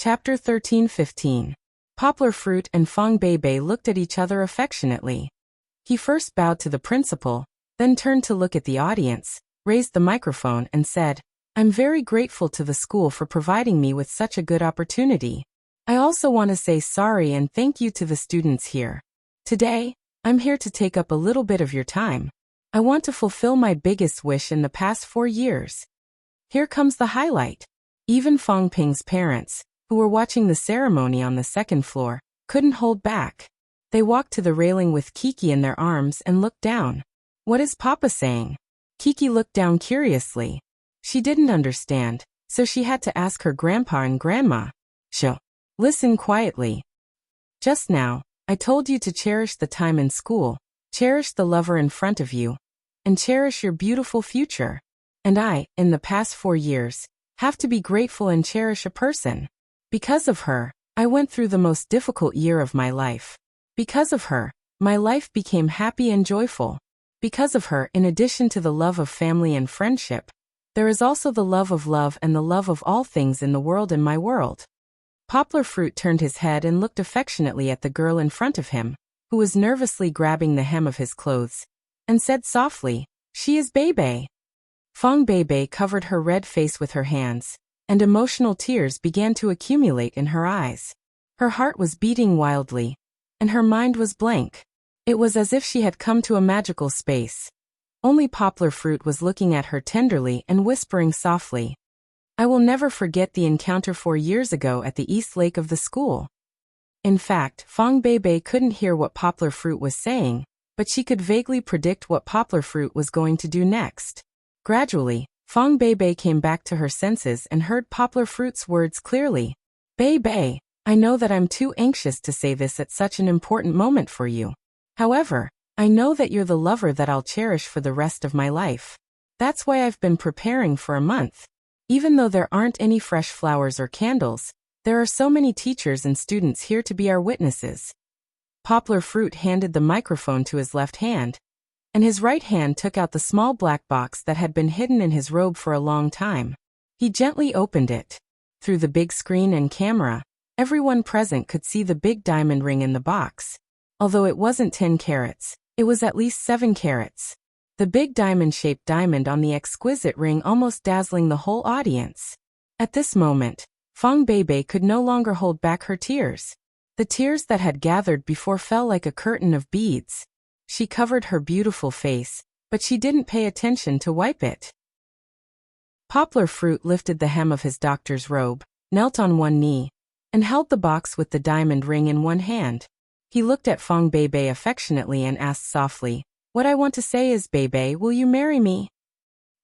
Chapter 13-15. Poplar Fruit and Fong Beibei looked at each other affectionately. He first bowed to the principal, then turned to look at the audience, raised the microphone and said, "I'm very grateful to the school for providing me with such a good opportunity. I also want to say sorry and thank you to the students here. Today, I'm here to take up a little bit of your time. I want to fulfill my biggest wish in the past 4 years." Here comes the highlight. Even Fong Ping's parents, who were watching the ceremony on the second floor, couldn't hold back. They walked to the railing with Kiki in their arms and looked down. "What is Papa saying?" Kiki looked down curiously. She didn't understand, so she had to ask her grandpa and grandma. "Shh. Listen quietly. Just now, I told you to cherish the time in school, cherish the lover in front of you, and cherish your beautiful future. And I, in the past 4 years, have to be grateful and cherish a person. Because of her, I went through the most difficult year of my life. Because of her, my life became happy and joyful. Because of her, in addition to the love of family and friendship, there is also the love of love and the love of all things in the world and my world." Poplar Fruit turned his head and looked affectionately at the girl in front of him, who was nervously grabbing the hem of his clothes, and said softly, "She is Beibei." Fong Beibei covered her red face with her hands, and emotional tears began to accumulate in her eyes. Her heart was beating wildly, and her mind was blank. It was as if she had come to a magical space. Only Poplar Fruit was looking at her tenderly and whispering softly, "I will never forget the encounter 4 years ago at the East Lake of the school." In fact, Fong Beibei couldn't hear what Poplar Fruit was saying, but she could vaguely predict what Poplar Fruit was going to do next. Gradually, Fong Beibei came back to her senses and heard Poplar Fruit's words clearly. "Beibei, I know that I'm too anxious to say this at such an important moment for you. However, I know that you're the lover that I'll cherish for the rest of my life. That's why I've been preparing for a month. Even though there aren't any fresh flowers or candles, there are so many teachers and students here to be our witnesses." Poplar Fruit handed the microphone to his left hand, and his right hand took out the small black box that had been hidden in his robe for a long time. He gently opened it. Through the big screen and camera, everyone present could see the big diamond ring in the box. Although it wasn't 10 carats, it was at least 7 carats. The big diamond-shaped diamond on the exquisite ring almost dazzling the whole audience. At this moment, Fong Beibei could no longer hold back her tears. The tears that had gathered before fell like a curtain of beads. She covered her beautiful face, but she didn't pay attention to wipe it. Poplar Fruit lifted the hem of his doctor's robe, knelt on one knee, and held the box with the diamond ring in one hand. He looked at Fong Beibei affectionately and asked softly, "What I want to say is, Beibei, will you marry me?"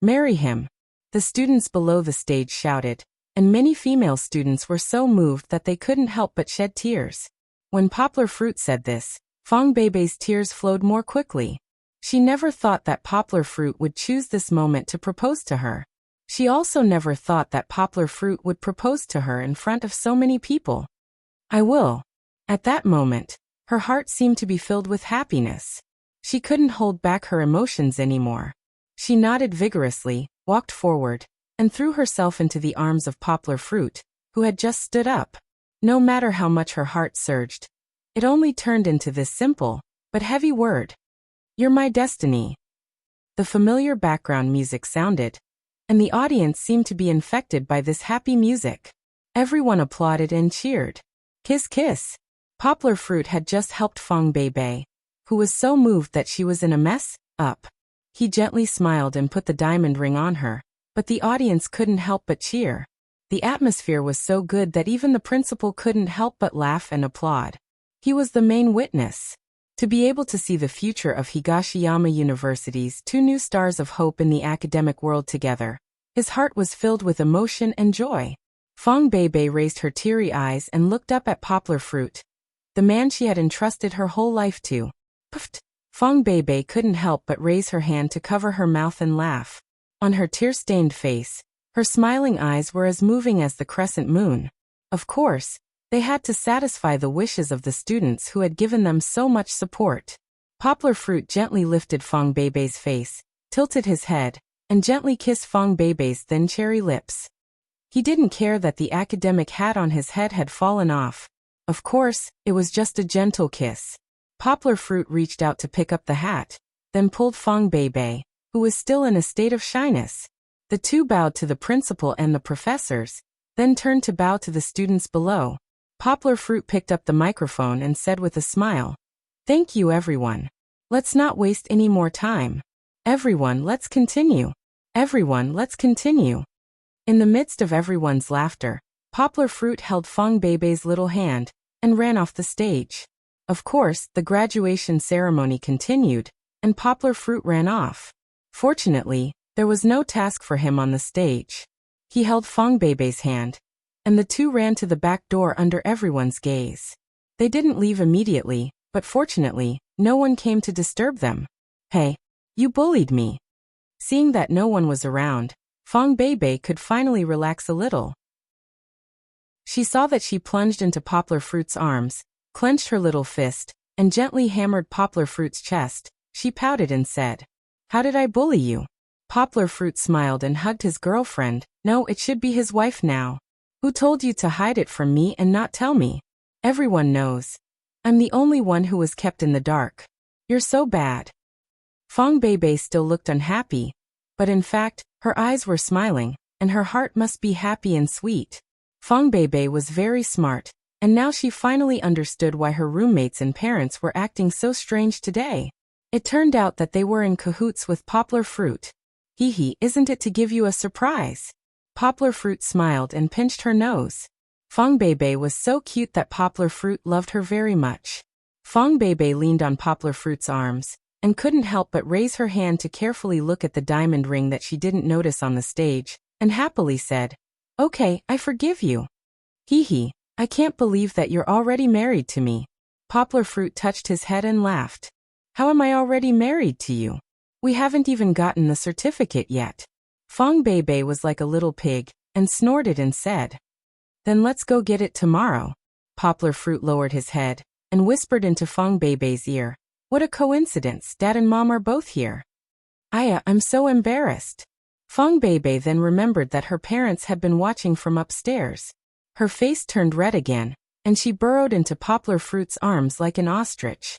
"Marry him?" The students below the stage shouted, and many female students were so moved that they couldn't help but shed tears. When Poplar Fruit said this, Fong Beibei's tears flowed more quickly. She never thought that Poplar Fruit would choose this moment to propose to her. She also never thought that Poplar Fruit would propose to her in front of so many people. "I will." At that moment, her heart seemed to be filled with happiness. She couldn't hold back her emotions anymore. She nodded vigorously, walked forward, and threw herself into the arms of Poplar Fruit, who had just stood up. No matter how much her heart surged, it only turned into this simple, but heavy word. "You're my destiny." The familiar background music sounded, and the audience seemed to be infected by this happy music. Everyone applauded and cheered. "Kiss kiss." Poplar Fruit had just helped Fong Beibei, who was so moved that she was in a mess, up. He gently smiled and put the diamond ring on her, but the audience couldn't help but cheer. The atmosphere was so good that even the principal couldn't help but laugh and applaud. He was the main witness. To be able to see the future of Higashiyama University's 2 new stars of hope in the academic world together, his heart was filled with emotion and joy. Fong Beibei raised her teary eyes and looked up at Poplar Fruit, the man she had entrusted her whole life to. Puffed. Fong Beibei couldn't help but raise her hand to cover her mouth and laugh. On her tear-stained face, her smiling eyes were as moving as the crescent moon. Of course, they had to satisfy the wishes of the students who had given them so much support. Poplar Fruit gently lifted Fong Beibei's face, tilted his head, and gently kissed Fong Beibei's thin cherry lips. He didn't care that the academic hat on his head had fallen off. Of course, it was just a gentle kiss. Poplar Fruit reached out to pick up the hat, then pulled Fong Beibei, who was still in a state of shyness. The two bowed to the principal and the professors, then turned to bow to the students below. Poplar Fruit picked up the microphone and said with a smile, "Thank you, everyone. Let's not waste any more time. Everyone, let's continue. Everyone, let's continue." In the midst of everyone's laughter, Poplar Fruit held Fong Beibei's little hand and ran off the stage. Of course, the graduation ceremony continued, and Poplar Fruit ran off. Fortunately, there was no task for him on the stage. He held Fong Beibei's hand, and the two ran to the back door under everyone's gaze. They didn't leave immediately, but fortunately, no one came to disturb them. "Hey, you bullied me." Seeing that no one was around, Fong Beibei could finally relax a little. She saw that she plunged into Poplar Fruit's arms, clenched her little fist, and gently hammered Poplar Fruit's chest. She pouted and said, "How did I bully you?" Poplar Fruit smiled and hugged his girlfriend. "No, it should be his wife now. Who told you to hide it from me and not tell me? Everyone knows. I'm the only one who was kept in the dark. You're so bad." Fong Beibei still looked unhappy, but in fact, her eyes were smiling, and her heart must be happy and sweet. Fong Beibei was very smart, and now she finally understood why her roommates and parents were acting so strange today. It turned out that they were in cahoots with Poplar Fruit. "Hee, isn't it to give you a surprise?" Poplar Fruit smiled and pinched her nose. Fong Beibei was so cute that Poplar Fruit loved her very much. Fong Beibei leaned on Poplar Fruit's arms, and couldn't help but raise her hand to carefully look at the diamond ring that she didn't notice on the stage, and happily said, "Okay, I forgive you." "Hee, I can't believe that you're already married to me." Poplar Fruit touched his head and laughed. "How am I already married to you? We haven't even gotten the certificate yet." Fong Beibei was like a little pig, and snorted and said, "Then let's go get it tomorrow." Poplar Fruit lowered his head, and whispered into Fong Beibei's ear, "What a coincidence, Dad and Mom are both here." I'm so embarrassed." Fong Beibei then remembered that her parents had been watching from upstairs. Her face turned red again, and she burrowed into Poplar Fruit's arms like an ostrich.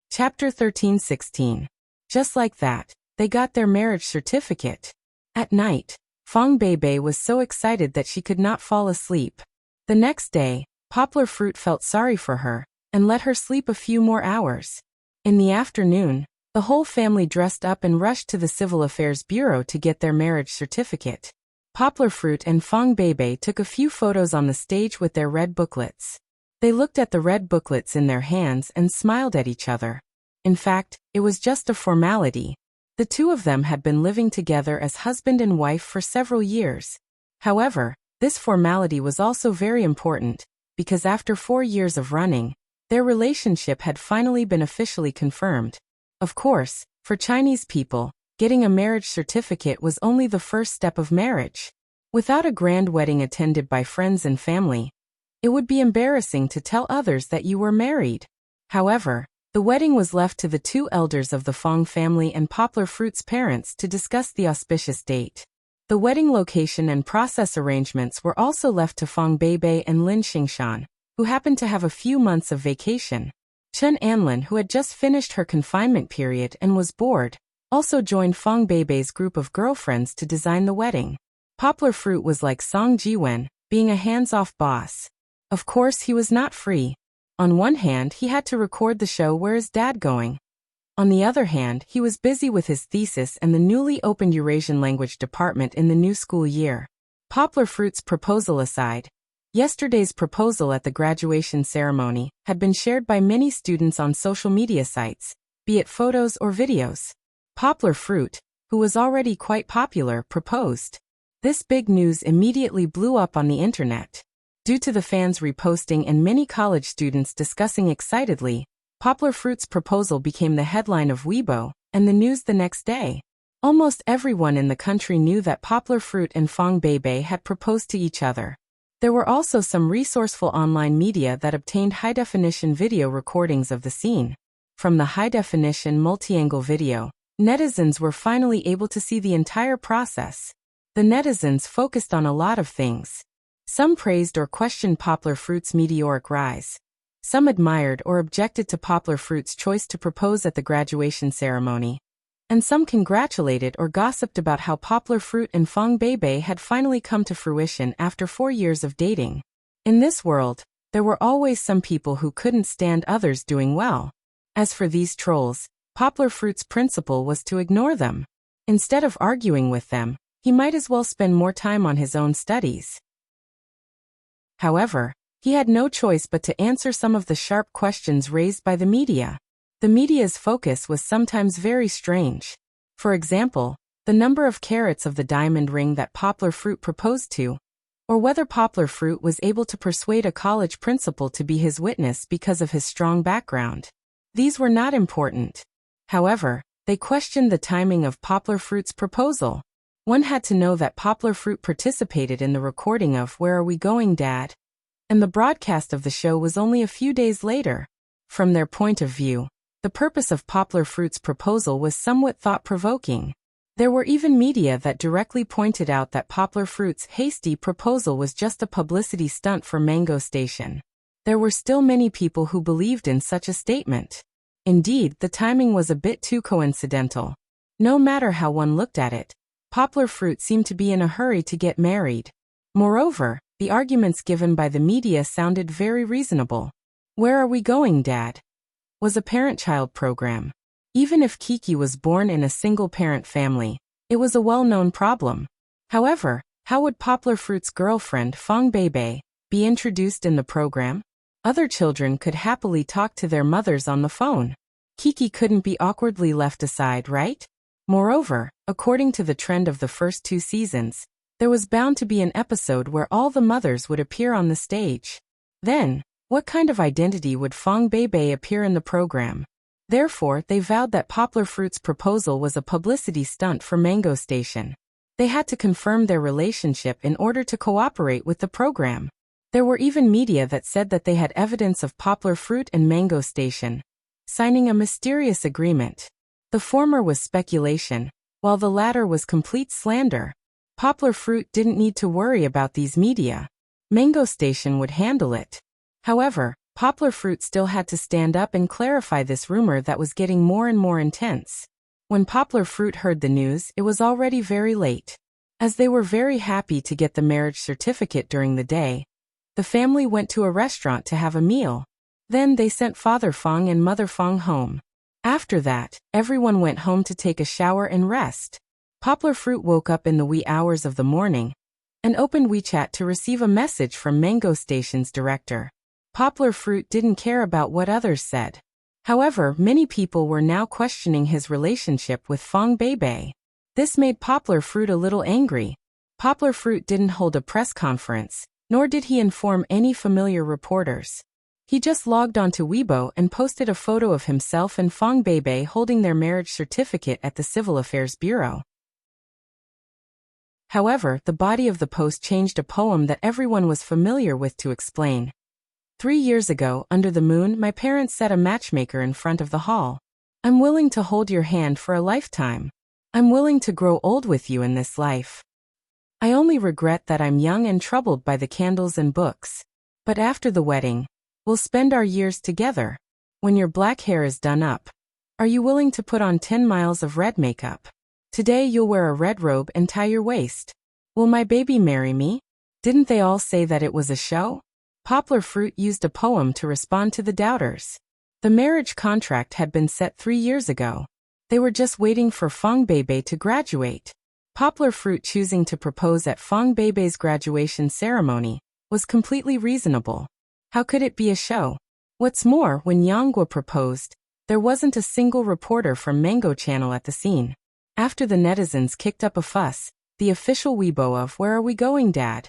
Chapter 13-16. Just like that, they got their marriage certificate. At night, Fong Beibei was so excited that she could not fall asleep. The next day, Poplar Fruit felt sorry for her, and let her sleep a few more hours. In the afternoon, the whole family dressed up and rushed to the Civil Affairs Bureau to get their marriage certificate. Poplar Fruit and Fong Beibei took a few photos on the stage with their red booklets. They looked at the red booklets in their hands and smiled at each other. In fact, it was just a formality. The two of them had been living together as husband and wife for several years. However, this formality was also very important, because after 4 years of running, their relationship had finally been officially confirmed. Of course, for Chinese people, getting a marriage certificate was only the first step of marriage. Without a grand wedding attended by friends and family, it would be embarrassing to tell others that you were married. However, the wedding was left to the two elders of the Fong family and Poplar Fruit's parents to discuss the auspicious date. The wedding location and process arrangements were also left to Fong Beibei and Lin Xingshan, who happened to have a few months of vacation. Chen Anlin, who had just finished her confinement period and was bored, also joined Fong Beibei's group of girlfriends to design the wedding. Poplar Fruit was like Song Jiwen, being a hands-off boss. Of course, he was not free. On one hand, he had to record the show Where Is Dad Going? On the other hand, he was busy with his thesis and the newly opened Eurasian language department in the new school year. Poplar Fruit's proposal aside, yesterday's proposal at the graduation ceremony had been shared by many students on social media sites, be it photos or videos. Poplar Fruit, who was already quite popular, proposed. This big news immediately blew up on the internet. Due to the fans reposting and many college students discussing excitedly, Poplar Fruit's proposal became the headline of Weibo and the news the next day. Almost everyone in the country knew that Poplar Fruit and Fong Beibei had proposed to each other. There were also some resourceful online media that obtained high-definition video recordings of the scene. From the high-definition multi-angle video, netizens were finally able to see the entire process. The netizens focused on a lot of things. Some praised or questioned Poplar Fruit's meteoric rise. Some admired or objected to Poplar Fruit's choice to propose at the graduation ceremony. And some congratulated or gossiped about how Poplar Fruit and Fong Beibei had finally come to fruition after 4 years of dating. In this world, there were always some people who couldn't stand others doing well. As for these trolls, Poplar Fruit's principle was to ignore them. Instead of arguing with them, he might as well spend more time on his own studies. However, he had no choice but to answer some of the sharp questions raised by the media. The media's focus was sometimes very strange. For example, the number of carats of the diamond ring that Poplar Fruit proposed to, or whether Poplar Fruit was able to persuade a college principal to be his witness because of his strong background. These were not important. However, they questioned the timing of Poplar Fruit's proposal. One had to know that Poplar Fruit participated in the recording of Where Are We Going, Dad? And the broadcast of the show was only a few days later. From their point of view, the purpose of Poplar Fruit's proposal was somewhat thought-provoking. There were even media that directly pointed out that Poplar Fruit's hasty proposal was just a publicity stunt for Mango Station. There were still many people who believed in such a statement. Indeed, the timing was a bit too coincidental. No matter how one looked at it, Poplar Fruit seemed to be in a hurry to get married. Moreover, the arguments given by the media sounded very reasonable. Where Are We Going, Dad? Was a parent-child program. Even if Kiki was born in a single-parent family, it was a well-known problem. However, how would Poplar Fruit's girlfriend, Fong Beibei, be introduced in the program? Other children could happily talk to their mothers on the phone. Kiki couldn't be awkwardly left aside, right? Moreover, according to the trend of the first 2 seasons, there was bound to be an episode where all the mothers would appear on the stage. Then, what kind of identity would Fong Beibei appear in the program? Therefore, they vowed that Poplar Fruit's proposal was a publicity stunt for Mango Station. They had to confirm their relationship in order to cooperate with the program. There were even media that said that they had evidence of Poplar Fruit and Mango Station signing a mysterious agreement. The former was speculation, while the latter was complete slander. Poplar Fruit didn't need to worry about these media. Mango Station would handle it. However, Poplar Fruit still had to stand up and clarify this rumor that was getting more and more intense. When Poplar Fruit heard the news, it was already very late. As they were very happy to get the marriage certificate during the day, the family went to a restaurant to have a meal. Then they sent Father Fong and Mother Fong home. After that, everyone went home to take a shower and rest. Poplar Fruit woke up in the wee hours of the morning and opened WeChat to receive a message from Mango Station's director. Poplar Fruit didn't care about what others said. However, many people were now questioning his relationship with Fong Beibei. This made Poplar Fruit a little angry. Poplar Fruit didn't hold a press conference, nor did he inform any familiar reporters. He just logged onto Weibo and posted a photo of himself and Fong Beibei holding their marriage certificate at the Civil Affairs Bureau. However, the body of the post changed a poem that everyone was familiar with to explain. 3 years ago, under the moon, my parents set a matchmaker in front of the hall. I'm willing to hold your hand for a lifetime. I'm willing to grow old with you in this life. I only regret that I'm young and troubled by the candles and books. But after the wedding, we'll spend our years together. When your black hair is done up, are you willing to put on 10 miles of red makeup? Today you'll wear a red robe and tie your waist. Will my baby marry me? Didn't they all say that it was a show? Poplar Fruit used a poem to respond to the doubters. The marriage contract had been set 3 years ago. They were just waiting for Fong Beibei to graduate. Poplar Fruit choosing to propose at Fong Beibei's graduation ceremony was completely reasonable. How could it be a show? What's more, when Yanghua proposed, there wasn't a single reporter from Mango Channel at the scene. After the netizens kicked up a fuss, the official Weibo of Where Are We Going, Dad?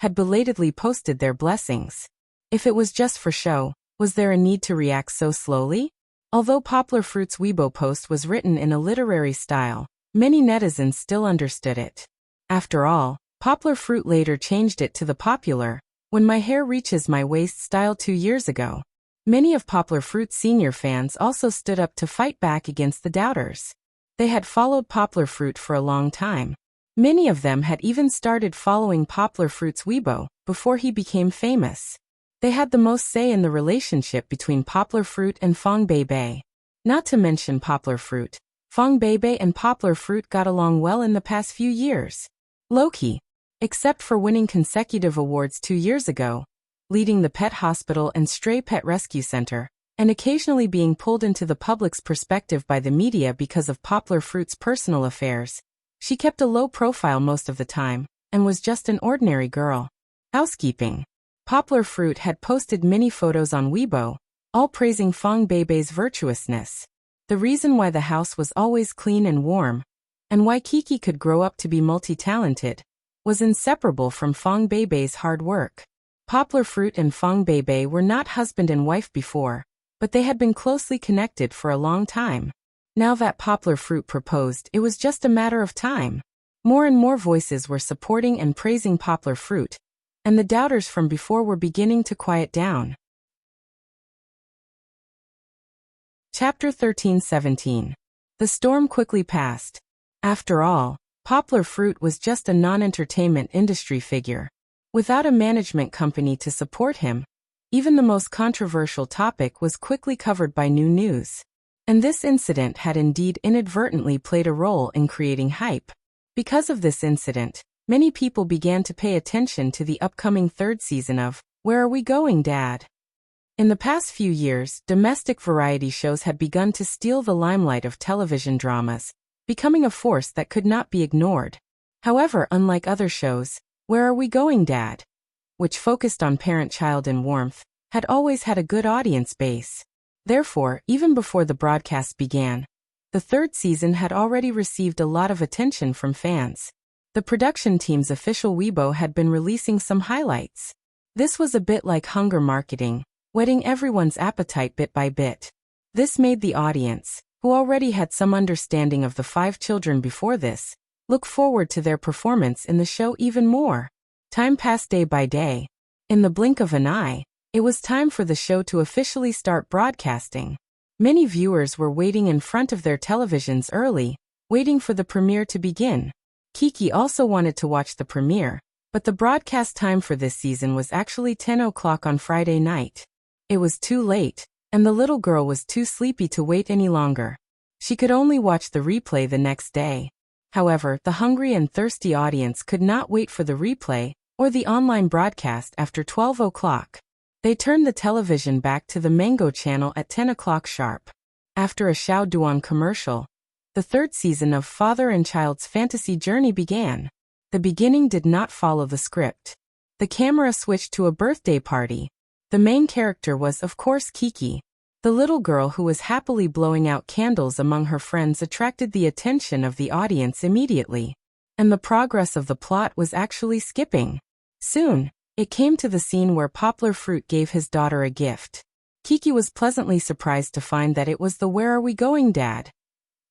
Had belatedly posted their blessings. If it was just for show, was there a need to react so slowly? Although Poplar Fruit's Weibo post was written in a literary style, many netizens still understood it. After all, Poplar Fruit later changed it to the popular, When My Hair Reaches My Waist style 2 years ago. Many of Poplar Fruit's senior fans also stood up to fight back against the doubters. They had followed Poplar Fruit for a long time. Many of them had even started following Poplar Fruit's Weibo before he became famous. They had the most say in the relationship between Poplar Fruit and Fong Beibei. Not to mention Poplar Fruit, Fong Beibei and Poplar Fruit got along well in the past few years. Low-key, except for winning consecutive awards 2 years ago, leading the pet hospital and stray pet rescue center, and occasionally being pulled into the public's perspective by the media because of Poplar Fruit's personal affairs. She kept a low profile most of the time, and was just an ordinary girl. Housekeeping. Poplar Fruit had posted many photos on Weibo, all praising Fong Beibei's virtuousness. The reason why the house was always clean and warm, and why Kiki could grow up to be multi-talented, was inseparable from Fong Beibei's hard work. Poplar Fruit and Fong Beibei were not husband and wife before, but they had been closely connected for a long time. Now that Poplar Fruit proposed, it was just a matter of time. More and more voices were supporting and praising Poplar Fruit, and the doubters from before were beginning to quiet down. Chapter 13-17. The storm quickly passed. After all, Poplar Fruit was just a non-entertainment industry figure. Without a management company to support him, even the most controversial topic was quickly covered by new news. And this incident had indeed inadvertently played a role in creating hype. Because of this incident, many people began to pay attention to the upcoming third season of Where Are We Going, Dad? In the past few years, domestic variety shows had begun to steal the limelight of television dramas, becoming a force that could not be ignored. However, unlike other shows, Where Are We Going, Dad?, which focused on parent-child and warmth, had always had a good audience base. Therefore, even before the broadcast began, the third season had already received a lot of attention from fans. The production team's official Weibo had been releasing some highlights. This was a bit like hunger marketing, whetting everyone's appetite bit by bit. This made the audience, who already had some understanding of the 5 children before this, look forward to their performance in the show even more. Time passed day by day. In the blink of an eye, it was time for the show to officially start broadcasting. Many viewers were waiting in front of their televisions early, waiting for the premiere to begin. Kiki also wanted to watch the premiere, but the broadcast time for this season was actually 10 o'clock on Friday night. It was too late, and the little girl was too sleepy to wait any longer. She could only watch the replay the next day. However, the hungry and thirsty audience could not wait for the replay or the online broadcast after 12 o'clock. They turned the television back to the Mango channel at 10 o'clock sharp. After a Xiao Duan commercial, the third season of Father and Child's Fantasy Journey began. The beginning did not follow the script. The camera switched to a birthday party. The main character was, of course, Kiki. The little girl who was happily blowing out candles among her friends attracted the attention of the audience immediately. And the progress of the plot was actually skipping. Soon, it came to the scene where Poplar Fruit gave his daughter a gift. Kiki was pleasantly surprised to find that it was the Where Are We Going, Dad?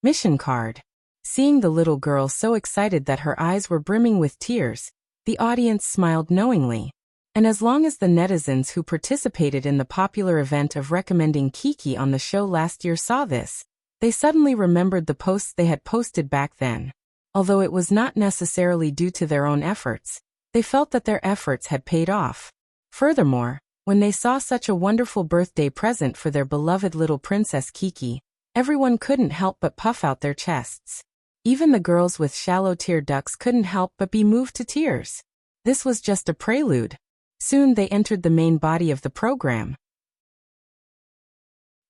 Mission card. Seeing the little girl so excited that her eyes were brimming with tears, the audience smiled knowingly. And as long as the netizens who participated in the popular event of recommending Kiki on the show last year saw this, they suddenly remembered the posts they had posted back then. Although it was not necessarily due to their own efforts, they felt that their efforts had paid off. Furthermore, when they saw such a wonderful birthday present for their beloved little princess Kiki, everyone couldn't help but puff out their chests. Even the girls with shallow tear ducts couldn't help but be moved to tears. This was just a prelude. Soon they entered the main body of the program.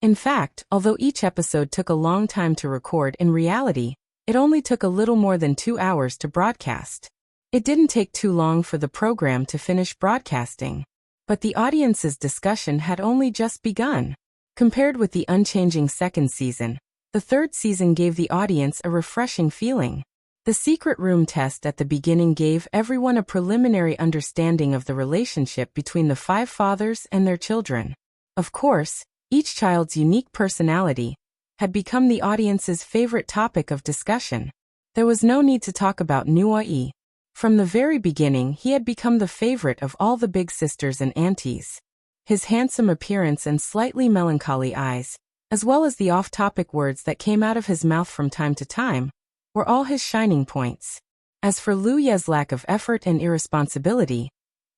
In fact, although each episode took a long time to record, in reality, it only took a little more than 2 hours to broadcast. It didn't take too long for the program to finish broadcasting. But the audience's discussion had only just begun. Compared with the unchanging second season, the third season gave the audience a refreshing feeling. The secret room test at the beginning gave everyone a preliminary understanding of the relationship between the 5 fathers and their children. Of course, each child's unique personality had become the audience's favorite topic of discussion. There was no need to talk about Nuai. From the very beginning, he had become the favorite of all the big sisters and aunties. His handsome appearance and slightly melancholy eyes, as well as the off-topic words that came out of his mouth from time to time, were all his shining points. As for Liu Ye's lack of effort and irresponsibility,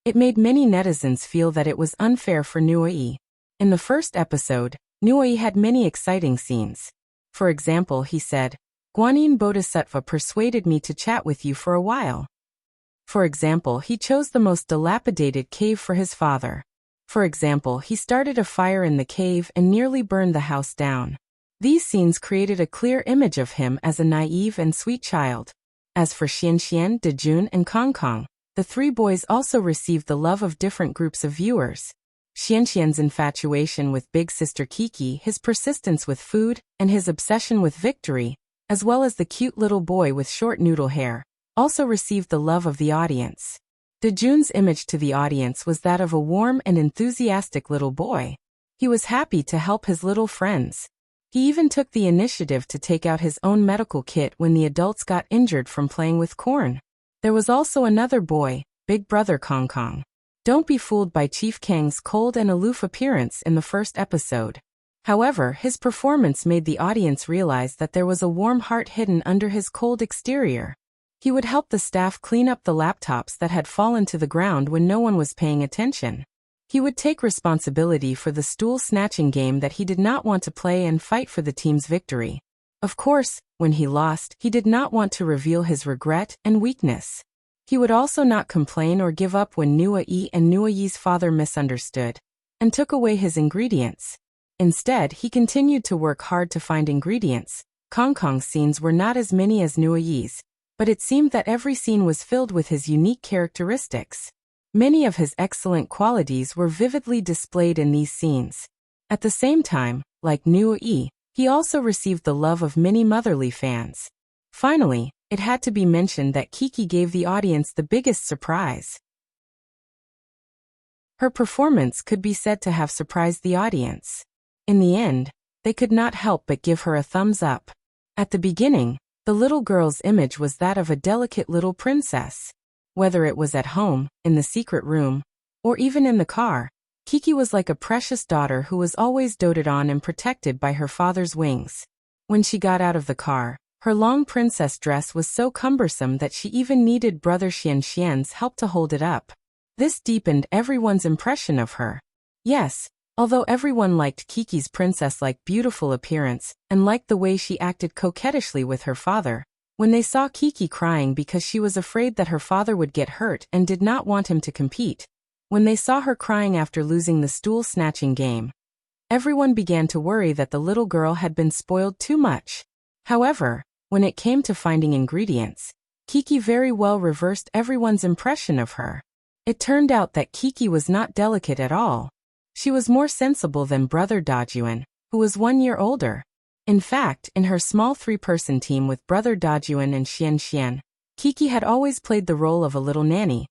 it made many netizens feel that it was unfair for Nuoyi. In the first episode, Nuoyi had many exciting scenes. For example, he said, "Guanyin Bodhisattva persuaded me to chat with you for a while." For example, he chose the most dilapidated cave for his father. For example, he started a fire in the cave and nearly burned the house down. These scenes created a clear image of him as a naive and sweet child. As for Xianxian, Dejun, and Kong, the three boys also received the love of different groups of viewers. Xianxian's infatuation with big sister Kiki, his persistence with food, and his obsession with victory, as well as the cute little boy with short noodle hair, also received the love of the audience. Dejun's image to the audience was that of a warm and enthusiastic little boy. He was happy to help his little friends. He even took the initiative to take out his own medical kit when the adults got injured from playing with corn. There was also another boy, Big Brother Kong. Don't be fooled by Chief Kang's cold and aloof appearance in the first episode. However, his performance made the audience realize that there was a warm heart hidden under his cold exterior. He would help the staff clean up the laptops that had fallen to the ground when no one was paying attention. He would take responsibility for the stool snatching game that he did not want to play and fight for the team's victory. Of course, when he lost, he did not want to reveal his regret and weakness. He would also not complain or give up when Nuoyi and Nuoyi's father misunderstood and took away his ingredients. Instead, he continued to work hard to find ingredients. Kong's scenes were not as many as Nuoyi's, but it seemed that every scene was filled with his unique characteristics. Many of his excellent qualities were vividly displayed in these scenes. At the same time, like Nuoyi, he also received the love of many motherly fans. Finally, it had to be mentioned that Kiki gave the audience the biggest surprise. Her performance could be said to have surprised the audience. In the end, they could not help but give her a thumbs up. At the beginning, the little girl's image was that of a delicate little princess. Whether it was at home, in the secret room, or even in the car, Kiki was like a precious daughter who was always doted on and protected by her father's wings. When she got out of the car, her long princess dress was so cumbersome that she even needed brother Xianxian's help to hold it up. This deepened everyone's impression of her. Yes, although everyone liked Kiki's princess-like beautiful appearance and liked the way she acted coquettishly with her father, when they saw Kiki crying because she was afraid that her father would get hurt and did not want him to compete, when they saw her crying after losing the stool snatching game, everyone began to worry that the little girl had been spoiled too much. However, when it came to finding ingredients, Kiki very well reversed everyone's impression of her. It turned out that Kiki was not delicate at all. She was more sensible than brother Dajuan, who was 1 year older. In fact, in her small 3-person team with brother Dajuan and Xianxian, Kiki had always played the role of a little nanny,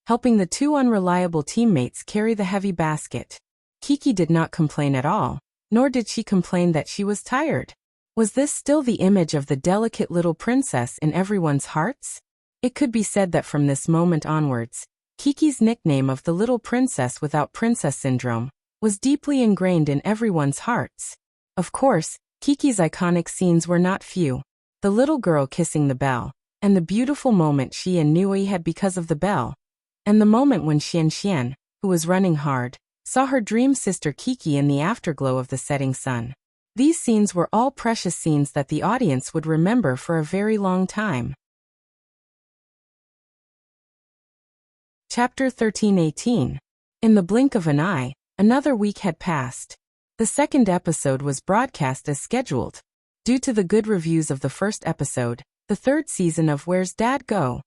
helping the two unreliable teammates carry the heavy basket. Kiki did not complain at all, nor did she complain that she was tired. Was this still the image of the delicate little princess in everyone's hearts? It could be said that from this moment onwards, Kiki's nickname of the little princess without princess syndrome was deeply ingrained in everyone's hearts. Of course, Kiki's iconic scenes were not few. The little girl kissing the bell, and the beautiful moment she and Nui had because of the bell, and the moment when Xianxian, who was running hard, saw her dream sister Kiki in the afterglow of the setting sun. These scenes were all precious scenes that the audience would remember for a very long time. Chapter 13:18. In the blink of an eye, another week had passed. The second episode was broadcast as scheduled. Due to the good reviews of the first episode, the third season of Where's Dad Go?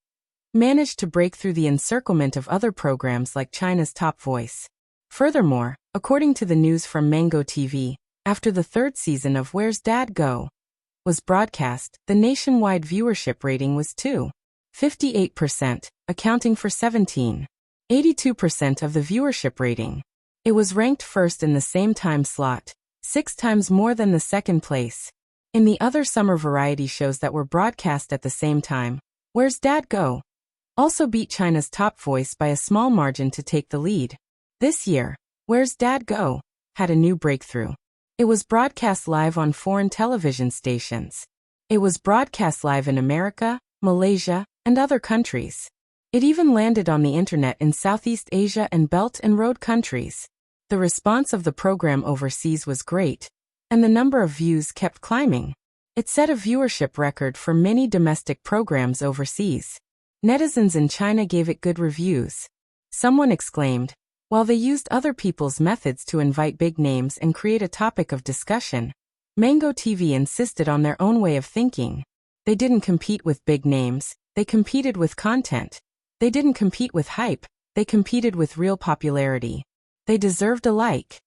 Managed to break through the encirclement of other programs like China's Top Voice. Furthermore, according to the news from Mango TV, after the third season of Where's Dad Go? Was broadcast, the nationwide viewership rating was 2.58%, accounting for 17.82% of the viewership rating. It was ranked first in the same time slot, 6 times more than the second place. In the other summer variety shows that were broadcast at the same time, Where's Dad Go? Also beat China's Top Voice by a small margin to take the lead. This year, Where's Dad Go? Had a new breakthrough. It was broadcast live on foreign television stations. It was broadcast live in America, Malaysia, and other countries. It even landed on the internet in Southeast Asia and Belt and Road countries. The response of the program overseas was great, and the number of views kept climbing. It set a viewership record for many domestic programs overseas. Netizens in China gave it good reviews. Someone exclaimed, while they used other people's methods to invite big names and create a topic of discussion, Mango TV insisted on their own way of thinking. They didn't compete with big names, they competed with content. They didn't compete with hype, they competed with real popularity. They deserved a like.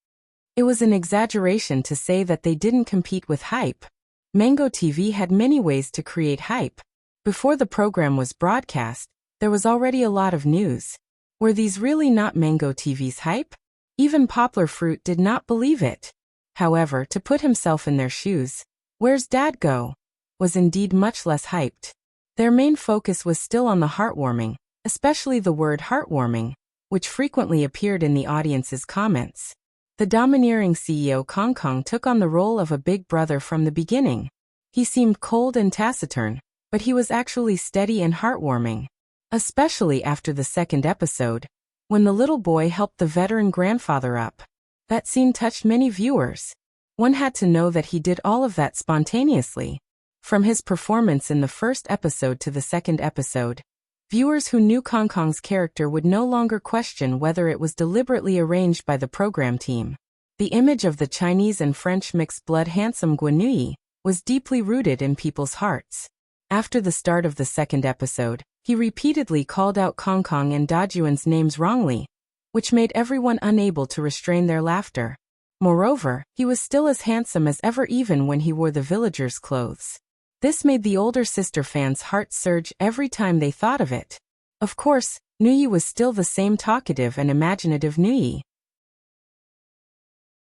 It was an exaggeration to say that they didn't compete with hype. Mango TV had many ways to create hype. Before the program was broadcast, there was already a lot of news. Were these really not Mango TV's hype? Even Poplar Fruit did not believe it. However, to put himself in their shoes, "Where's Dad go?" was indeed much less hyped. Their main focus was still on the heartwarming, especially the word heartwarming, which frequently appeared in the audience's comments. The domineering CEO Kong Kong took on the role of a big brother from the beginning. He seemed cold and taciturn, but he was actually steady and heartwarming. Especially after the second episode, when the little boy helped the veteran grandfather up. That scene touched many viewers. One had to know that he did all of that spontaneously. From his performance in the first episode to the second episode, viewers who knew Kong Kong's character would no longer question whether it was deliberately arranged by the program team. The image of the Chinese and French mixed-blood handsome Guanyi was deeply rooted in people's hearts. After the start of the second episode, he repeatedly called out Kong Kong and Dajuan's names wrongly, which made everyone unable to restrain their laughter. Moreover, he was still as handsome as ever even when he wore the villagers' clothes. This made the older sister fans' hearts surge every time they thought of it. Of course, Nuyi was still the same talkative and imaginative Nuyi.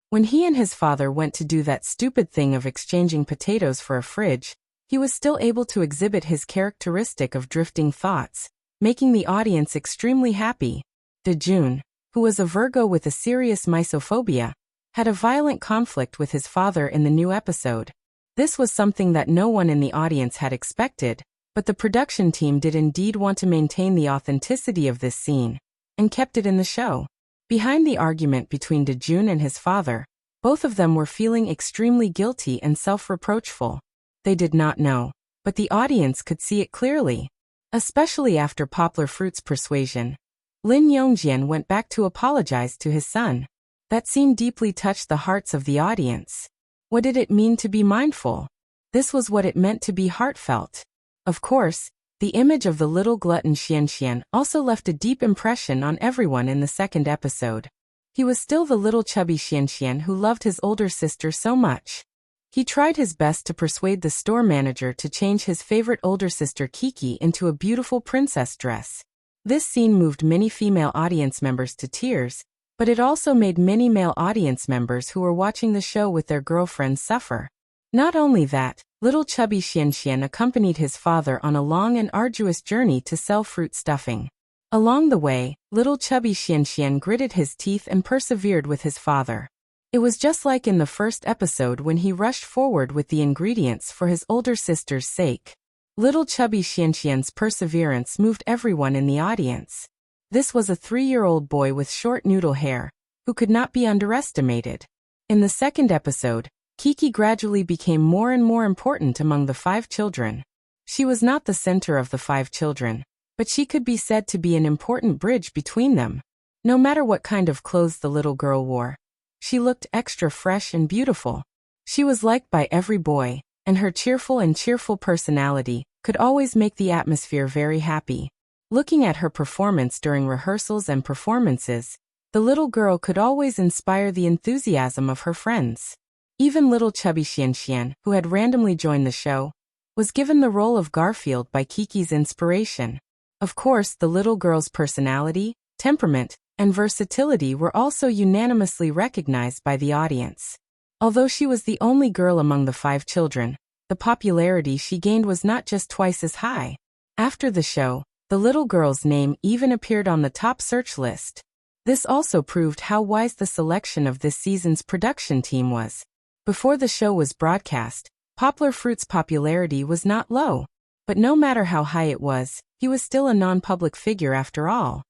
When he and his father went to do that stupid thing of exchanging potatoes for a fridge, he was still able to exhibit his characteristic of drifting thoughts, making the audience extremely happy. Dejun, who was a Virgo with a serious misophobia, had a violent conflict with his father in the new episode. This was something that no one in the audience had expected, but the production team did indeed want to maintain the authenticity of this scene, and kept it in the show. Behind the argument between Dejun and his father, both of them were feeling extremely guilty and self-reproachful. They did not know, but the audience could see it clearly. Especially after Poplar Fruit's persuasion, Lin Yongjian went back to apologize to his son. That scene deeply touched the hearts of the audience. What did it mean to be mindful? This was what it meant to be heartfelt. Of course, the image of the little glutton Xianxian also left a deep impression on everyone in the second episode. He was still the little chubby Xianxian who loved his older sister so much. He tried his best to persuade the store manager to change his favorite older sister Kiki into a beautiful princess dress. This scene moved many female audience members to tears, but it also made many male audience members who were watching the show with their girlfriends suffer. Not only that, little chubby Xianxian accompanied his father on a long and arduous journey to sell fruit stuffing. Along the way, little chubby Xianxian gritted his teeth and persevered with his father. It was just like in the first episode when he rushed forward with the ingredients for his older sister's sake. Little chubby Xianxian's perseverance moved everyone in the audience. This was a 3-year-old boy with short noodle hair, who could not be underestimated. In the second episode, Kiki gradually became more and more important among the 5 children. She was not the center of the 5 children, but she could be said to be an important bridge between them. No matter what kind of clothes the little girl wore, she looked extra fresh and beautiful. She was liked by every boy, and her cheerful personality could always make the atmosphere very happy. Looking at her performance during rehearsals and performances, the little girl could always inspire the enthusiasm of her friends. Even little chubby Xianxian, who had randomly joined the show, was given the role of Garfield by Kiki's inspiration. Of course, the little girl's personality, temperament, and versatility were also unanimously recognized by the audience. Although she was the only girl among the 5 children, the popularity she gained was not just twice as high. After the show, the little girl's name even appeared on the top search list. This also proved how wise the selection of this season's production team was. Before the show was broadcast, Poplar Fruit's popularity was not low, But no matter how high it was, he was still a non-public figure after all.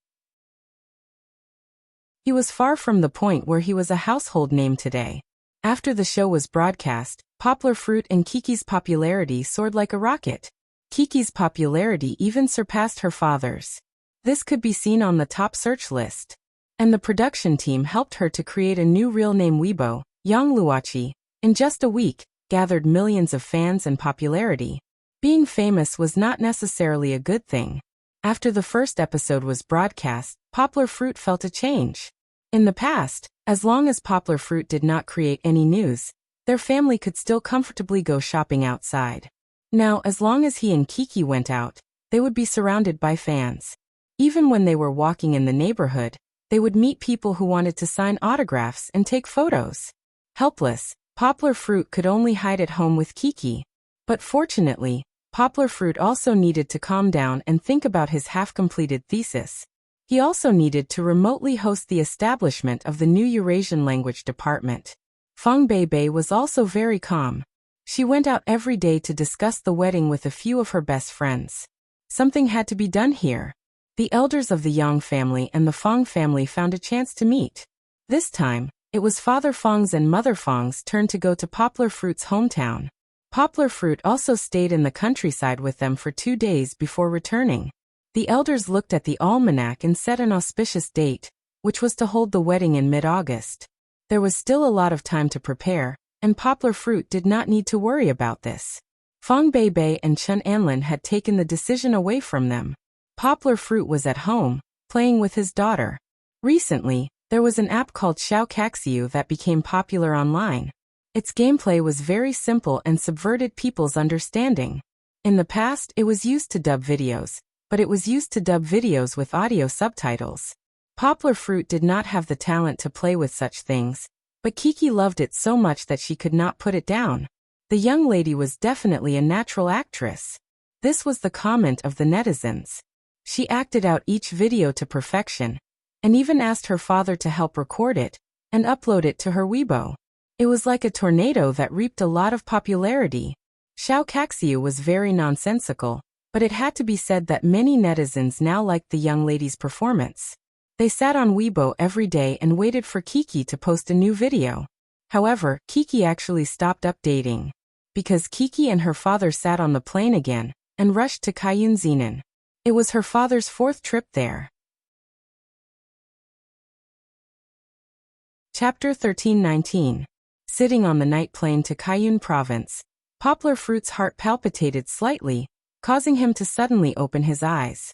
He was far from the point where he was a household name today. After the show was broadcast, Poplar Fruit and Kiki's popularity soared like a rocket. Kiki's popularity even surpassed her father's. This could be seen on the top search list. And the production team helped her to create a new real name Weibo, Yangluachi, in just a week, gathered millions of fans and popularity. Being famous was not necessarily a good thing. After the first episode was broadcast, Poplar Fruit felt a change. In the past, as long as Poplar Fruit did not create any news, their family could still comfortably go shopping outside. Now, as long as he and Kiki went out, they would be surrounded by fans. Even when they were walking in the neighborhood, they would meet people who wanted to sign autographs and take photos. Helpless, Poplar Fruit could only hide at home with Kiki. But fortunately, Poplar Fruit also needed to calm down and think about his half-completed thesis. He also needed to remotely host the establishment of the new Eurasian language department. Fang Beibei was also very calm. She went out every day to discuss the wedding with a few of her best friends. Something had to be done here. The elders of the Yang family and the Fang family found a chance to meet. This time, it was Father Fang's and Mother Fang's turn to go to Poplar Fruit's hometown. Poplar Fruit also stayed in the countryside with them for 2 days before returning. The elders looked at the almanac and set an auspicious date, which was to hold the wedding in mid-August. There was still a lot of time to prepare, and Poplar Fruit did not need to worry about this. Fang Beibei and Chen Anlin had taken the decision away from them. Poplar Fruit was at home, playing with his daughter. Recently, there was an app called Xiao Caxiu that became popular online. Its gameplay was very simple and subverted people's understanding. In the past, it was used to dub videos, but it was used to dub videos with audio subtitles. Poplar Fruit did not have the talent to play with such things, but Kiki loved it so much that she could not put it down. The young lady was definitely a natural actress. This was the comment of the netizens. She acted out each video to perfection, and even asked her father to help record it and upload it to her Weibo. It was like a tornado that reaped a lot of popularity. Xiao Caxiu was very nonsensical, but it had to be said that many netizens now liked the young lady's performance. They sat on Weibo every day and waited for Kiki to post a new video. However, Kiki actually stopped updating, because Kiki and her father sat on the plane again and rushed to Kaiyun Zenan. It was her father's 4th trip there. Chapter 13:19. Sitting on the night plane to Kaiyun Province, Poplar Fruit's heart palpitated slightly, causing him to suddenly open his eyes.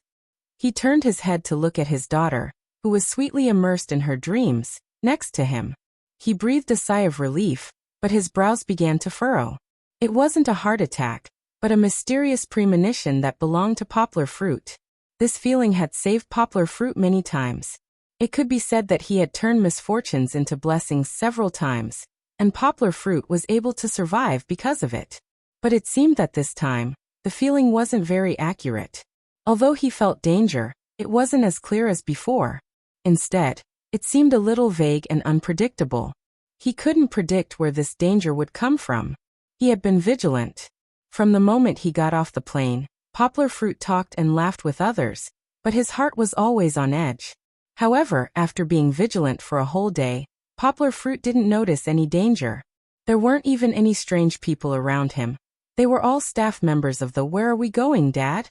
He turned his head to look at his daughter, who was sweetly immersed in her dreams, next to him. He breathed a sigh of relief, but his brows began to furrow. It wasn't a heart attack, but a mysterious premonition that belonged to Poplar Fruit. This feeling had saved Poplar Fruit many times. It could be said that he had turned misfortunes into blessings several times, and Poplar Fruit was able to survive because of it. But it seemed that this time, the feeling wasn't very accurate. Although he felt danger, it wasn't as clear as before. Instead, it seemed a little vague and unpredictable. He couldn't predict where this danger would come from. He had been vigilant. From the moment he got off the plane, Poplar Fruit talked and laughed with others, but his heart was always on edge. However, after being vigilant for a whole day, Poplar Fruit didn't notice any danger. There weren't even any strange people around him. They were all staff members of the "Where are we going, Dad?"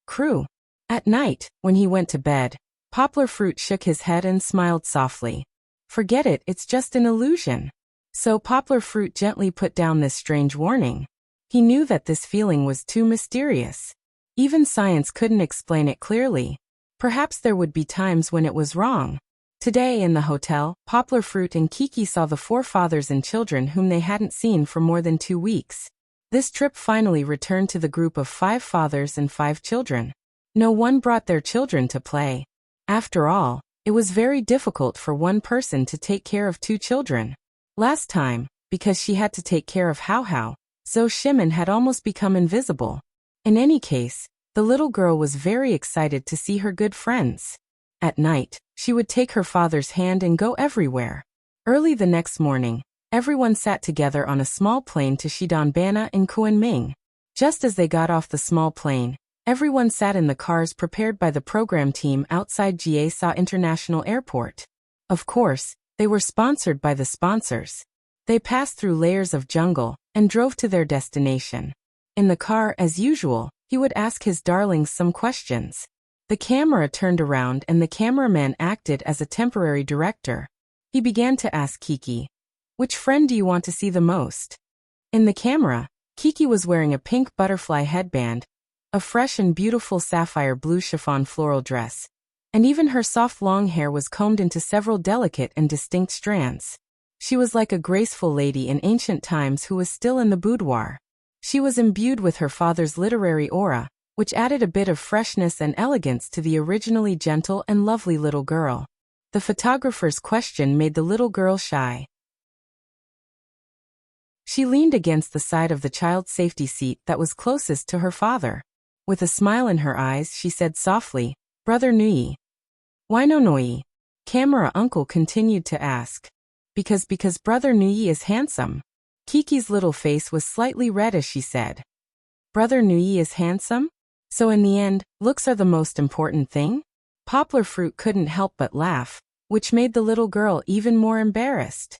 crew. At night, when he went to bed, Poplar Fruit shook his head and smiled softly. Forget it, it's just an illusion. So Poplar Fruit gently put down this strange warning. He knew that this feeling was too mysterious. Even science couldn't explain it clearly. Perhaps there would be times when it was wrong. Today in the hotel, Poplar Fruit and Kiki saw the 4 fathers and children whom they hadn't seen for more than 2 weeks. This trip finally returned to the group of 5 fathers and 5 children. No one brought their children to play. After all, it was very difficult for one person to take care of 2 children. Last time, because she had to take care of Hao Hao, Zhou Shimin had almost become invisible. In any case, the little girl was very excited to see her good friends. At night, she would take her father's hand and go everywhere. Early the next morning, everyone sat together on a small plane to Xidanbana in Kunming. Just as they got off the small plane, everyone sat in the cars prepared by the program team outside Jiesa International Airport. Of course, they were sponsored by the sponsors. They passed through layers of jungle and drove to their destination. In the car, as usual, he would ask his darlings some questions. The camera turned around and the cameraman acted as a temporary director. He began to ask Kiki, "Which friend do you want to see the most?" In the camera, Kiki was wearing a pink butterfly headband, a fresh and beautiful sapphire blue chiffon floral dress, and even her soft long hair was combed into several delicate and distinct strands. She was like a graceful lady in ancient times who was still in the boudoir. She was imbued with her father's literary aura, which added a bit of freshness and elegance to the originally gentle and lovely little girl. The photographer's question made the little girl shy. She leaned against the side of the child's safety seat that was closest to her father. With a smile in her eyes, she said softly, "Brother Nui." "Why no Nui?" Camera uncle continued to ask. Because Brother Nui is handsome." Kiki's little face was slightly red as she said, "Brother Nui is handsome? So in the end, looks are the most important thing?" Poplar Fruit couldn't help but laugh, which made the little girl even more embarrassed.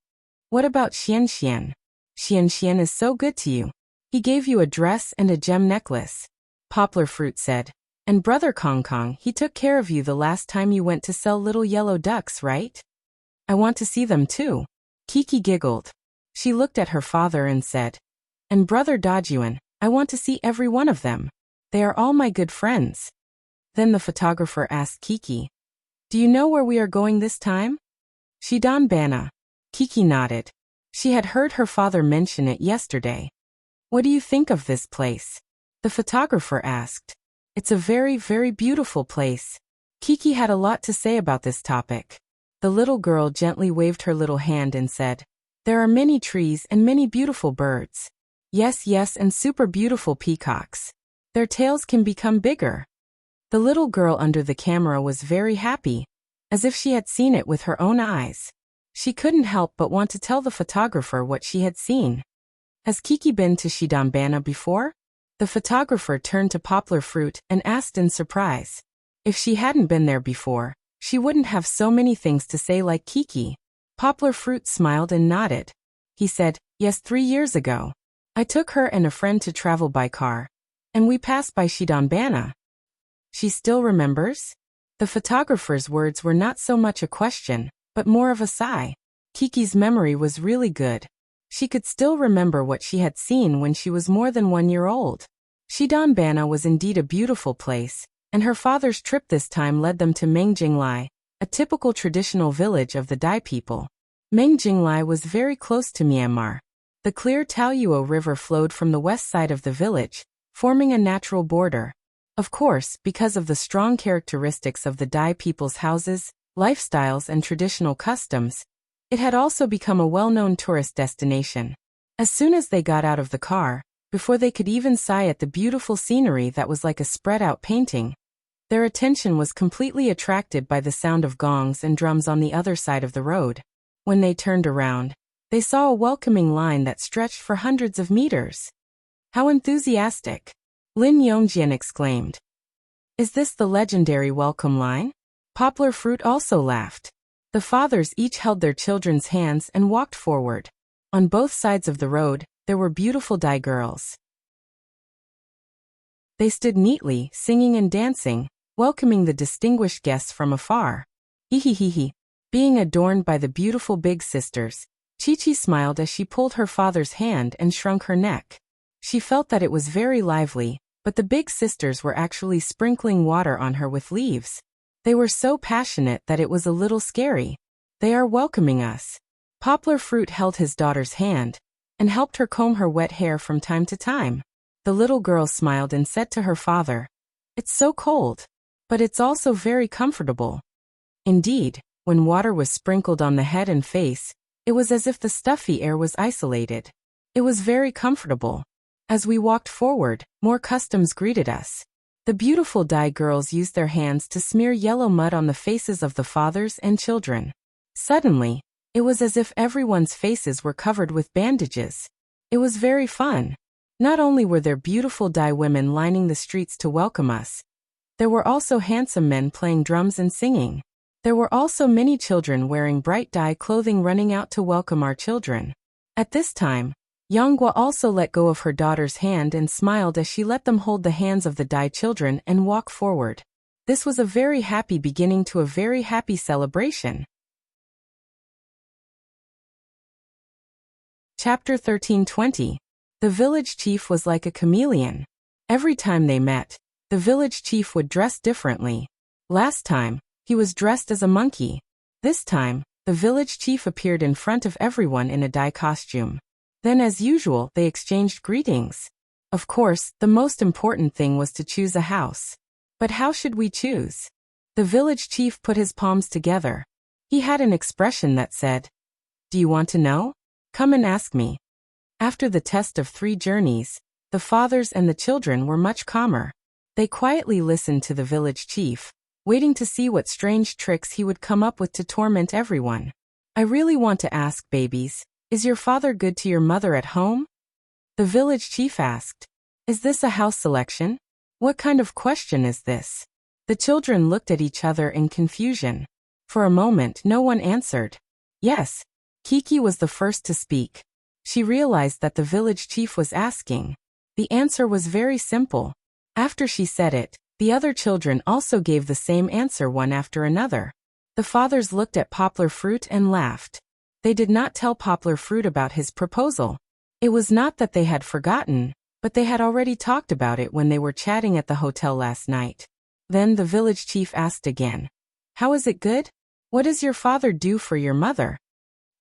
"What about Xian Xian? Xian Xian is so good to you. He gave you a dress and a gem necklace." Poplar Fruit said, "And Brother Kong Kong, he took care of you the last time you went to sell little yellow ducks, right? I want to see them too." Kiki giggled. She looked at her father and said, "And Brother Dajuan, I want to see every one of them. They are all my good friends." Then the photographer asked Kiki, "Do you know where we are going this time?" "Shidan Bana." Kiki nodded. She had heard her father mention it yesterday. "What do you think of this place?" the photographer asked. "It's a very, very beautiful place." Kiki had a lot to say about this topic. The little girl gently waved her little hand and said, "There are many trees and many beautiful birds. Yes, and super beautiful peacocks. Their tails can become bigger." The little girl under the camera was very happy, as if she had seen it with her own eyes. She couldn't help but want to tell the photographer what she had seen. "Has Kiki been to Shidambana before?" The photographer turned to Poplar Fruit and asked in surprise. If she hadn't been there before, she wouldn't have so many things to say like Kiki. Poplar Fruit smiled and nodded. He said, "Yes, 3 years ago. I took her and a friend to travel by car, and we passed by Shidambana." She still remembers? The photographer's words were not so much a question, but more of a sigh. Kiki's memory was really good. She could still remember what she had seen when she was more than 1 year old. Shidambana was indeed a beautiful place, and her father's trip this time led them to Mengjinglai, a typical traditional village of the Dai people. Mengjinglai was very close to Myanmar. The clear Taoyuo River flowed from the west side of the village, forming a natural border. Of course, because of the strong characteristics of the Dai people's houses, lifestyles and traditional customs, it had also become a well-known tourist destination. As soon as they got out of the car, before they could even sigh at the beautiful scenery that was like a spread-out painting, their attention was completely attracted by the sound of gongs and drums on the other side of the road. When they turned around, they saw a welcoming line that stretched for hundreds of meters. "How enthusiastic!" Lin Yongjian exclaimed. "Is this the legendary welcome line?" Poplar Fruit also laughed. The fathers each held their children's hands and walked forward. On both sides of the road, there were beautiful Dai girls. They stood neatly, singing and dancing, welcoming the distinguished guests from afar. Hehehehe. Being adorned by the beautiful big sisters, Chi-Chi smiled as she pulled her father's hand and shrunk her neck. She felt that it was very lively, but the big sisters were actually sprinkling water on her with leaves. They were so passionate that it was a little scary. "They are welcoming us." Poplar Fruit held his daughter's hand and helped her comb her wet hair from time to time. The little girl smiled and said to her father, "It's so cold, but it's also very comfortable." Indeed, when water was sprinkled on the head and face, it was as if the stuffy air was isolated. It was very comfortable. As we walked forward, more customs greeted us. The beautiful Dai girls used their hands to smear yellow mud on the faces of the fathers and children. Suddenly, it was as if everyone's faces were covered with bandages. It was very fun. Not only were there beautiful dye women lining the streets to welcome us, there were also handsome men playing drums and singing. There were also many children wearing bright dye clothing running out to welcome our children. At this time, Yanghua also let go of her daughter's hand and smiled as she let them hold the hands of the dye children and walk forward. This was a very happy beginning to a very happy celebration. Chapter 13:20. The village chief was like a chameleon. Every time they met, the village chief would dress differently. Last time, he was dressed as a monkey. This time, the village chief appeared in front of everyone in a dye costume. Then as usual, they exchanged greetings. Of course, the most important thing was to choose a house. But how should we choose? The village chief put his palms together. He had an expression that said, "Do you want to know? Come and ask me." After the test of 3 journeys, the fathers and the children were much calmer. They quietly listened to the village chief, waiting to see what strange tricks he would come up with to torment everyone. "I really want to ask, babies, is your father good to your mother at home?" The village chief asked. "Is this a house selection? What kind of question is this?" The children looked at each other in confusion. For a moment no one answered. Yes, Kiki was the first to speak. She realized that the village chief was asking. The answer was very simple. After she said it, the other children also gave the same answer one after another. The fathers looked at Poplar Fruit and laughed. They did not tell Poplar Fruit about his proposal. It was not that they had forgotten, but they had already talked about it when they were chatting at the hotel last night. Then the village chief asked again, "How is it good? What does your father do for your mother?"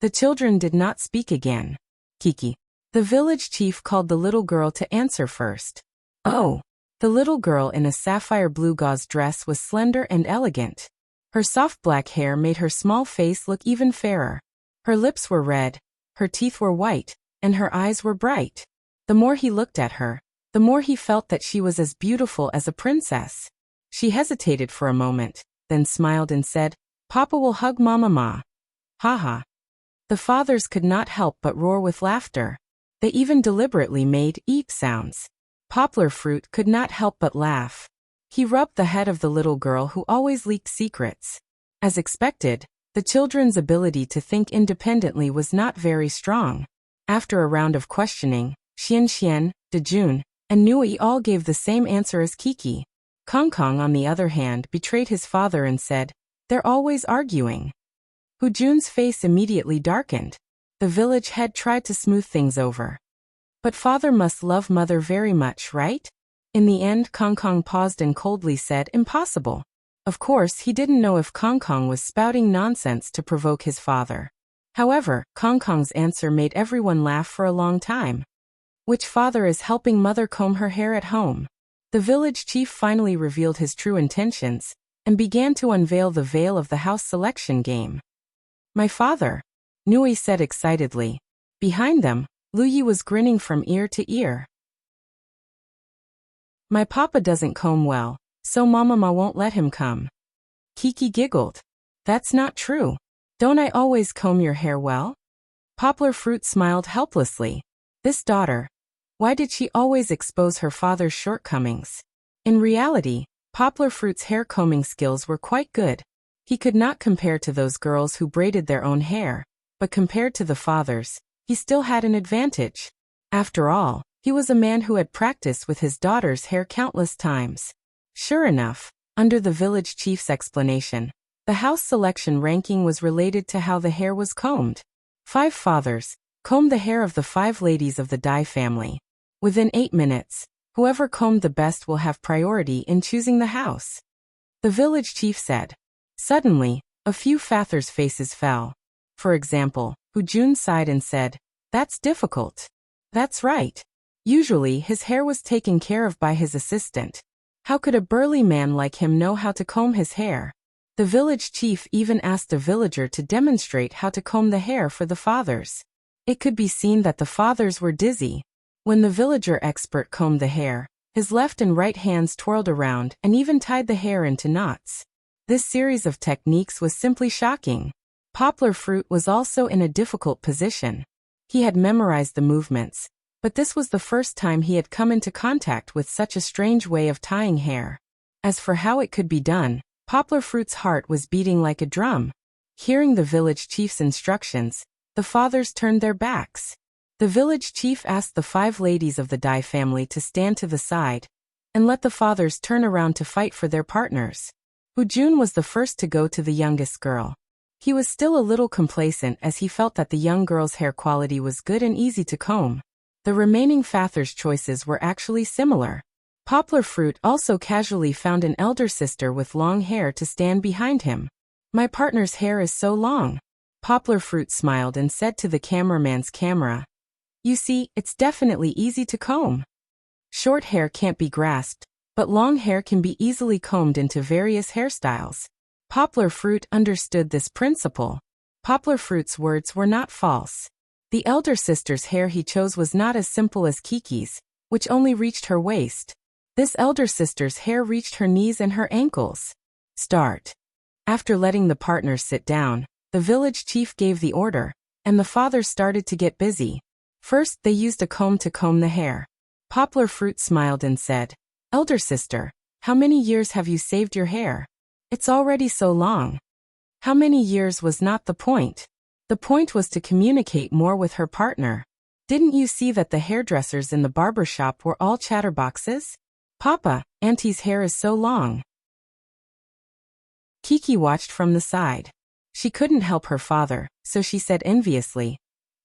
The children did not speak again. Kiki. The village chief called the little girl to answer first. Oh. The little girl in a sapphire blue gauze dress was slender and elegant. Her soft black hair made her small face look even fairer. Her lips were red, her teeth were white, and her eyes were bright. The more he looked at her, the more he felt that she was as beautiful as a princess. She hesitated for a moment, then smiled and said, "Papa will hug Mama Ma." Ha ha. The fathers could not help but roar with laughter. They even deliberately made eep sounds. Poplar Fruit could not help but laugh. He rubbed the head of the little girl who always leaked secrets. As expected, the children's ability to think independently was not very strong. After a round of questioning, Xian, Dejun, and Nui all gave the same answer as Kiki. Kong Kong, on the other hand, betrayed his father and said, "They're always arguing." Hu Jun's face immediately darkened. The village head tried to smooth things over. "But father must love mother very much, right?" In the end, Kong Kong paused and coldly said, "Impossible." Of course, he didn't know if Kong Kong was spouting nonsense to provoke his father. However, Kong Kong's answer made everyone laugh for a long time. Which father is helping mother comb her hair at home? The village chief finally revealed his true intentions and began to unveil the veil of the house selection game. "My father," Nui said excitedly. Behind them, Lu Yi was grinning from ear to ear. "My papa doesn't comb well, so Mama Ma won't let him come." Kiki giggled. "That's not true. Don't I always comb your hair well?" Poplar Fruit smiled helplessly. This daughter. Why did she always expose her father's shortcomings? In reality, Poplar Fruit's hair combing skills were quite good. He could not compare to those girls who braided their own hair, but compared to the fathers, he still had an advantage. After all, he was a man who had practiced with his daughter's hair countless times. Sure enough, under the village chief's explanation, the house selection ranking was related to how the hair was combed. 5 fathers combed the hair of the 5 ladies of the Dai family. Within 8 minutes, whoever combed the best will have priority in choosing the house. The village chief said. Suddenly, a few fathers' faces fell. For example, Hu Jun sighed and said, "That's difficult." "That's right. Usually his hair was taken care of by his assistant. How could a burly man like him know how to comb his hair?" The village chief even asked a villager to demonstrate how to comb the hair for the fathers. It could be seen that the fathers were dizzy. When the villager expert combed the hair, his left and right hands twirled around and even tied the hair into knots. This series of techniques was simply shocking. Poplar Fruit was also in a difficult position. He had memorized the movements, But this was the first time he had come into contact with such a strange way of tying hair. As for how it could be done, Poplar Fruit's heart was beating like a drum. Hearing the village chief's instructions, the fathers turned their backs. The village chief asked the 5 ladies of the Dai family to stand to the side and let the fathers turn around to fight for their partners. Jun was the first to go to the youngest girl. He was still a little complacent as he felt that the young girl's hair quality was good and easy to comb. The remaining fathers' choices were actually similar. Poplar Fruit also casually found an elder sister with long hair to stand behind him. "My partner's hair is so long." Poplar Fruit smiled and said to the cameraman's camera, "You see, it's definitely easy to comb. Short hair can't be grasped, but long hair can be easily combed into various hairstyles." Poplar Fruit understood this principle. Poplar Fruit's words were not false. The elder sister's hair he chose was not as simple as Kiki's, which only reached her waist. This elder sister's hair reached her knees and her ankles. "Start." After letting the partners sit down, the village chief gave the order, and the fathers started to get busy. First, they used a comb to comb the hair. Poplar Fruit smiled and said, "Elder sister, how many years have you saved your hair? It's already so long." How many years was not the point. The point was to communicate more with her partner. Didn't you see that the hairdressers in the barber shop were all chatterboxes? "Papa, Auntie's hair is so long." Kiki watched from the side. She couldn't help her father, so she said enviously,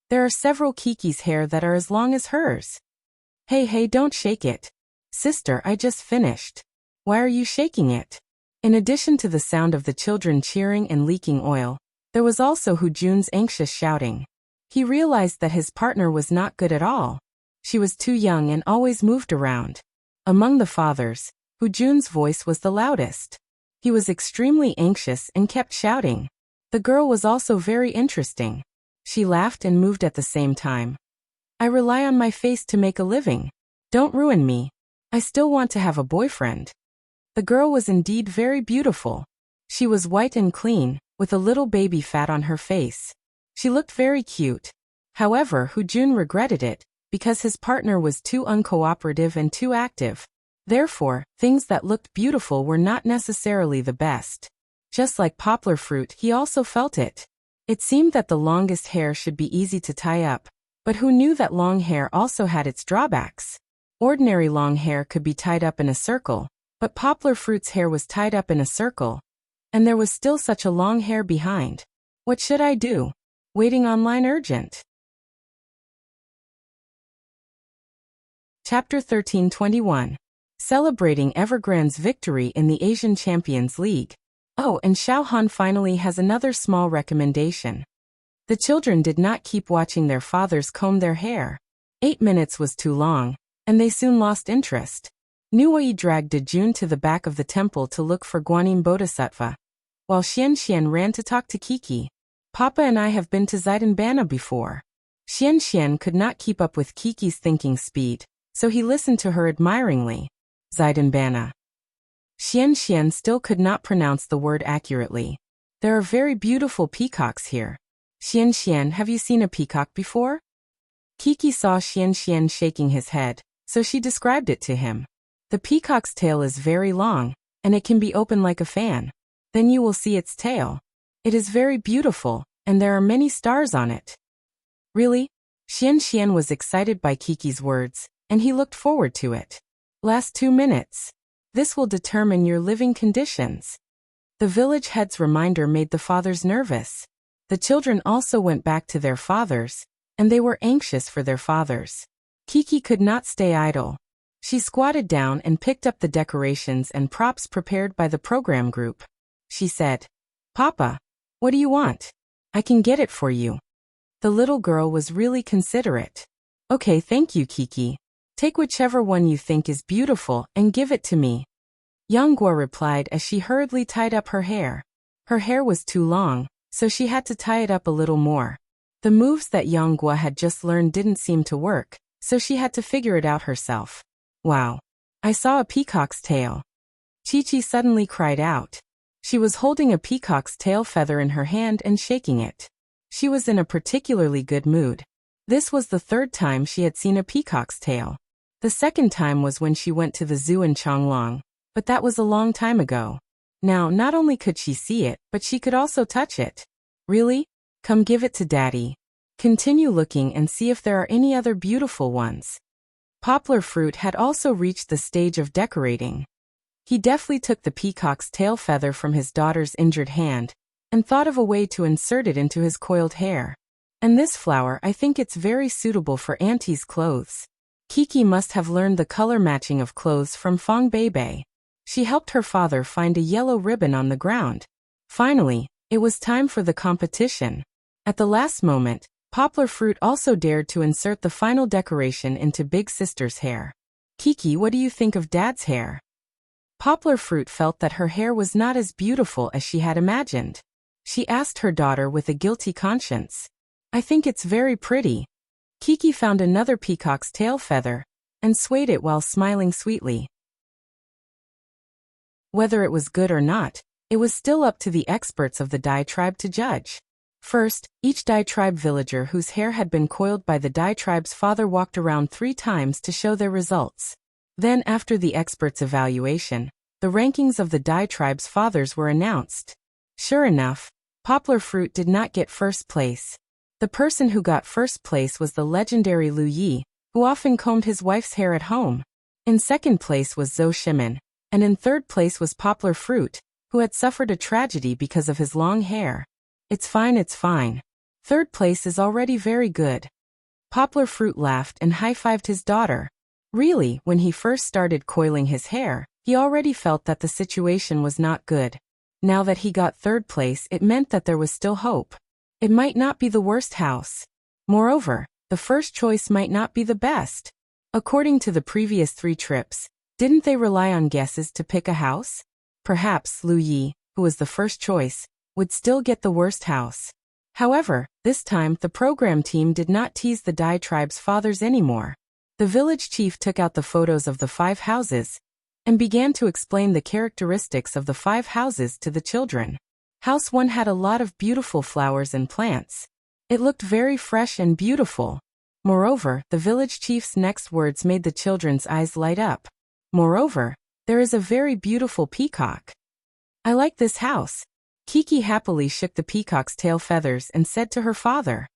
"There are several Kiki's hair that are as long as hers." Hey, don't shake it. "Sister, I just finished." "Why are you shaking it?" In addition to the sound of the children cheering and leaking oil, there was also Jun's anxious shouting. He realized that his partner was not good at all. She was too young and always moved around. Among the fathers, Jun's voice was the loudest. He was extremely anxious and kept shouting. The girl was also very interesting. She laughed and moved at the same time. "I rely on my face to make a living. Don't ruin me. I still want to have a boyfriend." The girl was indeed very beautiful. She was white and clean, with a little baby fat on her face. She looked very cute. However, Jun regretted it, because his partner was too uncooperative and too active. Therefore, things that looked beautiful were not necessarily the best. Just like Poplar Fruit, he also felt it. It seemed that the longest hair should be easy to tie up, but who knew that long hair also had its drawbacks? Ordinary long hair could be tied up in a circle, but Poplar Fruit's hair was tied up in a circle, and there was still such a long hair behind. What should I do? Waiting online urgent. Chapter 13:21. Celebrating Evergrande's victory in the Asian Champions League. Oh, and Xiaohan finally has another small recommendation. The children did not keep watching their fathers comb their hair. 8 minutes was too long, and they soon lost interest. Nuwei dragged Jun to the back of the temple to look for Guanyin Bodhisattva, while Xian ran to talk to Kiki. "Papa and I have been to Zaidanbana before." Xian could not keep up with Kiki's thinking speed, so he listened to her admiringly. Zaidanbana. Xian still could not pronounce the word accurately. "There are very beautiful peacocks here." "Xian, have you seen a peacock before?" Kiki saw Xian shaking his head, so she described it to him. "The peacock's tail is very long, and it can be open like a fan. Then you will see its tail. It is very beautiful, and there are many stars on it." "Really?" Xian was excited by Kiki's words, and he looked forward to it. "Last 2 minutes. This will determine your living conditions." The village head's reminder made the fathers nervous. The children also went back to their fathers, and they were anxious for their fathers. Kiki could not stay idle. She squatted down and picked up the decorations and props prepared by the program group. She said, "Papa, what do you want? I can get it for you." The little girl was really considerate. "Okay, thank you, Kiki. Take whichever one you think is beautiful and give it to me." Yanghua replied as she hurriedly tied up her hair. Her hair was too long, so she had to tie it up a little more. The moves that Yanghua had just learned didn't seem to work, so she had to figure it out herself. "Wow! I saw a peacock's tail." Chi suddenly cried out. She was holding a peacock's tail feather in her hand and shaking it. She was in a particularly good mood. This was the third time she had seen a peacock's tail. The second time was when she went to the zoo in Chonglong, but that was a long time ago. Now, not only could she see it, but she could also touch it. Really? Come give it to Daddy. Continue looking and see if there are any other beautiful ones. Poplar Fruit had also reached the stage of decorating. He deftly took the peacock's tail feather from his daughter's injured hand and thought of a way to insert it into his coiled hair. And this flower, I think it's very suitable for Auntie's clothes. Kiki must have learned the color matching of clothes from Fong Beibei. She helped her father find a yellow ribbon on the ground. Finally, it was time for the competition. At the last moment, Poplar Fruit also dared to insert the final decoration into Big Sister's hair. Kiki, what do you think of Dad's hair? Poplar Fruit felt that her hair was not as beautiful as she had imagined. She asked her daughter with a guilty conscience. I think it's very pretty. Kiki found another peacock's tail feather and swayed it while smiling sweetly. Whether it was good or not, it was still up to the experts of the Dai tribe to judge. First, each Dai tribe villager whose hair had been coiled by the Dai tribe's father walked around 3 times to show their results. Then, after the experts' evaluation, the rankings of the Dai tribe's fathers were announced. Sure enough, Poplar Fruit did not get first place. The person who got first place was the legendary Lu Yi, who often combed his wife's hair at home. In second place was Zhou Shimin, and in third place was Poplar Fruit, who had suffered a tragedy because of his long hair. It's fine, it's fine. Third place is already very good. Poplar Fruit laughed and high-fived his daughter. Really, when he first started coiling his hair, he already felt that the situation was not good. Now that he got third place, it meant that there was still hope. It might not be the worst house. Moreover, the first choice might not be the best. According to the previous 3 trips, didn't they rely on guesses to pick a house? Perhaps Lu Yi, who was the first choice, would still get the worst house. However, this time the program team did not tease the Dai tribe's fathers anymore. The village chief took out the photos of the 5 houses and began to explain the characteristics of the 5 houses to the children. House 1 had a lot of beautiful flowers and plants. It looked very fresh and beautiful. Moreover, the village chief's next words made the children's eyes light up. Moreover, there is a very beautiful peacock. I like this house. Kiki happily shook the peacock's tail feathers and said to her father,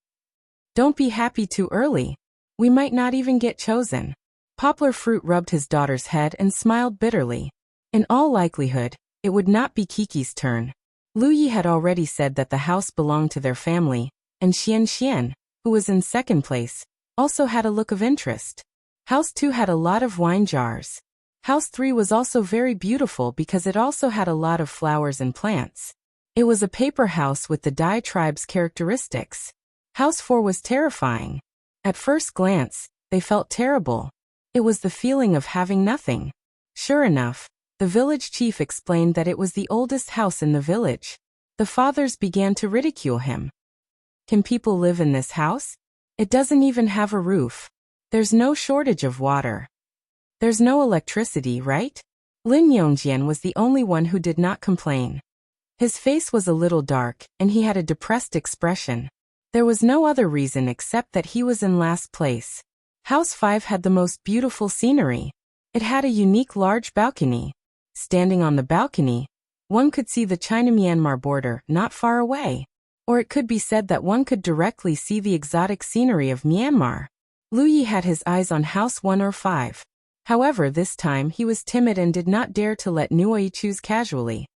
Don't be happy too early. We might not even get chosen. Poplar Fruit rubbed his daughter's head and smiled bitterly. In all likelihood, it would not be Kiki's turn. Lu Yi had already said that the house belonged to their family, and Xian, who was in second place, also had a look of interest. House 2 had a lot of wine jars. House 3 was also very beautiful because it also had a lot of flowers and plants. It was a paper house with the Dai tribe's characteristics. House 4 was terrifying. At first glance, they felt terrible. It was the feeling of having nothing. Sure enough, the village chief explained that it was the oldest house in the village. The fathers began to ridicule him. Can people live in this house? It doesn't even have a roof. There's no shortage of water. There's no electricity, right? Lin Yongjian was the only one who did not complain. His face was a little dark, and he had a depressed expression. There was no other reason except that he was in last place. House 5 had the most beautiful scenery. It had a unique large balcony. Standing on the balcony, one could see the China-Myanmar border not far away. Or it could be said that one could directly see the exotic scenery of Myanmar. Lu Yi had his eyes on House 1 or 5. However, this time he was timid and did not dare to let Nuoyi choose casually.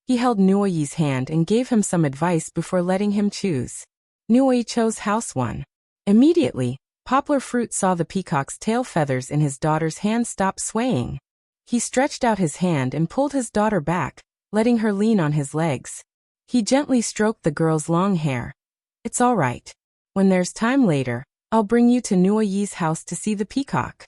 He held Nuoyi's hand and gave him some advice before letting him choose. Nuoyi chose House 1. Immediately, Poplar Fruit saw the peacock's tail feathers in his daughter's hand stop swaying. He stretched out his hand and pulled his daughter back, letting her lean on his legs. He gently stroked the girl's long hair. It's all right. When there's time later, I'll bring you to Nuoyi's house to see the peacock.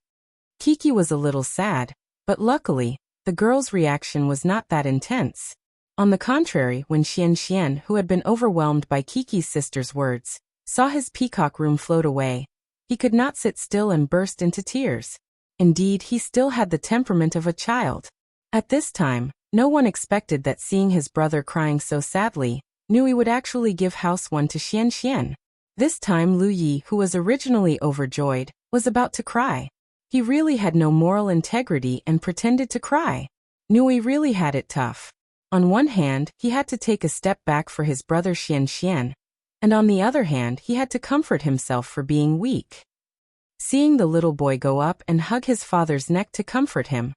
Kiki was a little sad, but luckily, the girl's reaction was not that intense. On the contrary, when Xian, who had been overwhelmed by Kiki's sister's words, saw his peacock room float away, he could not sit still and burst into tears. Indeed, he still had the temperament of a child. At this time, no one expected that seeing his brother crying so sadly, Nui would actually give House 1 to Xian. This time Lu Yi, who was originally overjoyed, was about to cry. He really had no moral integrity and pretended to cry. Nui really had it tough. On one hand, he had to take a step back for his brother Xian, and on the other hand, he had to comfort himself for being weak. Seeing the little boy go up and hug his father's neck to comfort him,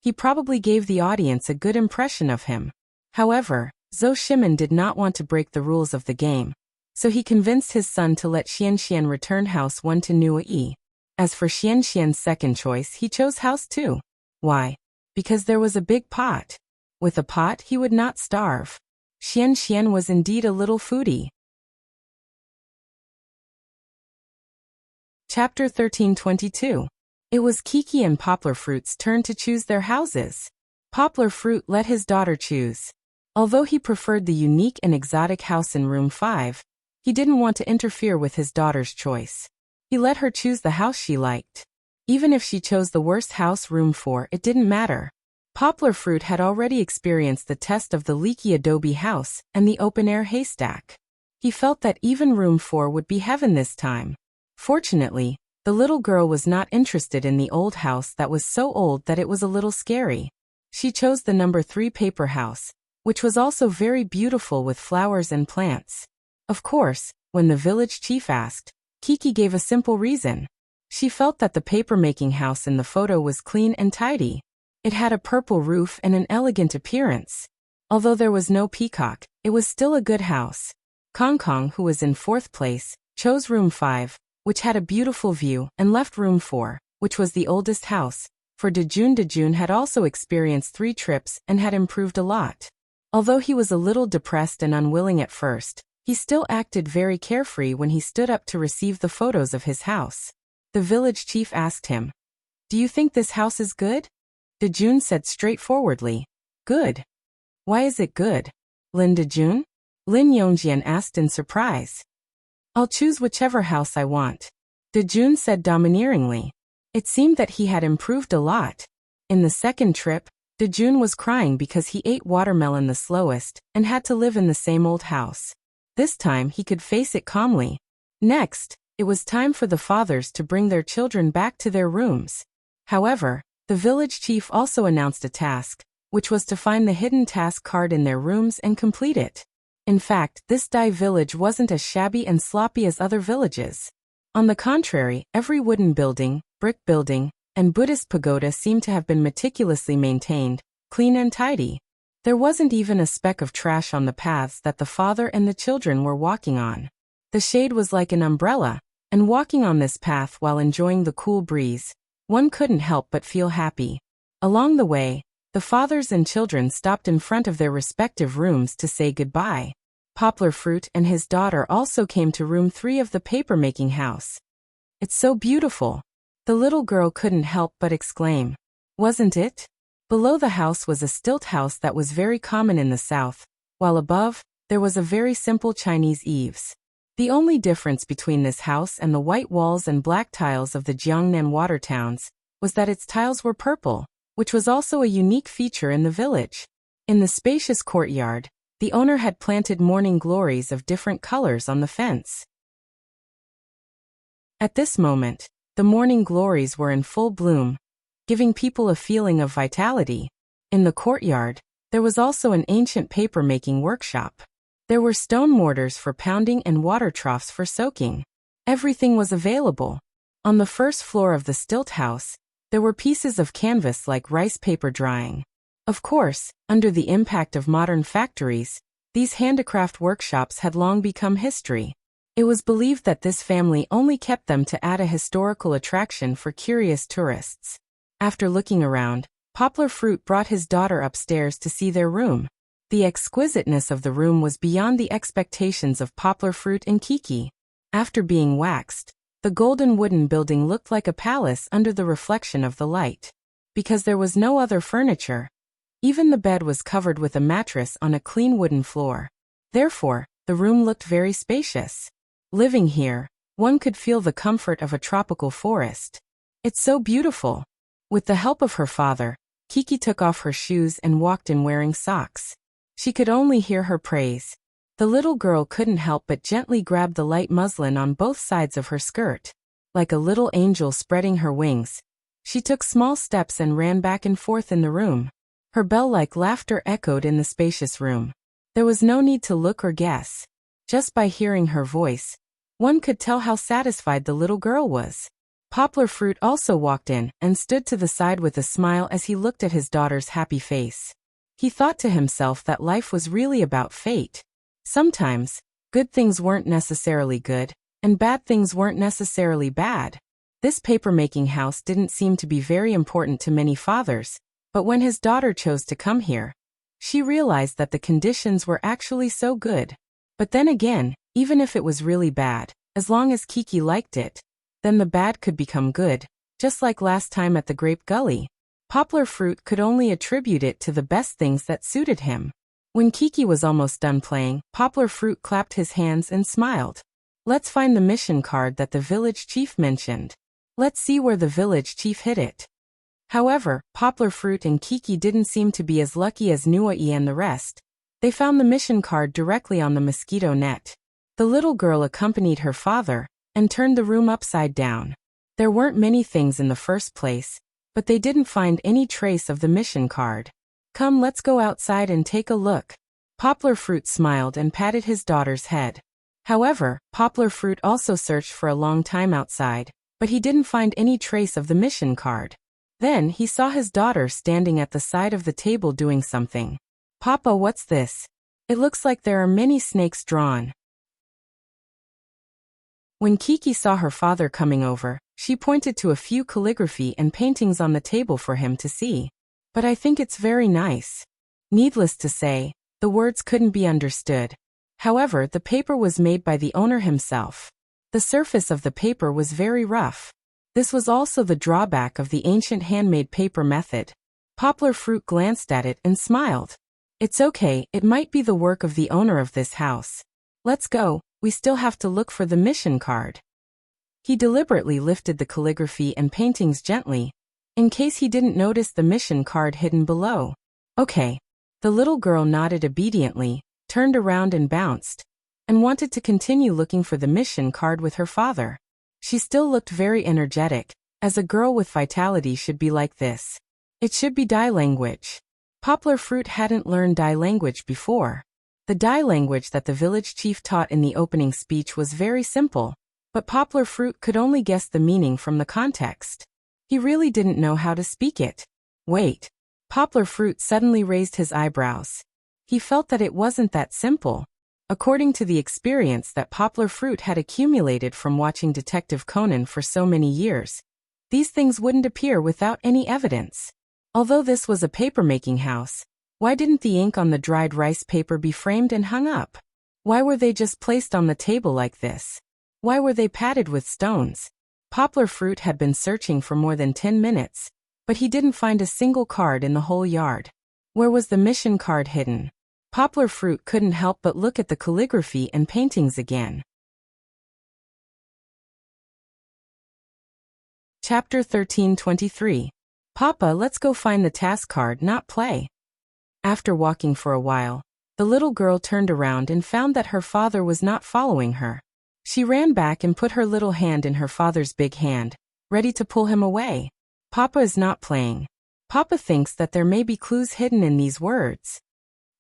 he probably gave the audience a good impression of him. However, Zhou Shimin did not want to break the rules of the game, so he convinced his son to let Xian return House 1 to Nui. As for Xian's second choice, he chose House 2. Why? Because there was a big pot. With a pot, he would not starve. Xian was indeed a little foodie. Chapter 1322. It was Kiki and Poplar Fruit's turn to choose their houses. Poplar Fruit let his daughter choose. Although he preferred the unique and exotic house in room 5, he didn't want to interfere with his daughter's choice. He let her choose the house she liked. Even if she chose the worst house, room 4, it didn't matter. Poplar Fruit had already experienced the test of the leaky adobe house and the open-air haystack. He felt that even room 4 would be heaven this time. Fortunately, the little girl was not interested in the old house that was so old that it was a little scary. She chose the number 3 paper house, which was also very beautiful with flowers and plants. Of course, when the village chief asked, Kiki gave a simple reason. She felt that the paper-making house in the photo was clean and tidy. It had a purple roof and an elegant appearance. Although there was no peacock, it was still a good house. Kong, who was in 4th place, chose room 5, which had a beautiful view, and left room 4, which was the oldest house, for Dejun had also experienced 3 trips and had improved a lot. Although he was a little depressed and unwilling at first, he still acted very carefree when he stood up to receive the photos of his house. The village chief asked him, "Do you think this house is good?" Dejun said straightforwardly, "Good." "Why is it good?" Lin Dejun? Lin Yongjian asked in surprise. "I'll choose whichever house I want," Dejun said domineeringly. It seemed that he had improved a lot. In the second trip, Dejun was crying because he ate watermelon the slowest and had to live in the same old house. This time he could face it calmly. Next, it was time for the fathers to bring their children back to their rooms. However, the village chief also announced a task, which was to find the hidden task card in their rooms and complete it. In fact, this Dai village wasn't as shabby and sloppy as other villages. On the contrary, every wooden building, brick building, and Buddhist pagoda seemed to have been meticulously maintained, clean and tidy. There wasn't even a speck of trash on the paths that the father and the children were walking on. The shade was like an umbrella, and walking on this path while enjoying the cool breeze, one couldn't help but feel happy. Along the way, the fathers and children stopped in front of their respective rooms to say goodbye. Poplar Fruit and his daughter also came to room 3 of the paper-making house. "It's so beautiful," the little girl couldn't help but exclaim. Wasn't it? Below the house was a stilt house that was very common in the south, while above, there was a very simple Chinese eaves. The only difference between this house and the white walls and black tiles of the Jiangnan water towns was that its tiles were purple, which was also a unique feature in the village. In the spacious courtyard, the owner had planted morning glories of different colors on the fence. At this moment, the morning glories were in full bloom, giving people a feeling of vitality. In the courtyard, there was also an ancient paper-making workshop. There were stone mortars for pounding and water troughs for soaking. Everything was available. On the first floor of the stilt house, there were pieces of canvas like rice paper drying. Of course, under the impact of modern factories, these handicraft workshops had long become history. It was believed that this family only kept them to add a historical attraction for curious tourists. After looking around, Poplar Fruit brought his daughter upstairs to see their room. The exquisiteness of the room was beyond the expectations of Poplar Fruit and Kiki. After being waxed, the golden wooden building looked like a palace under the reflection of the light. Because there was no other furniture, even the bed was covered with a mattress on a clean wooden floor. Therefore, the room looked very spacious. Living here, one could feel the comfort of a tropical forest. "It's so beautiful." With the help of her father, Kiki took off her shoes and walked in wearing socks. She could only hear her praise. The little girl couldn't help but gently grab the light muslin on both sides of her skirt. Like a little angel spreading her wings, she took small steps and ran back and forth in the room. Her bell-like laughter echoed in the spacious room. There was no need to look or guess. Just by hearing her voice, one could tell how satisfied the little girl was. Poplar Fruit also walked in and stood to the side with a smile as he looked at his daughter's happy face. He thought to himself that life was really about fate. Sometimes, good things weren't necessarily good, and bad things weren't necessarily bad. This paper-making house didn't seem to be very important to many fathers, but when his daughter chose to come here, she realized that the conditions were actually so good. But then again, even if it was really bad, as long as Kiki liked it, then the bad could become good, just like last time at the Grape Gully. Poplar Fruit could only attribute it to the best things that suited him. When Kiki was almost done playing, Poplar Fruit clapped his hands and smiled. Let's find the mission card that the village chief mentioned. Let's see where the village chief hid it. However, Poplar Fruit and Kiki didn't seem to be as lucky as Nuai and the rest. They found the mission card directly on the mosquito net. The little girl accompanied her father and turned the room upside down. There weren't many things in the first place, but they didn't find any trace of the mission card. Come, let's go outside and take a look. Poplar Fruit smiled and patted his daughter's head. However, Poplar Fruit also searched for a long time outside, but he didn't find any trace of the mission card. Then he saw his daughter standing at the side of the table doing something. Papa, what's this? It looks like there are many snakes drawn. When Kiki saw her father coming over, she pointed to a few calligraphy and paintings on the table for him to see. But I think it's very nice. Needless to say, the words couldn't be understood. However, the paper was made by the owner himself. The surface of the paper was very rough. This was also the drawback of the ancient handmade paper method. Poplar Fruit glanced at it and smiled. It's okay, it might be the work of the owner of this house. Let's go, we still have to look for the mission card. He deliberately lifted the calligraphy and paintings gently, in case he didn't notice the mission card hidden below. Okay. The little girl nodded obediently, turned around and bounced, and wanted to continue looking for the mission card with her father. She still looked very energetic, as a girl with vitality should be like this. It should be Dai language. Poplar Fruit hadn't learned Dai language before. The Dai language that the village chief taught in the opening speech was very simple, but Poplar Fruit could only guess the meaning from the context. He really didn't know how to speak it. Wait. Poplar Fruit suddenly raised his eyebrows. He felt that it wasn't that simple. According to the experience that Poplar Fruit had accumulated from watching Detective Conan for so many years, these things wouldn't appear without any evidence. Although this was a paper-making house, why didn't the ink on the dried rice paper be framed and hung up? Why were they just placed on the table like this? Why were they padded with stones? Poplar Fruit had been searching for more than 10 minutes, but he didn't find a single card in the whole yard. Where was the mission card hidden? Poplar Fruit couldn't help but look at the calligraphy and paintings again. Chapter 13:23. Papa, let's go find the task card, not play. After walking for a while, the little girl turned around and found that her father was not following her. She ran back and put her little hand in her father's big hand, ready to pull him away. Papa is not playing. Papa thinks that there may be clues hidden in these words.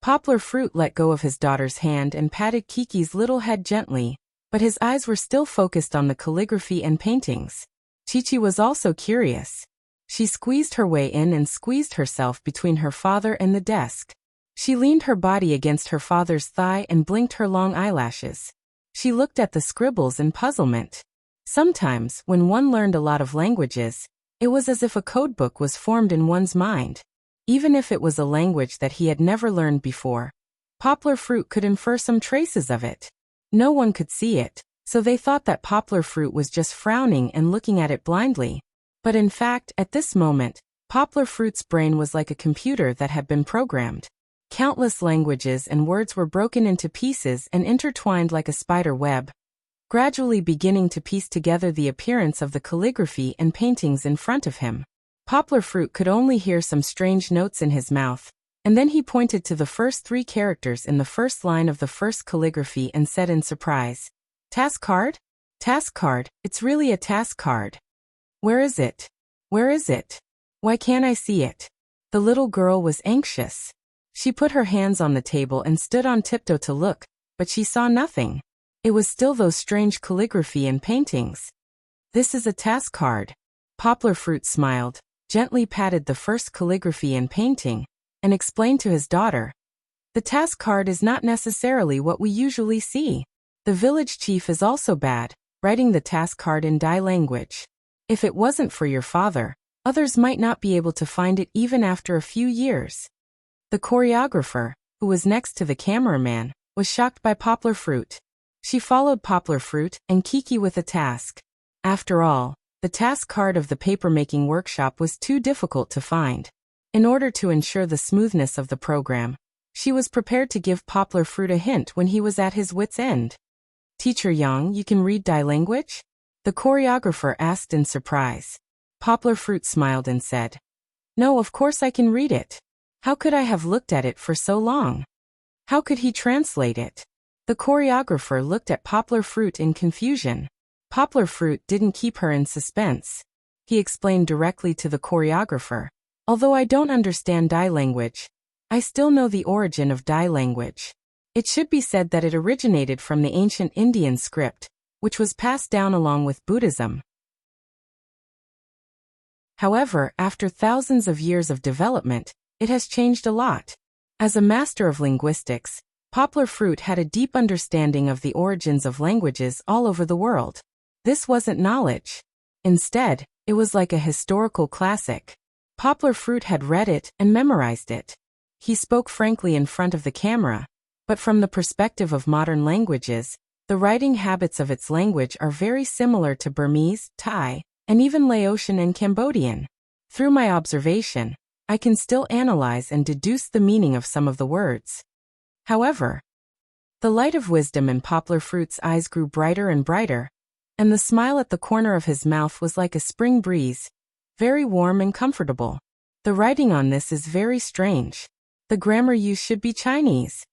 Poplar Fruit let go of his daughter's hand and patted Kiki's little head gently, but his eyes were still focused on the calligraphy and paintings. Chi-Chi was also curious. She squeezed her way in and squeezed herself between her father and the desk. She leaned her body against her father's thigh and blinked her long eyelashes. She looked at the scribbles in puzzlement. Sometimes, when one learned a lot of languages, it was as if a codebook was formed in one's mind. Even if it was a language that he had never learned before, Poplar Fruit could infer some traces of it. No one could see it, so they thought that Poplar Fruit was just frowning and looking at it blindly. But in fact, at this moment, Poplar Fruit's brain was like a computer that had been programmed. Countless languages and words were broken into pieces and intertwined like a spider web, gradually beginning to piece together the appearance of the calligraphy and paintings in front of him. Poplar Fruit could only hear some strange notes in his mouth, And then he pointed to the first 3 characters in the first line of the first calligraphy and said in surprise, "Task card? Task card, it's really a task card. Where is it? Where is it? Why can't I see it?" The little girl was anxious. She put her hands on the table and stood on tiptoe to look, but she saw nothing. It was still those strange calligraphy and paintings. "This is a task card." Poplar Fruit smiled, gently patted the first calligraphy and painting, and explained to his daughter, "The task card is not necessarily what we usually see. The village chief is also bad, writing the task card in Dai language. If it wasn't for your father, others might not be able to find it even after a few years." The choreographer, who was next to the cameraman, was shocked by Poplar Fruit. She followed Poplar Fruit and Kiki with a task. After all, the task card of the papermaking workshop was too difficult to find. In order to ensure the smoothness of the program, she was prepared to give Poplar Fruit a hint when he was at his wit's end. "Teacher Yang, you can read Dai language?" the choreographer asked in surprise. Poplar Fruit smiled and said, "No, of course I can read it. How could I have looked at it for so long? How could he translate it?" The choreographer looked at Poplar Fruit in confusion. Poplar Fruit didn't keep her in suspense. He explained directly to the choreographer, "Although I don't understand Dai language, I still know the origin of Dai language. It should be said that it originated from the ancient Indian script, which was passed down along with Buddhism. However, after thousands of years of development, it has changed a lot. As a master of linguistics, Poplar Fruit had a deep understanding of the origins of languages all over the world. This wasn't knowledge. Instead, it was like a historical classic. Poplar Fruit had read it and memorized it. He spoke frankly in front of the camera, but from the perspective of modern languages, the writing habits of its language are very similar to Burmese, Thai, and even Laotian and Cambodian. Through my observation, I can still analyze and deduce the meaning of some of the words. However, the light of wisdom in Poplar Fruit's eyes grew brighter and brighter, and the smile at the corner of his mouth was like a spring breeze, very warm and comfortable. "The writing on this is very strange. The grammar used should be Chinese.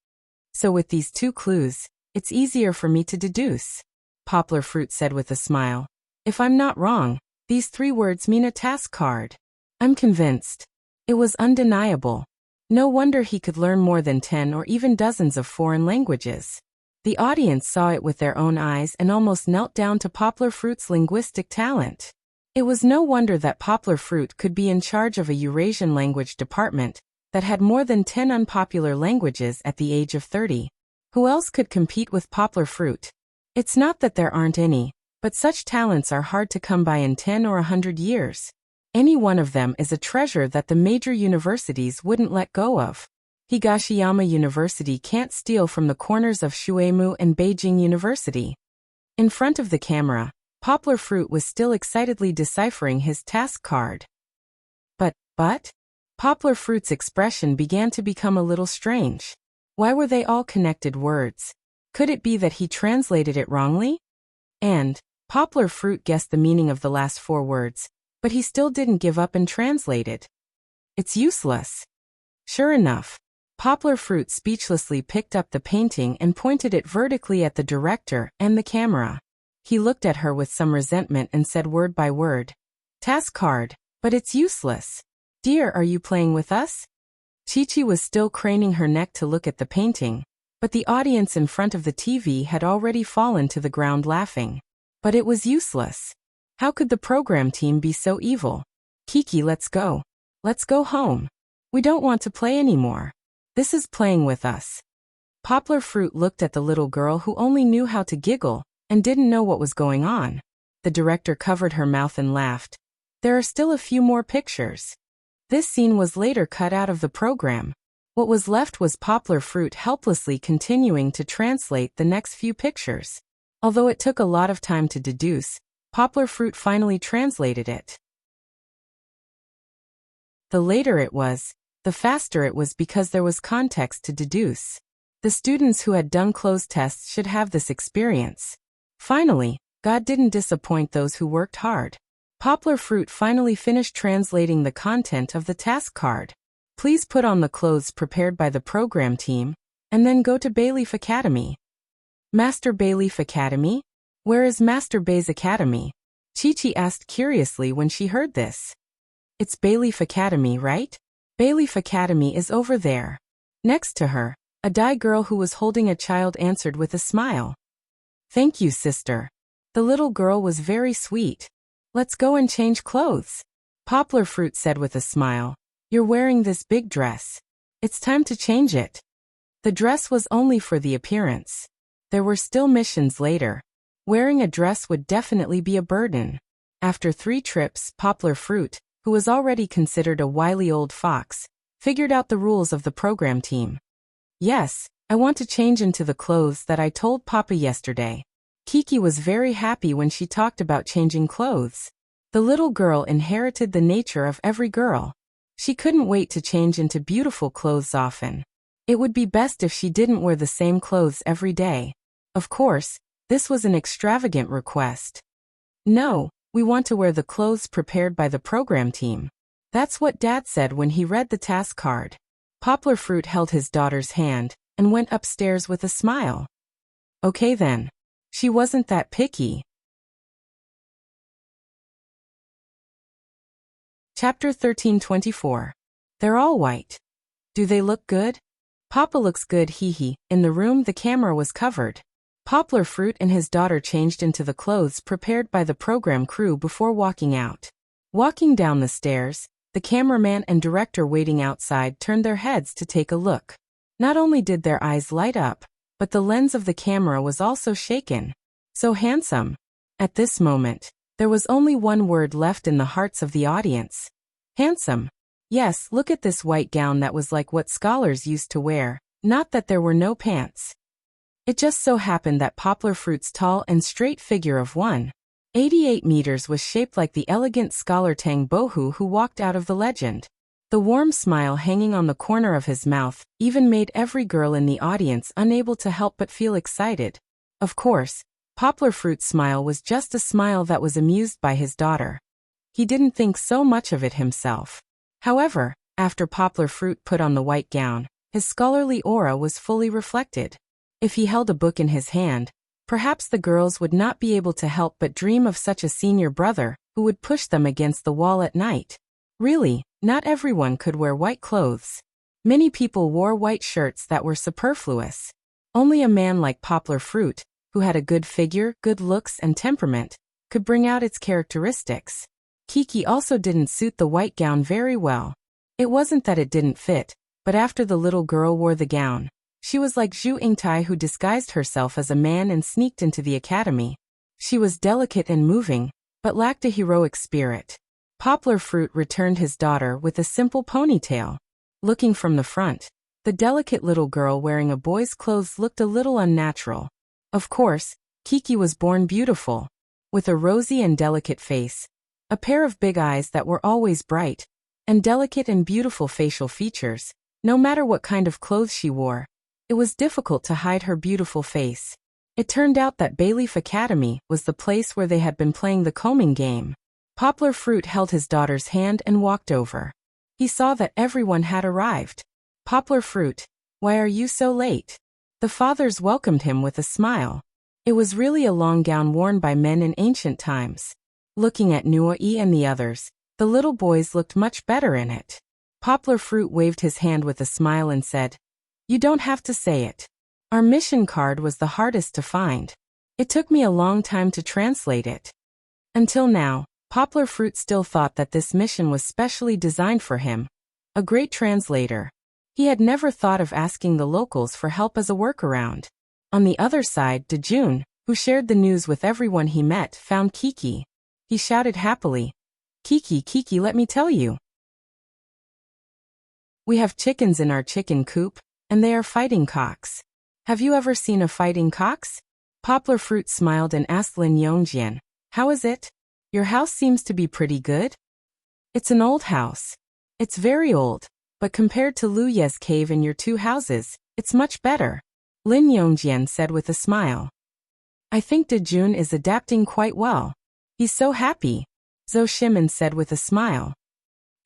So with these 2 clues, it's easier for me to deduce," Poplar Fruit said with a smile. "If I'm not wrong, these 3 words mean a task card. I'm convinced." It was undeniable. No wonder he could learn more than 10 or even dozens of foreign languages. The audience saw it with their own eyes and almost knelt down to Poplar Fruit's linguistic talent. It was no wonder that Poplar Fruit could be in charge of a Eurasian language department that had more than 10 unpopular languages at the age of 30. Who else could compete with Poplar Fruit? It's not that there aren't any, but such talents are hard to come by in 10 or 100 years. Any one of them is a treasure that the major universities wouldn't let go of. Higashiyama University can't steal from the corners of Shuimu and Beijing University. In front of the camera, Poplar Fruit was still excitedly deciphering his task card. But? Poplar Fruit's expression began to become a little strange. Why were they all connected words? Could it be that he translated it wrongly? And Poplar Fruit guessed the meaning of the last 4 words, but he still didn't give up and translated. "It's useless." Sure enough, Poplar Fruit speechlessly picked up the painting and pointed it vertically at the director and the camera. He looked at her with some resentment and said word by word, "Task card, but it's useless. Dear, are you playing with us?" Chi-Chi was still craning her neck to look at the painting, but the audience in front of the TV had already fallen to the ground laughing. But it was useless. How could the program team be so evil? "Kiki, let's go. Let's go home. We don't want to play anymore. This is playing with us." Poplar Fruit looked at the little girl who only knew how to giggle and didn't know what was going on. The director covered her mouth and laughed. "There are still a few more pictures." This scene was later cut out of the program. What was left was Poplar Fruit helplessly continuing to translate the next few pictures. Although it took a lot of time to deduce, Poplar Fruit finally translated it. The later it was, the faster it was because there was context to deduce. The students who had done closed tests should have this experience. Finally, God didn't disappoint those who worked hard. Poplar Fruit finally finished translating the content of the task card. Please put on the clothes prepared by the program team, and then go to Bayleaf Academy. Master Bayleaf Academy? Where is Master Bay's Academy? Chi-Chi asked curiously when she heard this. It's Bayleaf Academy, right? Bayleaf Academy is over there. Next to her, a Dai girl who was holding a child answered with a smile. Thank you, sister. The little girl was very sweet. Let's go and change clothes. Poplar Fruit said with a smile. You're wearing this big dress. It's time to change it. The dress was only for the appearance. There were still missions later. Wearing a dress would definitely be a burden. After 3 trips, Poplar Fruit, who was already considered a wily old fox, figured out the rules of the program team. Yes, I want to change into the clothes that I told Papa yesterday. Kiki was very happy when she talked about changing clothes. The little girl inherited the nature of every girl. She couldn't wait to change into beautiful clothes often. It would be best if she didn't wear the same clothes every day. Of course, this was an extravagant request. No, we want to wear the clothes prepared by the program team. That's what Dad said when he read the task card. Poplar Fruit held his daughter's hand and went upstairs with a smile. Okay then. She wasn't that picky. Chapter 13:24. They're all white. Do they look good? Papa looks good, hee. In the room the camera was covered. Poplar Fruit and his daughter changed into the clothes prepared by the program crew before walking out. Walking down the stairs, the cameraman and director waiting outside turned their heads to take a look. Not only did their eyes light up, but the lens of the camera was also shaken. So handsome. At this moment, there was only one word left in the hearts of the audience. Handsome. Yes, look at this white gown that was like what scholars used to wear, not that there were no pants. It just so happened that Poplar Fruit's tall and straight figure of 1.88 meters was shaped like the elegant scholar Tang Bohu who walked out of the legend. The warm smile hanging on the corner of his mouth even made every girl in the audience unable to help but feel excited. Of course, Poplar Fruit's smile was just a smile that was amused by his daughter. He didn't think so much of it himself. However, after Poplar Fruit put on the white gown, his scholarly aura was fully reflected. If he held a book in his hand, perhaps the girls would not be able to help but dream of such a senior brother who would push them against the wall at night. Really, not everyone could wear white clothes. Many people wore white shirts that were superfluous. Only a man like Poplar Fruit, who had a good figure, good looks, and temperament, could bring out its characteristics. Kiki also didn't suit the white gown very well. It wasn't that it didn't fit, but after the little girl wore the gown, she was like Zhu Yingtai who disguised herself as a man and sneaked into the academy. She was delicate and moving, but lacked a heroic spirit. Poplar Fruit returned his daughter with a simple ponytail. Looking from the front, the delicate little girl wearing a boy's clothes looked a little unnatural. Of course, Kiki was born beautiful, with a rosy and delicate face, a pair of big eyes that were always bright, and delicate and beautiful facial features. No matter what kind of clothes she wore, it was difficult to hide her beautiful face. It turned out that Bayleaf Academy was the place where they had been playing the combing game. Poplar Fruit held his daughter's hand and walked over. He saw that everyone had arrived. Poplar Fruit, why are you so late? The fathers welcomed him with a smile. It was really a long gown worn by men in ancient times. Looking at Nuai and the others, the little boys looked much better in it. Poplar Fruit waved his hand with a smile and said, "You don't have to say it. Our mission card was the hardest to find. It took me a long time to translate it." Until now, Poplar Fruit still thought that this mission was specially designed for him, a great translator. He had never thought of asking the locals for help as a workaround. On the other side, Dejun, who shared the news with everyone he met, found Kiki. He shouted happily, "Kiki, Kiki, let me tell you. We have chickens in our chicken coop, and they are fighting cocks. Have you ever seen a fighting cocks?" Poplar Fruit smiled and asked Lin Yongjian, "How is it? Your house seems to be pretty good." "It's an old house. It's very old, but compared to Lu Ye's cave and your 2 houses, it's much better," Lin Yongjian said with a smile. "I think Dejun is adapting quite well. He's so happy," Zhou Shimin said with a smile.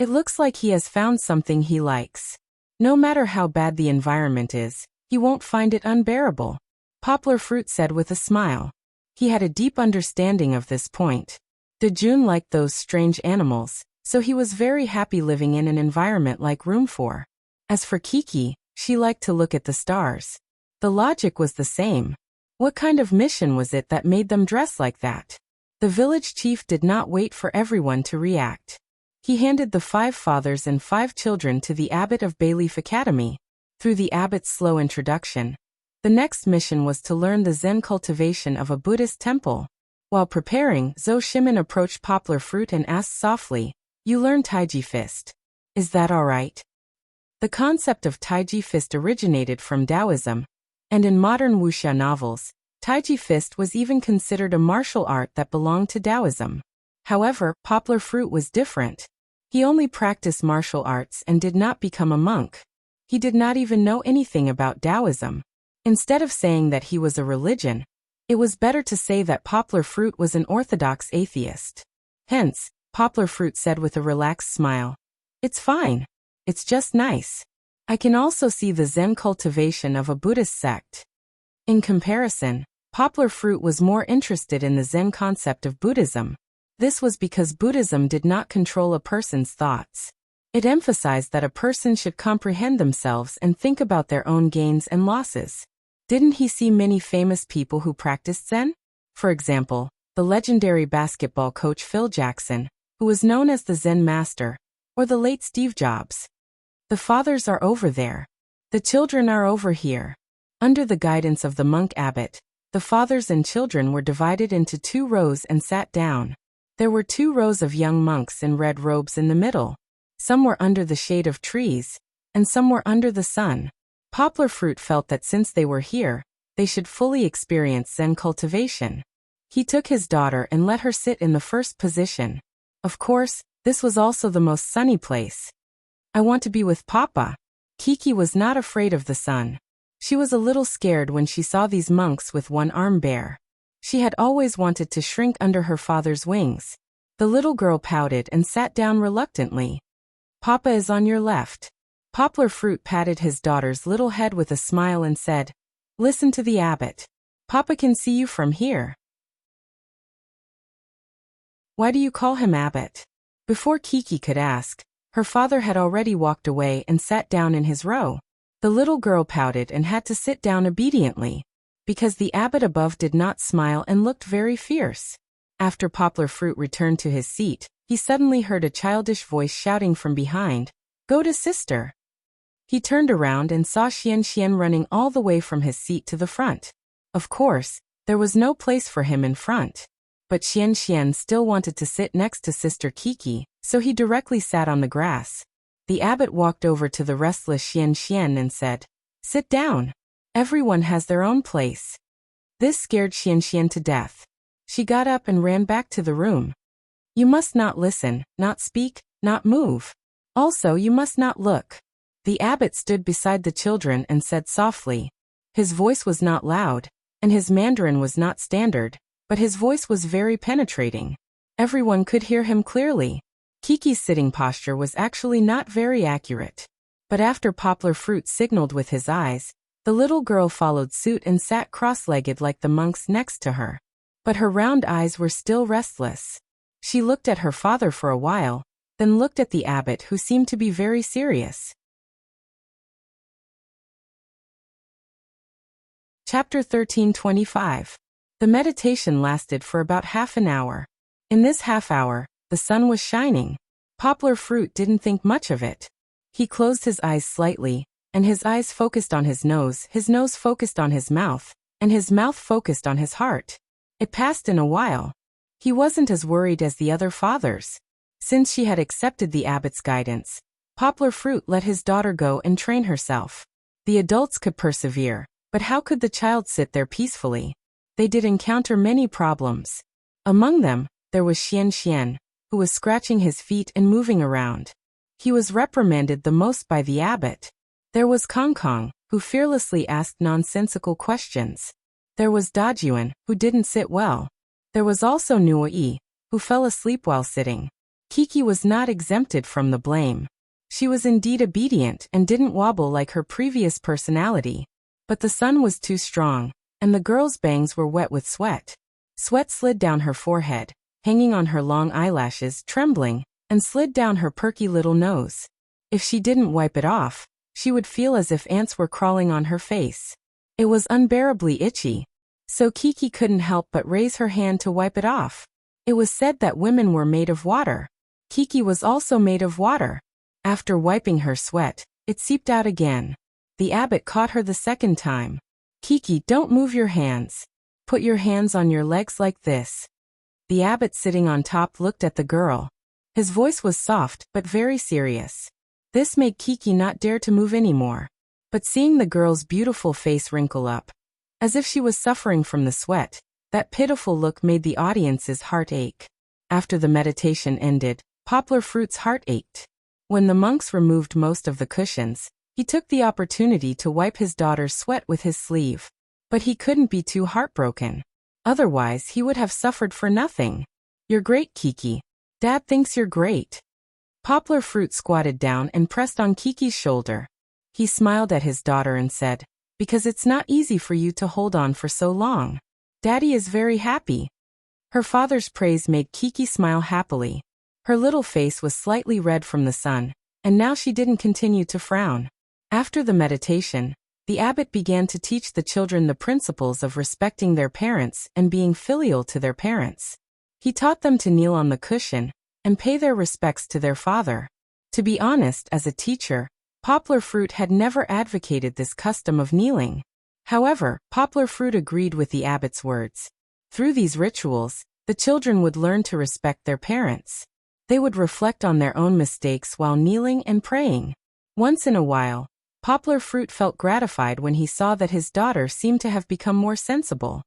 It looks like he has found something he likes. No matter how bad the environment is, he won't find it unbearable, Poplar Fruit said with a smile. He had a deep understanding of this point. Dejun liked those strange animals, so he was very happy living in an environment like Room 4. As for Kiki, she liked to look at the stars. The logic was the same. What kind of mission was it that made them dress like that? The village chief did not wait for everyone to react. He handed the 5 fathers and 5 children to the abbot of Bayleaf Academy. Through the abbot's slow introduction, the next mission was to learn the Zen cultivation of a Buddhist temple. While preparing, Zhou Shimin approached Poplar Fruit and asked softly, "You learn Taiji Fist. Is that all right?" The concept of Taiji Fist originated from Taoism, and in modern Wuxia novels, Taiji Fist was even considered a martial art that belonged to Taoism. However, Poplar Fruit was different. He only practiced martial arts and did not become a monk. He did not even know anything about Taoism. Instead of saying that he was a religion, it was better to say that Poplar Fruit was an orthodox atheist. Hence, Poplar Fruit said with a relaxed smile, "It's fine. It's just nice. I can also see the Zen cultivation of a Buddhist sect." In comparison, Poplar Fruit was more interested in the Zen concept of Buddhism. This was because Buddhism did not control a person's thoughts. It emphasized that a person should comprehend themselves and think about their own gains and losses. Didn't he see many famous people who practiced Zen? For example, the legendary basketball coach Phil Jackson, who was known as the Zen Master, or the late Steve Jobs. The fathers are over there. The children are over here. Under the guidance of the monk abbot, the fathers and children were divided into 2 rows and sat down. There were 2 rows of young monks in red robes in the middle. Some were under the shade of trees, and some were under the sun. Poplar Fruit felt that since they were here, they should fully experience Zen cultivation. He took his daughter and let her sit in the first position. Of course, this was also the most sunny place. "I want to be with Papa." Kiki was not afraid of the sun. She was a little scared when she saw these monks with one arm bare. She had always wanted to shrink under her father's wings. The little girl pouted and sat down reluctantly. "Papa is on your left." Poplar Fruit patted his daughter's little head with a smile and said, "Listen to the abbot. Papa can see you from here." "Why do you call him abbot?" Before Kiki could ask, her father had already walked away and sat down in his row. The little girl pouted and had to sit down obediently, because the abbot above did not smile and looked very fierce. After Poplar Fruit returned to his seat, he suddenly heard a childish voice shouting from behind, "Go to sister." He turned around and saw Xian running all the way from his seat to the front. Of course, there was no place for him in front. But Xian still wanted to sit next to Sister Kiki, so he directly sat on the grass. The abbot walked over to the restless Xian and said, "Sit down. Everyone has their own place." This scared Xian to death. She got up and ran back to the room. "You must not listen, not speak, not move. Also, you must not look." The abbot stood beside the children and said softly. His voice was not loud, and his Mandarin was not standard, but his voice was very penetrating. Everyone could hear him clearly. Kiki's sitting posture was actually not very accurate. But after Poplar Fruit signaled with his eyes, the little girl followed suit and sat cross-legged like the monks next to her. But her round eyes were still restless. She looked at her father for a while, then looked at the abbot who seemed to be very serious. Chapter 13:25. The meditation lasted for about half an hour. In this half hour, the sun was shining. Poplar Fruit didn't think much of it. He closed his eyes slightly, and his eyes focused on his nose focused on his mouth, and his mouth focused on his heart. It passed in a while. He wasn't as worried as the other fathers. Since she had accepted the abbot's guidance, Poplar Fruit let his daughter go and train herself. The adults could persevere, but how could the child sit there peacefully? They did encounter many problems. Among them, there was Xian, who was scratching his feet and moving around. He was reprimanded the most by the abbot. There was Kong, who fearlessly asked nonsensical questions. There was Dajuan, who didn't sit well. There was also Nuoi, who fell asleep while sitting. Kiki was not exempted from the blame. She was indeed obedient and didn't wobble like her previous personality. But the sun was too strong, and the girl's bangs were wet with sweat. Sweat slid down her forehead, hanging on her long eyelashes, trembling, and slid down her perky little nose. If she didn't wipe it off, she would feel as if ants were crawling on her face. It was unbearably itchy. So Kiki couldn't help but raise her hand to wipe it off. It was said that women were made of water. Kiki was also made of water. After wiping her sweat, it seeped out again. The abbot caught her the second time. Kiki, don't move your hands. Put your hands on your legs like this. The abbot sitting on top looked at the girl. His voice was soft but very serious. This made Kiki not dare to move anymore. But seeing the girl's beautiful face wrinkle up, as if she was suffering from the sweat, that pitiful look made the audience's heart ache. After the meditation ended, Poplar Fruit's heart ached. When the monks removed most of the cushions, he took the opportunity to wipe his daughter's sweat with his sleeve. But he couldn't be too heartbroken. Otherwise he would have suffered for nothing. You're great, Kiki. Dad thinks you're great. Poplar Fruit squatted down and pressed on Kiki's shoulder. He smiled at his daughter and said, "Because it's not easy for you to hold on for so long. Daddy is very happy." Her father's praise made Kiki smile happily. Her little face was slightly red from the sun, and now she didn't continue to frown. After the meditation, the abbot began to teach the children the principles of respecting their parents and being filial to their parents. He taught them to kneel on the cushion and pay their respects to their father. To be honest, as a teacher, Poplar Fruit had never advocated this custom of kneeling. However, Poplar Fruit agreed with the abbot's words. Through these rituals, the children would learn to respect their parents. They would reflect on their own mistakes while kneeling and praying. Once in a while, Poplar Fruit felt gratified when he saw that his daughter seemed to have become more sensible.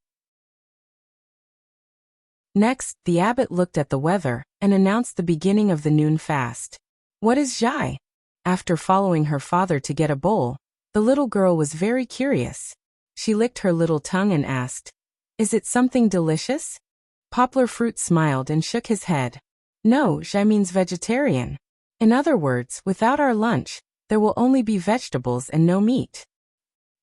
Next, the abbot looked at the weather and announced the beginning of the noon fast. What is Jai? After following her father to get a bowl, the little girl was very curious. She licked her little tongue and asked, "Is it something delicious?" Poplar Fruit smiled and shook his head. No, Jai means vegetarian. In other words, without our lunch, there will only be vegetables and no meat.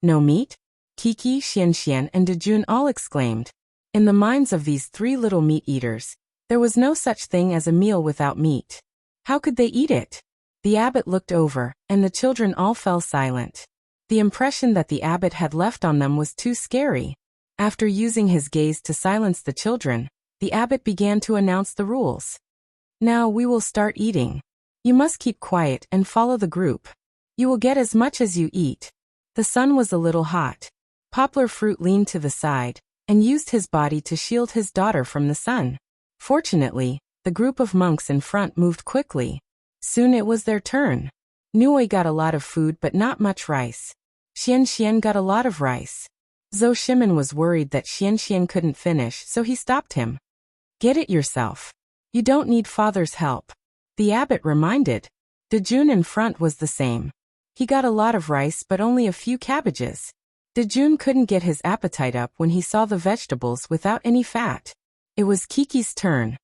No meat? Kiki, Xian, and Dejun all exclaimed. In the minds of these three little meat-eaters, there was no such thing as a meal without meat. How could they eat it? The abbot looked over, and the children all fell silent. The impression that the abbot had left on them was too scary. After using his gaze to silence the children, the abbot began to announce the rules. Now we will start eating. You must keep quiet and follow the group. You will get as much as you eat. The sun was a little hot. Poplar Fruit leaned to the side and used his body to shield his daughter from the sun. Fortunately, the group of monks in front moved quickly. Soon it was their turn. Nuoi got a lot of food but not much rice. Xian got a lot of rice. Zhou Shimin was worried that Xian couldn't finish, so he stopped him. Get it yourself. You don't need father's help. The abbot reminded. Dejun in front was the same. He got a lot of rice but only a few cabbages. Dejun couldn't get his appetite up when he saw the vegetables without any fat. It was Kiki's turn.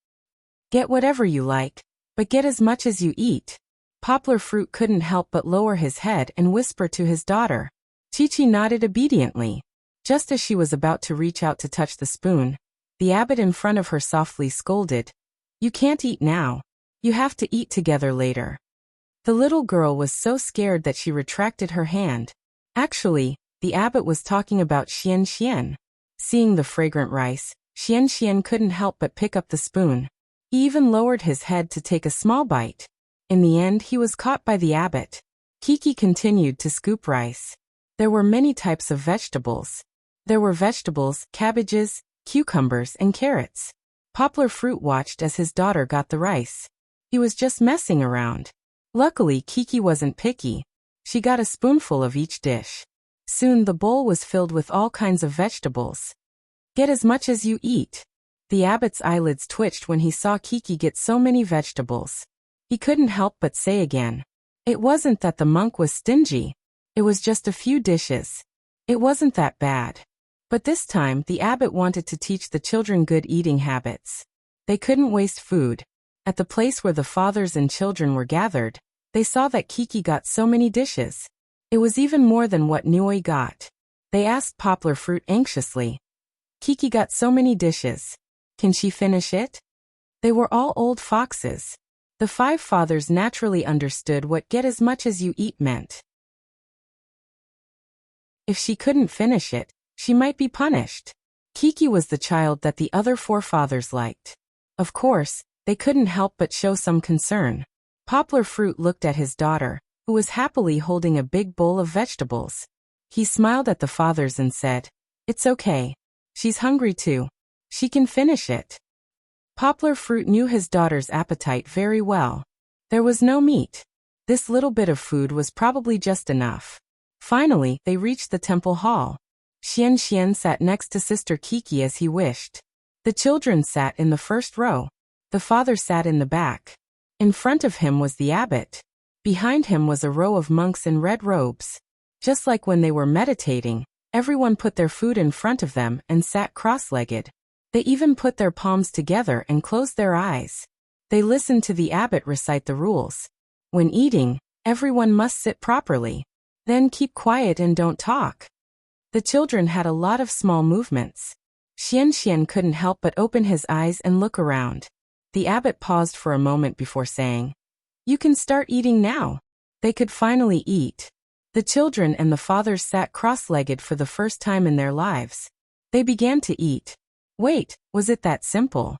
Get whatever you like, but get as much as you eat. Poplar Fruit couldn't help but lower his head and whisper to his daughter. Chi-Chi nodded obediently. Just as she was about to reach out to touch the spoon, the abbot in front of her softly scolded. You can't eat now. You have to eat together later. The little girl was so scared that she retracted her hand. Actually, the abbot was talking about Xian. Seeing the fragrant rice, Xian couldn't help but pick up the spoon. He even lowered his head to take a small bite. In the end, he was caught by the abbot. Kiki continued to scoop rice. There were many types of vegetables. There were vegetables, cabbages, cucumbers, and carrots. Poplar Fruit watched as his daughter got the rice. He was just messing around. Luckily, Kiki wasn't picky. She got a spoonful of each dish. Soon the bowl was filled with all kinds of vegetables. Get as much as you eat. The abbot's eyelids twitched when he saw Kiki get so many vegetables. He couldn't help but say again. It wasn't that the monk was stingy. It was just a few dishes. It wasn't that bad. But this time the abbot wanted to teach the children good eating habits. They couldn't waste food. At the place where the fathers and children were gathered, they saw that Kiki got so many dishes. It was even more than what Nuoi got. They asked Poplar Fruit anxiously. Kiki got so many dishes. Can she finish it? They were all old foxes. The 5 fathers naturally understood what get as much as you eat meant. If she couldn't finish it, she might be punished. Kiki was the child that the other 4 fathers liked. Of course, they couldn't help but show some concern. Poplar Fruit looked at his daughter, who was happily holding a big bowl of vegetables. He smiled at the fathers and said, "It's okay. She's hungry too. She can finish it." Poplar Fruit knew his daughter's appetite very well. There was no meat. This little bit of food was probably just enough. Finally, they reached the temple hall. Xian sat next to Sister Kiki as he wished. The children sat in the first row. The father sat in the back. In front of him was the abbot. Behind him was a row of monks in red robes. Just like when they were meditating, everyone put their food in front of them and sat cross-legged. They even put their palms together and closed their eyes. They listened to the abbot recite the rules. When eating, everyone must sit properly. Then keep quiet and don't talk. The children had a lot of small movements. Xian couldn't help but open his eyes and look around. The abbot paused for a moment before saying, "You can start eating now." They could finally eat. The children and the fathers sat cross-legged for the first time in their lives. They began to eat. Wait, was it that simple?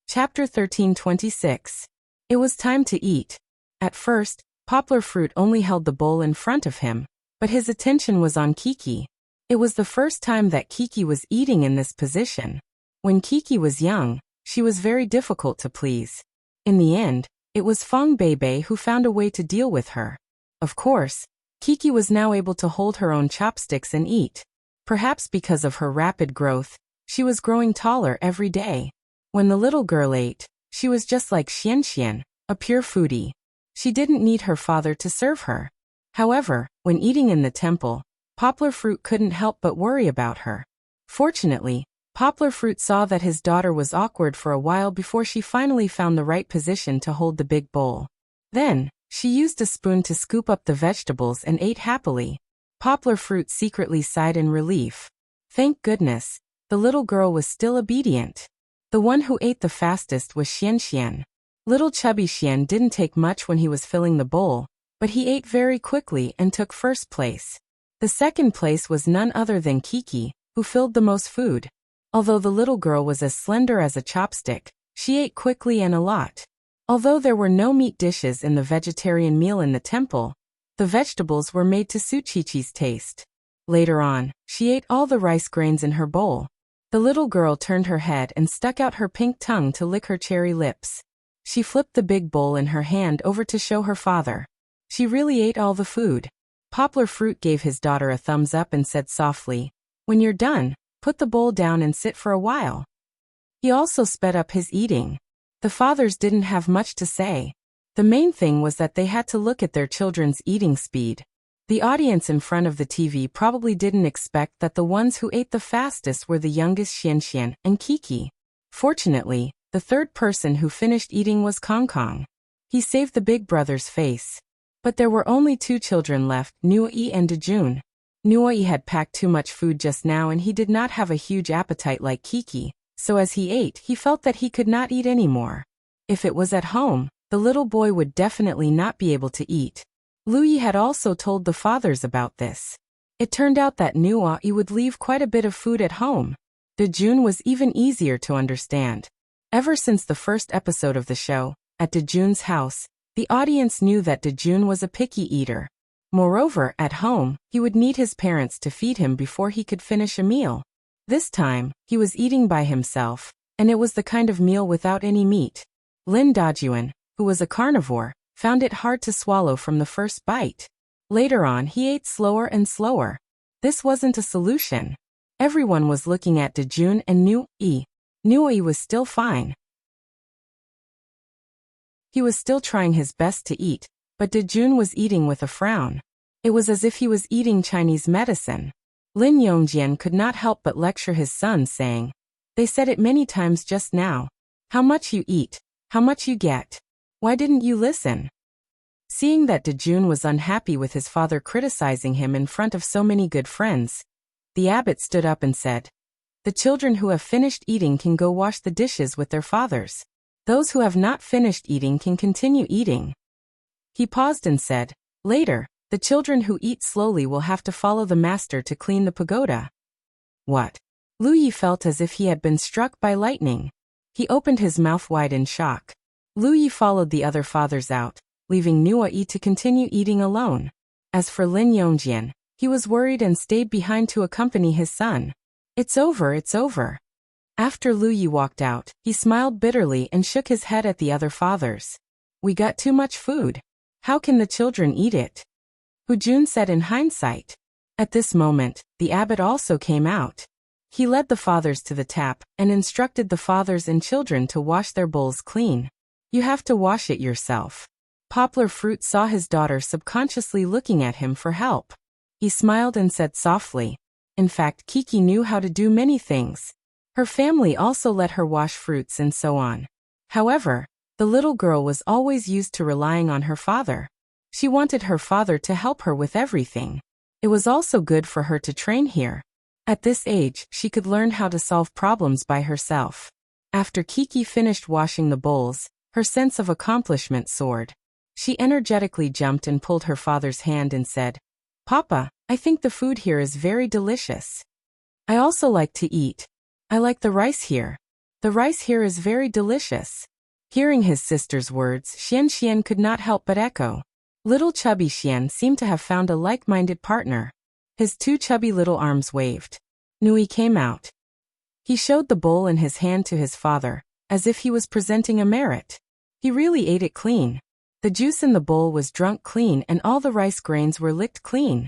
Chapter 13:26. It was time to eat. At first, Poplar Fruit only held the bowl in front of him, but his attention was on Kiki. It was the first time that Kiki was eating in this position. When Kiki was young, she was very difficult to please. In the end, it was Fong Beibei who found a way to deal with her. Of course, Kiki was now able to hold her own chopsticks and eat. Perhaps because of her rapid growth, she was growing taller every day. When the little girl ate, she was just like Xian, a pure foodie. She didn't need her father to serve her. However, when eating in the temple, Poplar Fruit couldn't help but worry about her. Fortunately, Poplar Fruit saw that his daughter was awkward for a while before she finally found the right position to hold the big bowl. Then, she used a spoon to scoop up the vegetables and ate happily. Poplar Fruit secretly sighed in relief. Thank goodness, the little girl was still obedient. The one who ate the fastest was Xian. Little chubby Xian didn't take much when he was filling the bowl, but he ate very quickly and took first place. The second place was none other than Kiki, who filled the most food. Although the little girl was as slender as a chopstick, she ate quickly and a lot. Although there were no meat dishes in the vegetarian meal in the temple, the vegetables were made to suit Chi-Chi's taste. Later on, she ate all the rice grains in her bowl. The little girl turned her head and stuck out her pink tongue to lick her cherry lips. She flipped the big bowl in her hand over to show her father. She really ate all the food. Poplar Fruit gave his daughter a thumbs up and said softly, "When you're done, put the bowl down and sit for a while." He also sped up his eating. The fathers didn't have much to say. The main thing was that they had to look at their children's eating speed. The audience in front of the TV probably didn't expect that the ones who ate the fastest were the youngest Xian and Kiki. Fortunately, the third person who finished eating was Kong. He saved the big brother's face. But there were only 2 children left, Nuoi and Dejun. Nuoi had packed too much food just now and he did not have a huge appetite like Kiki, so as he ate, he felt that he could not eat anymore. If it was at home, the little boy would definitely not be able to eat. Luyi had also told the fathers about this. It turned out that Nuoi would leave quite a bit of food at home. Dejun was even easier to understand. Ever since the first episode of the show, at Dejun's house, the audience knew that Dejun was a picky eater. Moreover, at home, he would need his parents to feed him before he could finish a meal. This time, he was eating by himself, and it was the kind of meal without any meat. Lin Dajuan, who was a carnivore, found it hard to swallow from the first bite. Later on, he ate slower and slower. This wasn't a solution. Everyone was looking at Dejun and Nuoi. Nuoi was still fine. He was still trying his best to eat, but Dejun was eating with a frown. It was as if he was eating Chinese medicine. Lin Yongjian could not help but lecture his son, saying, "They said it many times just now. How much you eat, how much you get. Why didn't you listen?" Seeing that Dejun was unhappy with his father criticizing him in front of so many good friends, the abbot stood up and said, "The children who have finished eating can go wash the dishes with their fathers. Those who have not finished eating can continue eating." He paused and said, "Later, the children who eat slowly will have to follow the master to clean the pagoda." What? Lu Yi felt as if he had been struck by lightning. He opened his mouth wide in shock. Lu Yi followed the other fathers out, leaving Nuo Yi to continue eating alone. As for Lin Yongjian, he was worried and stayed behind to accompany his son. It's over, it's over." After Lu Yi walked out, he smiled bitterly and shook his head at the other fathers. "We got too much food. How can the children eat it?" Hu Jun said in hindsight. At this moment, the abbot also came out. He led the fathers to the tap and instructed the fathers and children to wash their bowls clean. "You have to wash it yourself." Poplar Fruit saw his daughter subconsciously looking at him for help. He smiled and said softly. In fact, Kiki knew how to do many things. Her family also let her wash fruits and so on. However, the little girl was always used to relying on her father. She wanted her father to help her with everything. It was also good for her to train here. At this age, she could learn how to solve problems by herself. After Kiki finished washing the bowls, her sense of accomplishment soared. She energetically jumped and pulled her father's hand and said, "Papa, I think the food here is very delicious. I also like to eat. I like the rice here. The rice here is very delicious." Hearing his sister's words, Xian could not help but echo. Little chubby Xian seemed to have found a like-minded partner. His two chubby little arms waved. Nui came out. He showed the bowl in his hand to his father, as if he was presenting a merit. He really ate it clean. The juice in the bowl was drunk clean and all the rice grains were licked clean.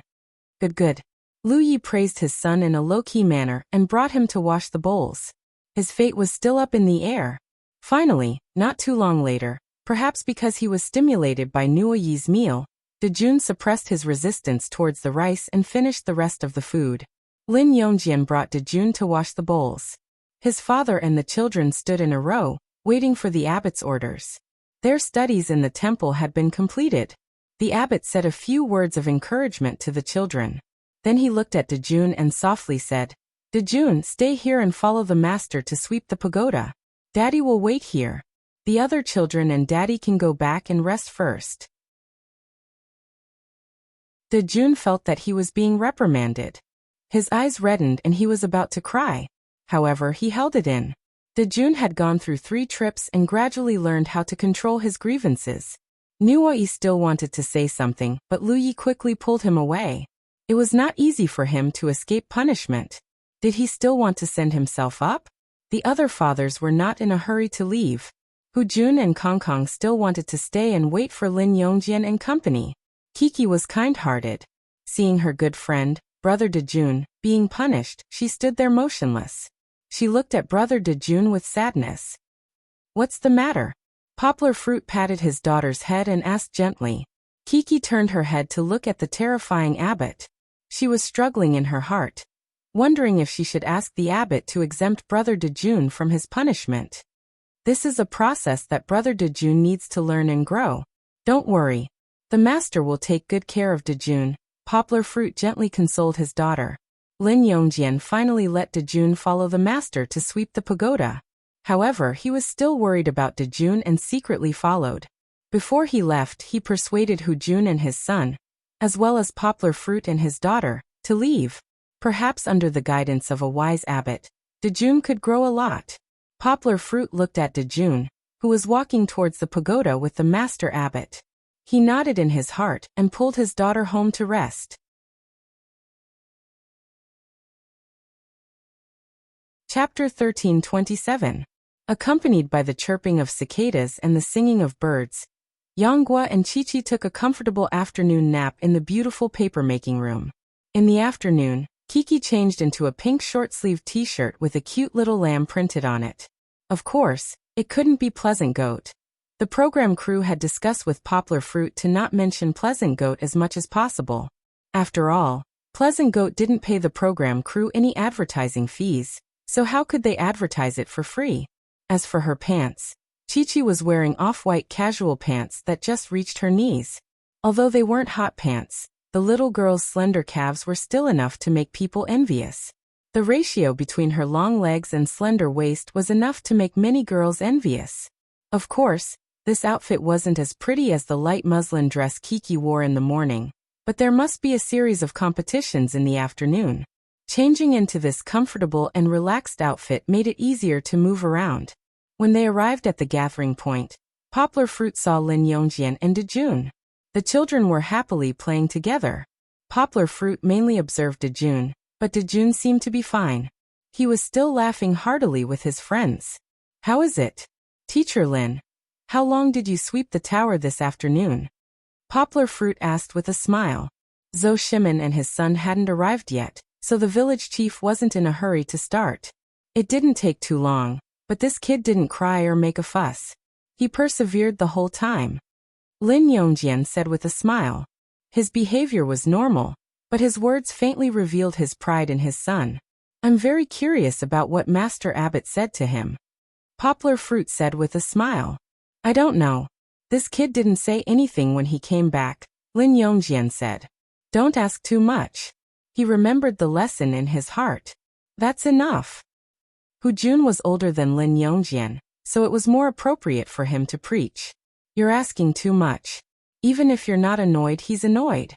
Good, good. Lu Yi praised his son in a low-key manner and brought him to wash the bowls. His fate was still up in the air. Finally, not too long later, perhaps because he was stimulated by Nuo Yi's meal, Dejun suppressed his resistance towards the rice and finished the rest of the food. Lin Yongjian brought Dejun to wash the bowls. His father and the children stood in a row, waiting for the abbot's orders. Their studies in the temple had been completed. The abbot said a few words of encouragement to the children. Then he looked at Dejun and softly said, "Dejun, stay here and follow the master to sweep the pagoda. Daddy will wait here. The other children and Daddy can go back and rest first." Dejun felt that he was being reprimanded. His eyes reddened and he was about to cry. However, he held it in. Dejun had gone through 3 trips and gradually learned how to control his grievances. Nuo Yi still wanted to say something, but Lu Yi quickly pulled him away. It was not easy for him to escape punishment. Did he still want to send himself up? The other fathers were not in a hurry to leave. Hu Jun and Kong Kong still wanted to stay and wait for Lin Yongjian and company. Kiki was kind-hearted. Seeing her good friend, Brother Dejun, being punished, she stood there motionless. She looked at Brother Dejun with sadness. "What's the matter?" Poplar Fruit patted his daughter's head and asked gently. Kiki turned her head to look at the terrifying abbot. She was struggling in her heart, wondering if she should ask the abbot to exempt Brother Dejun from his punishment. This is a process that Brother Dejun needs to learn and grow. "Don't worry. The master will take good care of Dejun," Poplar Fruit gently consoled his daughter. Lin Yongjian finally let Dejun follow the master to sweep the pagoda. However, he was still worried about Dejun and secretly followed. Before he left, he persuaded Hu Jun and his son, as well as Poplar Fruit and his daughter, to leave. Perhaps under the guidance of a wise abbot, Dejun could grow a lot. Poplar Fruit looked at Dejun, who was walking towards the pagoda with the master abbot. He nodded in his heart and pulled his daughter home to rest. Chapter 13:27. Accompanied by the chirping of cicadas and the singing of birds, Yanghua and Chi-Chi took a comfortable afternoon nap in the beautiful paper-making room. In the afternoon, Kiki changed into a pink short-sleeved t-shirt with a cute little lamb printed on it. Of course, it couldn't be Pleasant Goat. The program crew had discussed with Poplar Fruit to not mention Pleasant Goat as much as possible. After all, Pleasant Goat didn't pay the program crew any advertising fees, so how could they advertise it for free? As for her pants, Chi-Chi was wearing off-white casual pants that just reached her knees. Although they weren't hot pants, the little girl's slender calves were still enough to make people envious. The ratio between her long legs and slender waist was enough to make many girls envious. Of course, this outfit wasn't as pretty as the light muslin dress Kiki wore in the morning, but there must be a series of competitions in the afternoon. Changing into this comfortable and relaxed outfit made it easier to move around. When they arrived at the gathering point, Poplar Fruit saw Lin Yongjian and Dejun. The children were happily playing together. Poplar Fruit mainly observed Dejun, but Dejun seemed to be fine. He was still laughing heartily with his friends. "How is it, Teacher Lin? How long did you sweep the tower this afternoon?" Poplar Fruit asked with a smile. Zhou Shimin and his son hadn't arrived yet, so the village chief wasn't in a hurry to start. It didn't take too long, but this kid didn't cry or make a fuss. He persevered the whole time. Lin Yongjian said with a smile. His behavior was normal, but his words faintly revealed his pride in his son. "I'm very curious about what Master Abbot said to him." Poplar Fruit said with a smile. "I don't know. This kid didn't say anything when he came back," Lin Yongjian said. "Don't ask too much. He remembered the lesson in his heart. That's enough." Hu Jun was older than Lin Yongjian, so it was more appropriate for him to preach. "You're asking too much. Even if you're not annoyed, he's annoyed."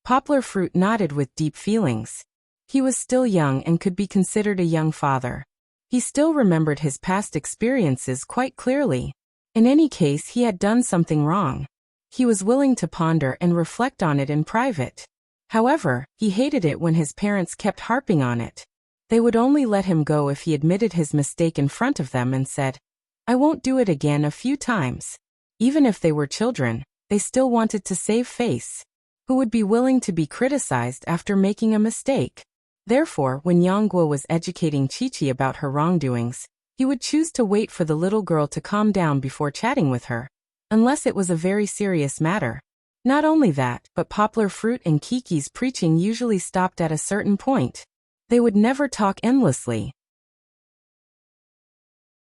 Poplar Fruit nodded with deep feelings. He was still young and could be considered a young father. He still remembered his past experiences quite clearly. In any case, he had done something wrong. He was willing to ponder and reflect on it in private. However, he hated it when his parents kept harping on it. They would only let him go if he admitted his mistake in front of them and said, "I won't do it again," a few times. Even if they were children, they still wanted to save face. Who would be willing to be criticized after making a mistake? Therefore, when Yang Guo was educating Chi-Chi about her wrongdoings, he would choose to wait for the little girl to calm down before chatting with her, unless it was a very serious matter. Not only that, but Poplar Fruit and Kiki's preaching usually stopped at a certain point. They would never talk endlessly.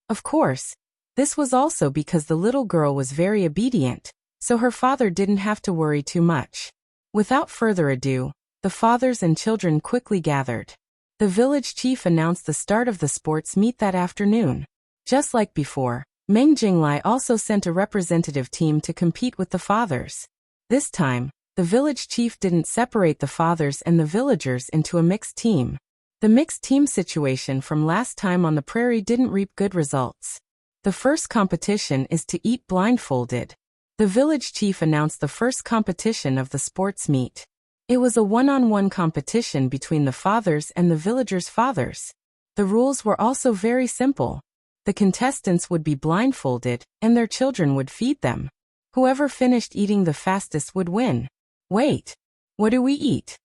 Of course, this was also because the little girl was very obedient, so her father didn't have to worry too much. Without further ado, the fathers and children quickly gathered. The village chief announced the start of the sports meet that afternoon. Just like before, Meng Jinglai also sent a representative team to compete with the fathers. This time, the village chief didn't separate the fathers and the villagers into a mixed team. The mixed team situation from last time on the prairie didn't reap good results. The first competition is to eat blindfolded. The village chief announced the first competition of the sports meet. It was a one-on-one competition between the fathers and the villagers' fathers. The rules were also very simple. The contestants would be blindfolded, and their children would feed them. Whoever finished eating the fastest would win. "Wait, what do we eat?"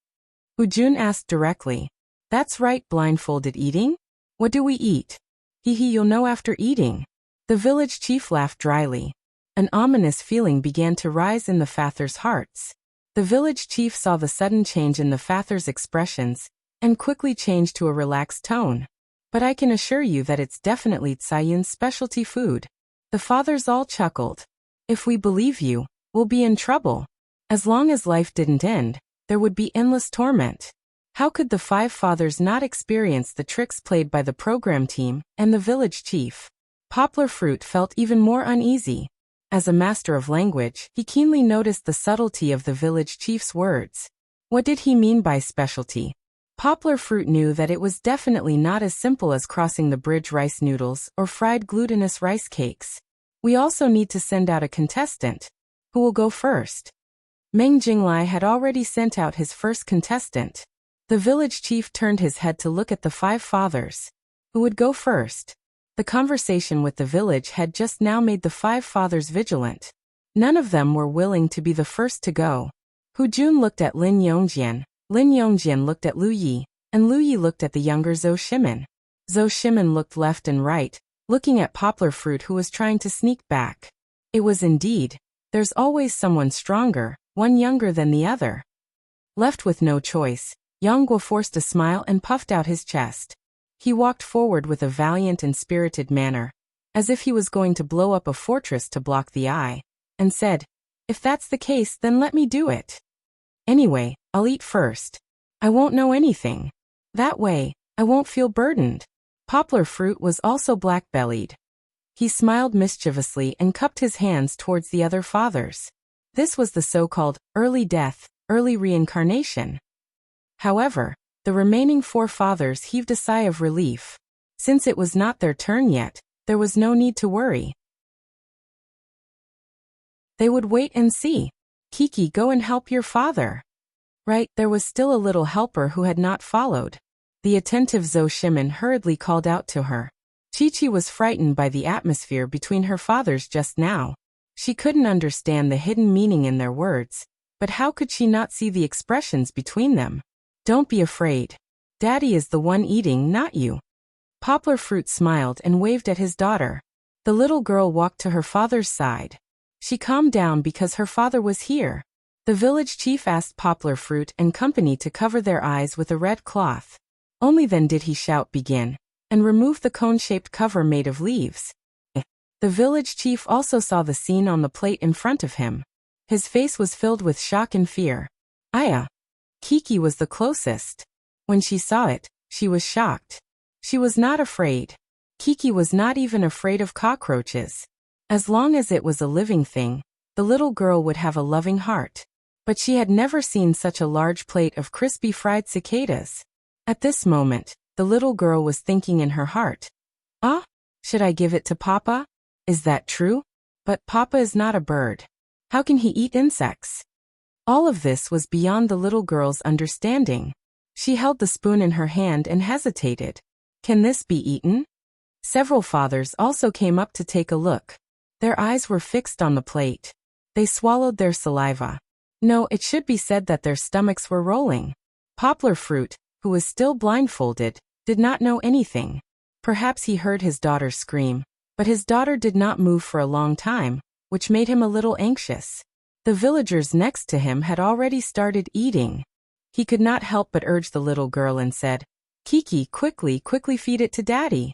Hu Jun asked directly. "That's right, blindfolded eating? What do we eat?" "Hee, you'll know after eating." The village chief laughed dryly. An ominous feeling began to rise in the fathers' hearts. The village chief saw the sudden change in the fathers' expressions, and quickly changed to a relaxed tone. "But I can assure you that it's definitely Tsayun's specialty food." The fathers all chuckled. "If we believe you, we'll be in trouble. As long as life didn't end, there would be endless torment." How could the five fathers not experience the tricks played by the program team and the village chief? Poplar Fruit felt even more uneasy. As a master of language, he keenly noticed the subtlety of the village chief's words. What did he mean by specialty? Poplar Fruit knew that it was definitely not as simple as crossing the bridge rice noodles or fried glutinous rice cakes. "We also need to send out a contestant. Who will go first?" Meng Jinglai had already sent out his first contestant. The village chief turned his head to look at the five fathers. Who would go first? The conversation with the village had just now made the five fathers vigilant. None of them were willing to be the first to go. Hu Jun looked at Lin Yongjian, Lin Yongjian looked at Lu Yi, and Lu Yi looked at the younger Zhou Shimin. Zhou Shimin looked left and right, looking at Poplar Fruit who was trying to sneak back. It was indeed. There's always someone stronger, one younger than the other. Left with no choice, Yangguo forced a smile and puffed out his chest. He walked forward with a valiant and spirited manner, as if he was going to blow up a fortress to block the eye, and said, "If that's the case, then let me do it. Anyway, I'll eat first. I won't know anything. That way, I won't feel burdened." Poplar Fruit was also black-bellied. He smiled mischievously and cupped his hands towards the other fathers. This was the so-called early death, early reincarnation. However, the remaining 4 fathers heaved a sigh of relief. Since it was not their turn yet, there was no need to worry. They would wait and see. "Kiki, go and help your father." Right, there was still a little helper who had not followed. The attentive Zhou Shimin hurriedly called out to her. Chi-Chi was frightened by the atmosphere between her fathers just now. She couldn't understand the hidden meaning in their words, but how could she not see the expressions between them? "Don't be afraid. Daddy is the one eating, not you." Poplar Fruit smiled and waved at his daughter. The little girl walked to her father's side. She calmed down because her father was here. The village chief asked Poplar Fruit and company to cover their eyes with a red cloth. Only then did he shout "begin," and remove the cone-shaped cover made of leaves. The village chief also saw the scene on the plate in front of him. His face was filled with shock and fear. Aya. Kiki was the closest. When she saw it, she was shocked. She was not afraid. Kiki was not even afraid of cockroaches. As long as it was a living thing, the little girl would have a loving heart. But she had never seen such a large plate of crispy fried cicadas. At this moment, the little girl was thinking in her heart, "Ah, should I give it to Papa? Is that true? But Papa is not a bird. How can he eat insects?" All of this was beyond the little girl's understanding. She held the spoon in her hand and hesitated. Can this be eaten? Several fathers also came up to take a look. Their eyes were fixed on the plate. They swallowed their saliva. No, it should be said that their stomachs were rolling. Poplar Fruit, who was still blindfolded, did not know anything. Perhaps he heard his daughter scream, but his daughter did not move for a long time, which made him a little anxious. The villagers next to him had already started eating. He could not help but urge the little girl and said, "Kiki, quickly feed it to Daddy."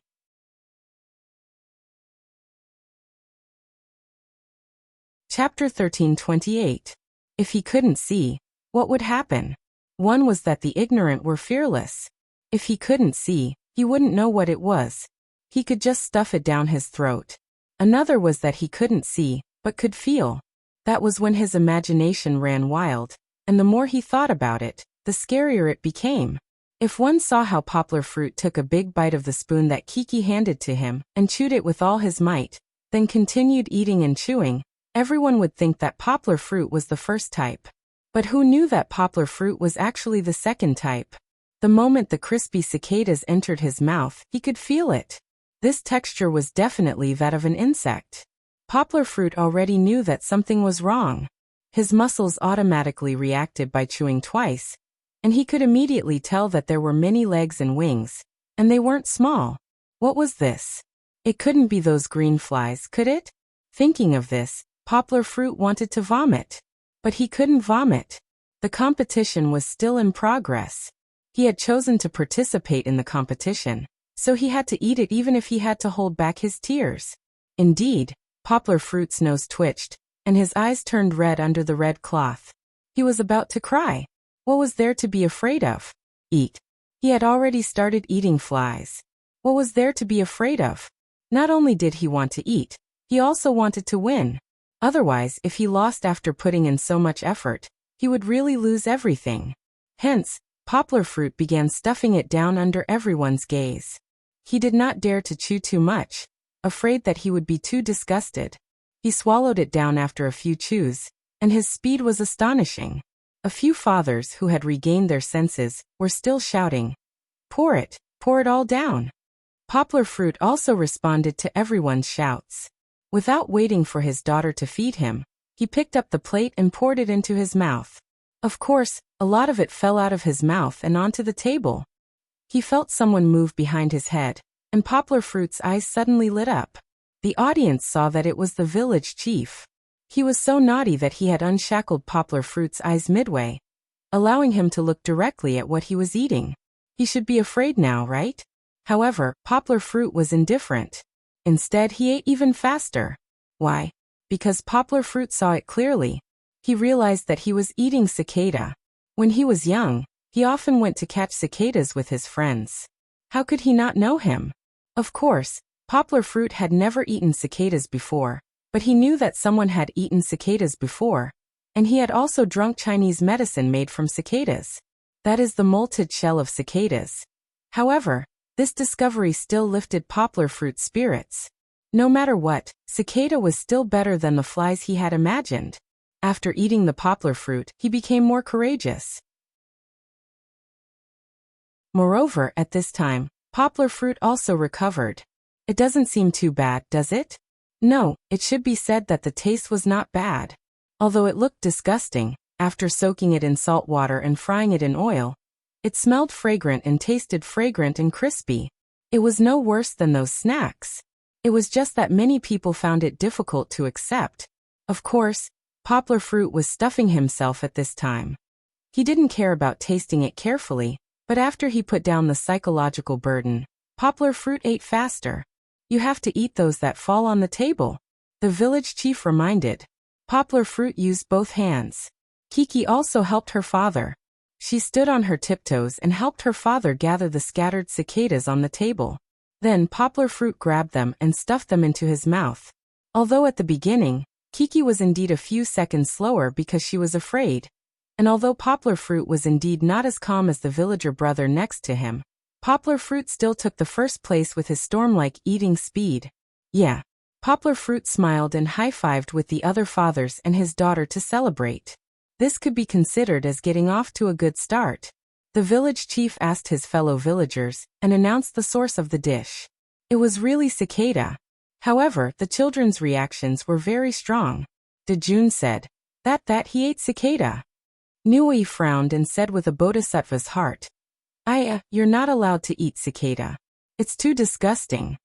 Chapter 13:28. If he couldn't see, what would happen? One was that the ignorant were fearless. If he couldn't see, he wouldn't know what it was. He could just stuff it down his throat. Another was that he couldn't see, but could feel. That was when his imagination ran wild, and the more he thought about it, the scarier it became. If one saw how Poplar Fruit took a big bite of the spoon that Kiki handed to him and chewed it with all his might, then continued eating and chewing, everyone would think that Poplar Fruit was the first type. But who knew that Poplar Fruit was actually the second type? The moment the crispy cicadas entered his mouth, he could feel it. This texture was definitely that of an insect. Poplar Fruit already knew that something was wrong. His muscles automatically reacted by chewing twice, and he could immediately tell that there were many legs and wings, and they weren't small. What was this? It couldn't be those green flies, could it? Thinking of this, Poplar Fruit wanted to vomit. But he couldn't vomit. The competition was still in progress. He had chosen to participate in the competition, so he had to eat it even if he had to hold back his tears. Indeed, Poplar Fruit's nose twitched, and his eyes turned red under the red cloth. He was about to cry. What was there to be afraid of? Eat. He had already started eating flies. What was there to be afraid of? Not only did he want to eat, he also wanted to win. Otherwise, if he lost after putting in so much effort, he would really lose everything. Hence, Poplar Fruit began stuffing it down under everyone's gaze. He did not dare to chew too much, afraid that he would be too disgusted. He swallowed it down after a few chews, and his speed was astonishing. A few fathers who had regained their senses were still shouting, pour it all down." Poplar Fruit also responded to everyone's shouts. Without waiting for his daughter to feed him, he picked up the plate and poured it into his mouth. Of course, a lot of it fell out of his mouth and onto the table. He felt someone move behind his head, and Poplar Fruit's eyes suddenly lit up. The audience saw that it was the village chief. He was so naughty that he had unshackled Poplar Fruit's eyes midway. allowing him to look directly at what he was eating. He should be afraid now, right? However, Poplar Fruit was indifferent. Instead, he ate even faster. Why? Because Poplar Fruit saw it clearly. He realized that he was eating cicada. When he was young, he often went to catch cicadas with his friends. How could he not know him? Of course, Poplar Fruit had never eaten cicadas before, but he knew that someone had eaten cicadas before, and he had also drunk Chinese medicine made from cicadas. That is the molted shell of cicadas. However, this discovery still lifted Poplar Fruit's spirits. No matter what, cicada was still better than the flies he had imagined. After eating the poplar fruit, he became more courageous. Moreover, at this time, Poplar Fruit also recovered. It doesn't seem too bad, does it? No, it should be said that the taste was not bad. Although it looked disgusting, after soaking it in salt water and frying it in oil, it smelled fragrant and tasted fragrant and crispy. It was no worse than those snacks. It was just that many people found it difficult to accept. Of course, Poplar Fruit was stuffing himself at this time. He didn't care about tasting it carefully, but after he put down the psychological burden, Poplar Fruit ate faster. You have to eat those that fall on the table, the village chief reminded. Poplar Fruit used both hands. Kiki also helped her father. She stood on her tiptoes and helped her father gather the scattered cicadas on the table. Then Poplar Fruit grabbed them and stuffed them into his mouth. Although at the beginning, Kiki was indeed a few seconds slower because she was afraid. And although Poplar Fruit was indeed not as calm as the villager brother next to him, Poplar Fruit still took the first place with his storm-like eating speed. Yeah. Poplar Fruit smiled and high-fived with the other fathers and his daughter to celebrate. This could be considered as getting off to a good start. The village chief asked his fellow villagers and announced the source of the dish. It was really cicada. However, the children's reactions were very strong. Dejun said, that he ate cicada. Nui frowned and said with a bodhisattva's heart, you're not allowed to eat cicada. It's too disgusting.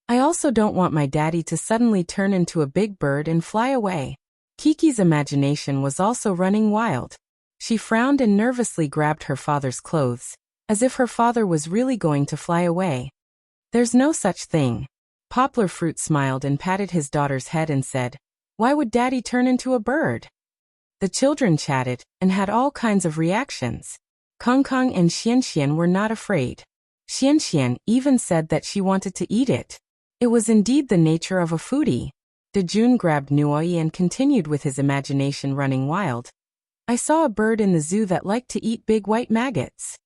I also don't want my daddy to suddenly turn into a big bird and fly away. Kiki's imagination was also running wild. She frowned and nervously grabbed her father's clothes, as if her father was really going to fly away. There's no such thing. Poplar Fruit smiled and patted his daughter's head and said, why would daddy turn into a bird? The children chatted and had all kinds of reactions. Kong Kong and Xian Xian were not afraid. Xian Xian even said that she wanted to eat it. It was indeed the nature of a foodie. Dejun grabbed Nuoi and continued with his imagination running wild. I saw a bird in the zoo that liked to eat big white maggots.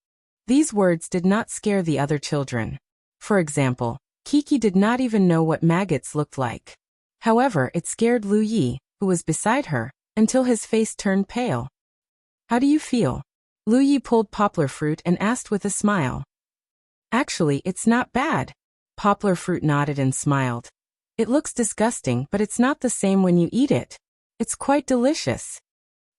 These words did not scare the other children. For example, Kiki did not even know what maggots looked like. However, it scared Lu Yi, who was beside her, until his face turned pale. How do you feel? Lu Yi pulled Poplar Fruit and asked with a smile. Actually, it's not bad. Poplar Fruit nodded and smiled. It looks disgusting, but it's not the same when you eat it. It's quite delicious.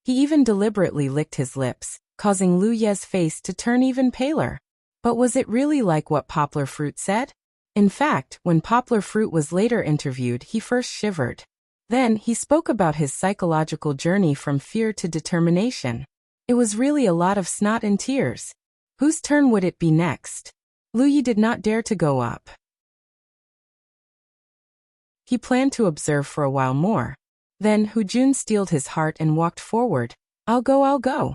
He even deliberately licked his lips, causing Lu Ye's face to turn even paler. But was it really like what Poplar Fruit said? In fact, when Poplar Fruit was later interviewed, he first shivered. Then, he spoke about his psychological journey from fear to determination. It was really a lot of snot and tears. Whose turn would it be next? Lu Yi did not dare to go up. He planned to observe for a while more. Then Hujun steeled his heart and walked forward. I'll go.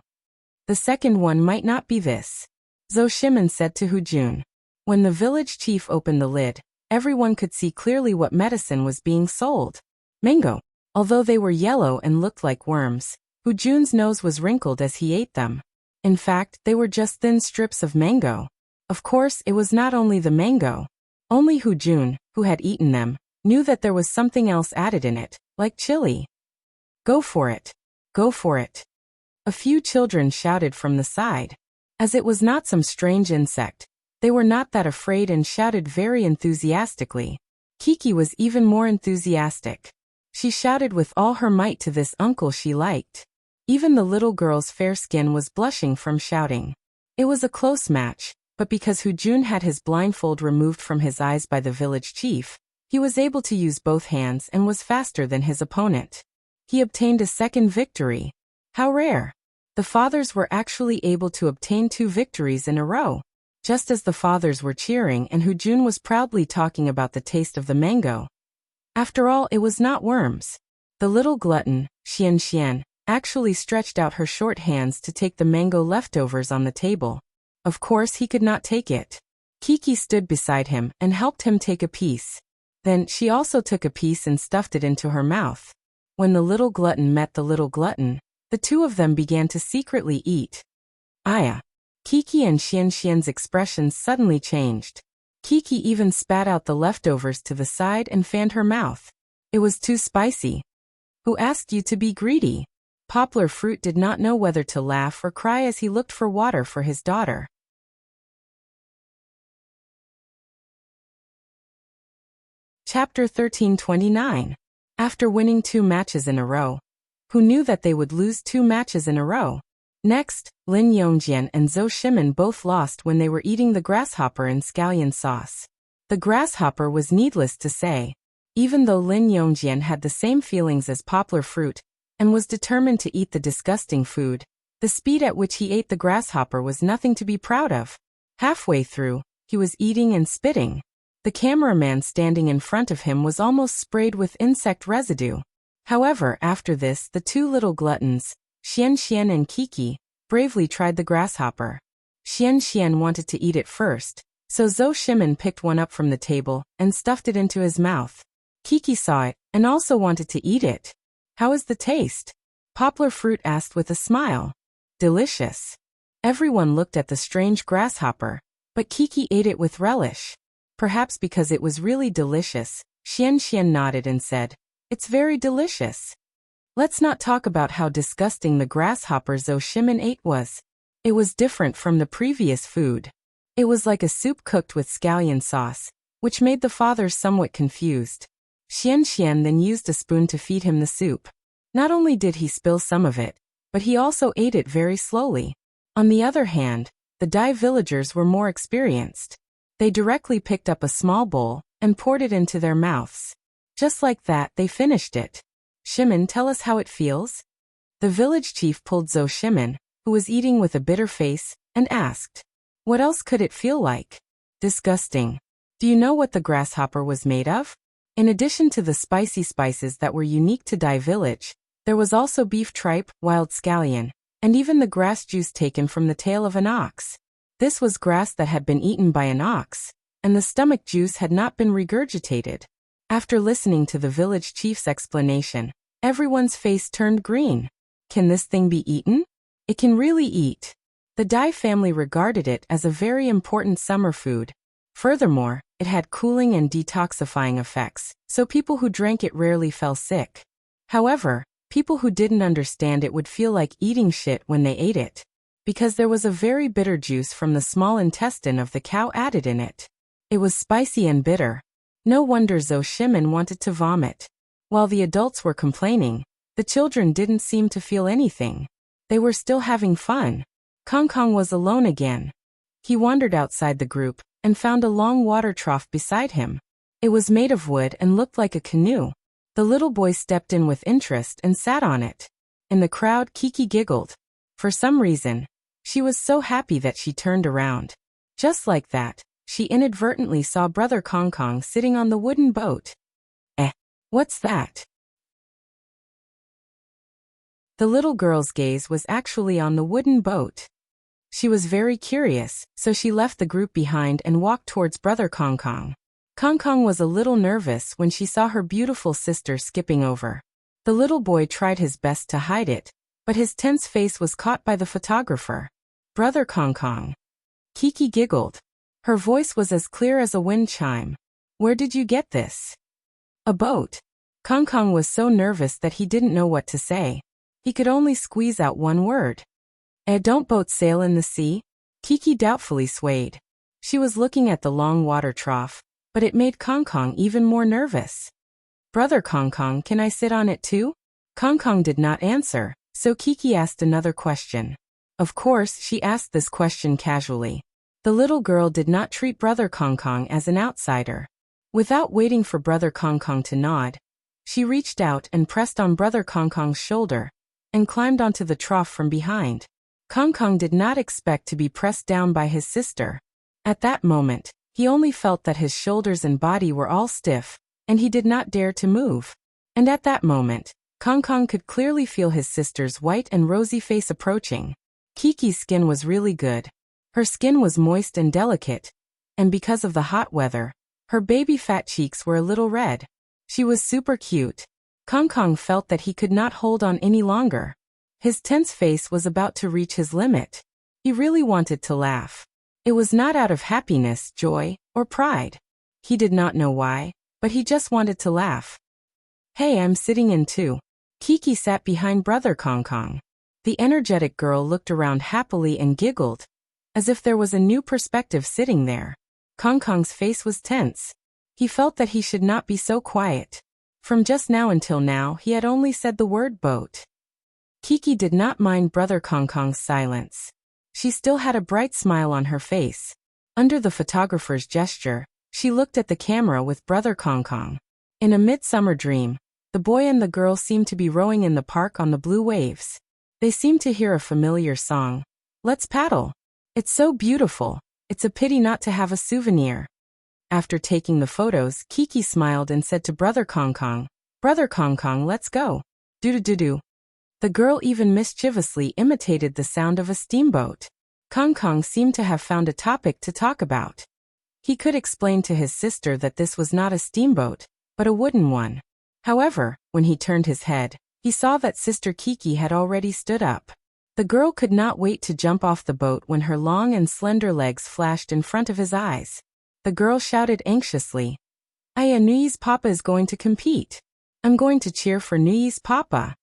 The second one might not be this. Zhou Shimen said to Hujun. When the village chief opened the lid, everyone could see clearly what medicine was being sold. Mango. Although they were yellow and looked like worms, Hujun's nose was wrinkled as he ate them. In fact, they were just thin strips of mango. Of course, it was not only the mango. Only Hujun, who had eaten them, knew that there was something else added in it, like chili. Go for it. Go for it. A few children shouted from the side. As it was not some strange insect, they were not that afraid and shouted very enthusiastically. Kiki was even more enthusiastic. She shouted with all her might to this uncle she liked. Even the little girl's fair skin was blushing from shouting. It was a close match, but because Hujun had his blindfold removed from his eyes by the village chief, he was able to use both hands and was faster than his opponent. He obtained a second victory. How rare! The fathers were actually able to obtain 2 victories in a row. Just as the fathers were cheering and Jun was proudly talking about the taste of the mango. After all, it was not worms. The little glutton, Xian, actually stretched out her short hands to take the mango leftovers on the table. Of course, he could not take it. Kiki stood beside him and helped him take a piece. Then, she also took a piece and stuffed it into her mouth. When the little glutton met the little glutton, the 2 of them began to secretly eat. Aya! Kiki and Xian's expressions suddenly changed. Kiki even spat out the leftovers to the side and fanned her mouth. It was too spicy. Who asked you to be greedy? Poplar Fruit did not know whether to laugh or cry as he looked for water for his daughter. Chapter 1329. After winning 2 matches in a row. Who knew that they would lose 2 matches in a row? Next, Lin Yongjian and Zhou Shimin both lost when they were eating the grasshopper in scallion sauce. The grasshopper was needless to say. Even though Lin Yongjian had the same feelings as Poplar Fruit and was determined to eat the disgusting food, the speed at which he ate the grasshopper was nothing to be proud of. Halfway through, he was eating and spitting. The cameraman standing in front of him was almost sprayed with insect residue. However, after this, the 2 little gluttons, Xian and Kiki, bravely tried the grasshopper. Xian wanted to eat it first, so Zhou Shimin picked one up from the table and stuffed it into his mouth. Kiki saw it and also wanted to eat it. How is the taste? Poplar Fruit asked with a smile. Delicious. Everyone looked at the strange grasshopper, but Kiki ate it with relish. Perhaps because it was really delicious, Xian nodded and said, "It's very delicious." Let's not talk about how disgusting the grasshopper Zhou Shimin ate was. It was different from the previous food. It was like a soup cooked with scallion sauce, which made the fathers somewhat confused. Xian then used a spoon to feed him the soup. Not only did he spill some of it, but he also ate it very slowly. On the other hand, the Dai villagers were more experienced. They directly picked up a small bowl and poured it into their mouths. Just like that, they finished it. Shimin, tell us how it feels? The village chief pulled Zhou Shimin, who was eating with a bitter face, and asked, "What else could it feel like?" "Disgusting. Do you know what the grasshopper was made of?" In addition to the spicy spices that were unique to Dai village, there was also beef tripe, wild scallion, and even the grass juice taken from the tail of an ox. This was grass that had been eaten by an ox, and the stomach juice had not been regurgitated. After listening to the village chief's explanation, everyone's face turned green. Can this thing be eaten? It can really eat. The Dai family regarded it as a very important summer food. Furthermore, it had cooling and detoxifying effects, so people who drank it rarely fell sick. However, people who didn't understand it would feel like eating shit when they ate it, because there was a very bitter juice from the small intestine of the cow added in it. It was spicy and bitter. No wonder Zhou Shimin wanted to vomit. While the adults were complaining, the children didn't seem to feel anything. They were still having fun. Kong was alone again. He wandered outside the group and found a long water trough beside him. It was made of wood and looked like a canoe. The little boy stepped in with interest and sat on it. In the crowd, Kiki giggled. For some reason, she was so happy that she turned around. Just like that, she inadvertently saw Brother Kong sitting on the wooden boat. What's that? The little girl's gaze was actually on the wooden boat. She was very curious, so she left the group behind and walked towards Brother Kong. Kong was a little nervous when she saw her beautiful sister skipping over. The little boy tried his best to hide it, but his tense face was caught by the photographer. Brother Kong. Kiki giggled. Her voice was as clear as a wind chime. Where did you get this? A boat. Kong was so nervous that he didn't know what to say. He could only squeeze out one word. Don't boats sail in the sea? Kiki doubtfully swayed. She was looking at the long water trough, but it made Kong even more nervous. Brother Kong, can I sit on it too? Kong did not answer, so Kiki asked another question. Of course, she asked this question casually. The little girl did not treat Brother Kong as an outsider. Without waiting for Brother Kong to nod, she reached out and pressed on Brother Kong's shoulder. and climbed onto the trough from behind. Kong Kong did not expect to be pressed down by his sister. At that moment, he only felt that his shoulders and body were all stiff, and he did not dare to move. And at that moment, Kong Kong could clearly feel his sister's white and rosy face approaching. Kiki's skin was really good. Her skin was moist and delicate, and because of the hot weather, her baby fat cheeks were a little red. She was super cute. Kong Kong felt that he could not hold on any longer. His tense face was about to reach his limit. He really wanted to laugh. It was not out of happiness, joy, or pride. He did not know why, but he just wanted to laugh. Hey, I'm sitting in too. Kiki sat behind brother Kong Kong. The energetic girl looked around happily and giggled, as if there was a new perspective sitting there. Kong Kong's face was tense. He felt that he should not be so quiet. From just now until now, he had only said the word boat. Kiki did not mind brother Kong Kong's silence. She still had a bright smile on her face. Under the photographer's gesture, she looked at the camera with brother Kong Kong. In a midsummer dream, the boy and the girl seemed to be rowing in the park on the blue waves. They seemed to hear a familiar song. Let's paddle. It's so beautiful. It's a pity not to have a souvenir. After taking the photos, Kiki smiled and said to brother Kong Kong, Brother Kong Kong, let's go. Do-do-do-do. The girl even mischievously imitated the sound of a steamboat. Kong Kong seemed to have found a topic to talk about. He could explain to his sister that this was not a steamboat, but a wooden one. However, when he turned his head, he saw that Sister Kiki had already stood up. The girl could not wait to jump off the boat when her long and slender legs flashed in front of his eyes. The girl shouted anxiously, Nui's Papa is going to compete. I'm going to cheer for Nui's Papa.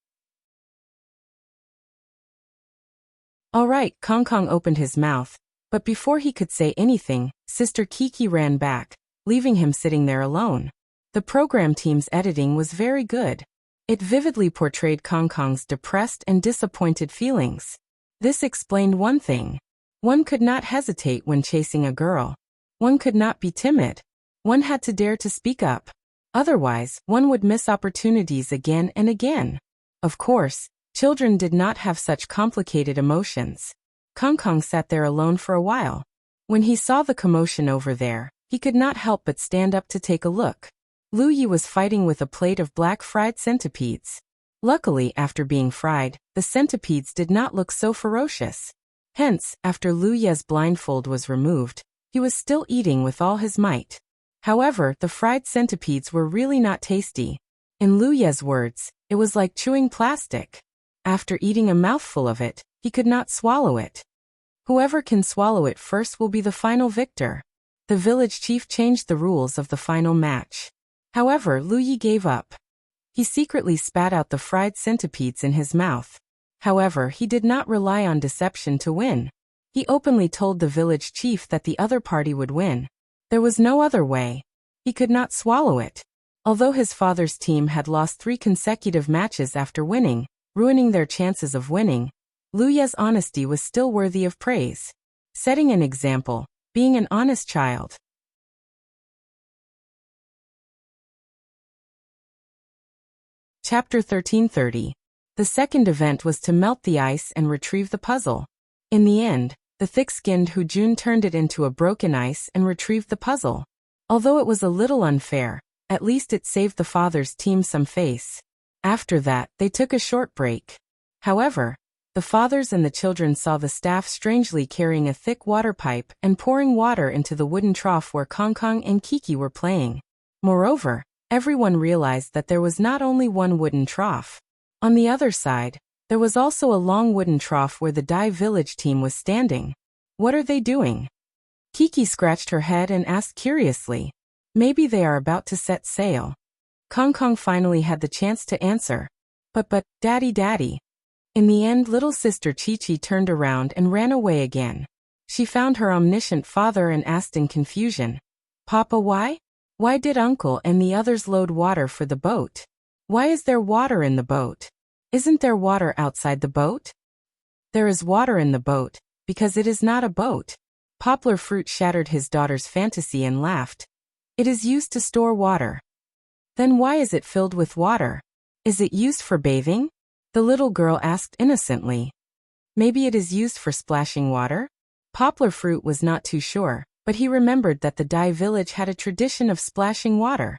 All right, Kong Kong opened his mouth, but before he could say anything, Sister Kiki ran back, leaving him sitting there alone. The program team's editing was very good. It vividly portrayed Kong Kong's depressed and disappointed feelings. This explained one thing. One could not hesitate when chasing a girl. One could not be timid. One had to dare to speak up. Otherwise, one would miss opportunities again and again. Of course, children did not have such complicated emotions. Kong Kong sat there alone for a while. When he saw the commotion over there, he could not help but stand up to take a look. Lu Yi was fighting with a plate of black fried centipedes. Luckily, after being fried, the centipedes did not look so ferocious. Hence, after Lu Ye's blindfold was removed, he was still eating with all his might. However, the fried centipedes were really not tasty. In Lu Ye's words, it was like chewing plastic. After eating a mouthful of it, he could not swallow it. Whoever can swallow it first will be the final victor. The village chief changed the rules of the final match. However, Lu Yi gave up. He secretly spat out the fried centipedes in his mouth. However, he did not rely on deception to win. He openly told the village chief that the other party would win. There was no other way. He could not swallow it. Although his father's team had lost 3 consecutive matches after winning, ruining their chances of winning, Lu Ye's honesty was still worthy of praise. Setting an example, being an honest child. Chapter 1330. The second event was to melt the ice and retrieve the puzzle. In the end, the thick-skinned Hu Jun turned it into a broken ice and retrieved the puzzle. Although it was a little unfair, at least it saved the father's team some face. After that, they took a short break. However, the fathers and the children saw the staff strangely carrying a thick water pipe and pouring water into the wooden trough where Kong Kong and Kiki were playing. Moreover, everyone realized that there was not only one wooden trough. On the other side, there was also a long wooden trough where the Dai village team was standing. What are they doing? Kiki scratched her head and asked curiously. Maybe they are about to set sail. Kong Kong finally had the chance to answer. But, Daddy. In the end, little sister Chi-Chi turned around and ran away again. She found her omniscient father and asked in confusion, Papa, why? Why did Uncle and the others load water for the boat? Why is there water in the boat? Isn't there water outside the boat? There is water in the boat, because it is not a boat. Poplar Fruit shattered his daughter's fantasy and laughed. It is used to store water. Then why is it filled with water? Is it used for bathing? The little girl asked innocently. Maybe it is used for splashing water? Poplar Fruit was not too sure, but he remembered that the Dai village had a tradition of splashing water.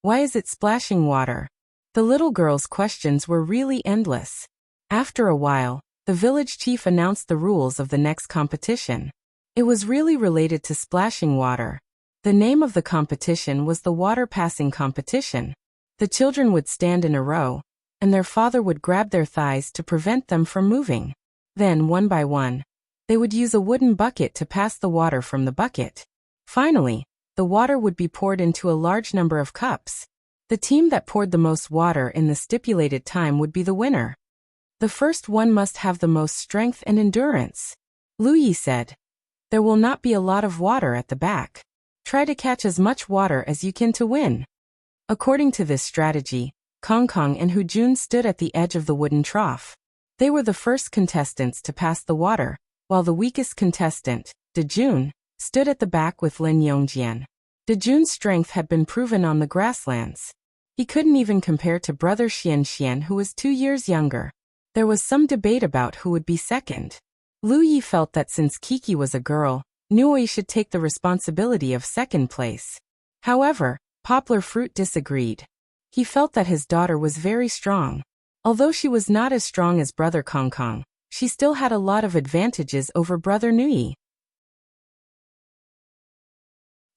Why is it splashing water? The little girl's questions were really endless. After a while, the village chief announced the rules of the next competition. It was really related to splashing water. The name of the competition was the water passing competition. The children would stand in a row, and their father would grab their thighs to prevent them from moving. Then, one by one, they would use a wooden bucket to pass the water from the bucket. Finally, the water would be poured into a large number of cups. The team that poured the most water in the stipulated time would be the winner. The first one must have the most strength and endurance. Lu Yi said, "There will not be a lot of water at the back. Try to catch as much water as you can to win." According to this strategy, Kong Kong and Hu Jun stood at the edge of the wooden trough. They were the first contestants to pass the water, while the weakest contestant, De Jun, stood at the back with Lin Yongjian. De Jun's strength had been proven on the grasslands. He couldn't even compare to brother Xian Xian, who was 2 years younger. There was some debate about who would be second. Lu Yi felt that since Kiki was a girl, Nui should take the responsibility of second place. However, Poplar Fruit disagreed. He felt that his daughter was very strong. Although she was not as strong as brother Kong Kong, she still had a lot of advantages over brother Nui.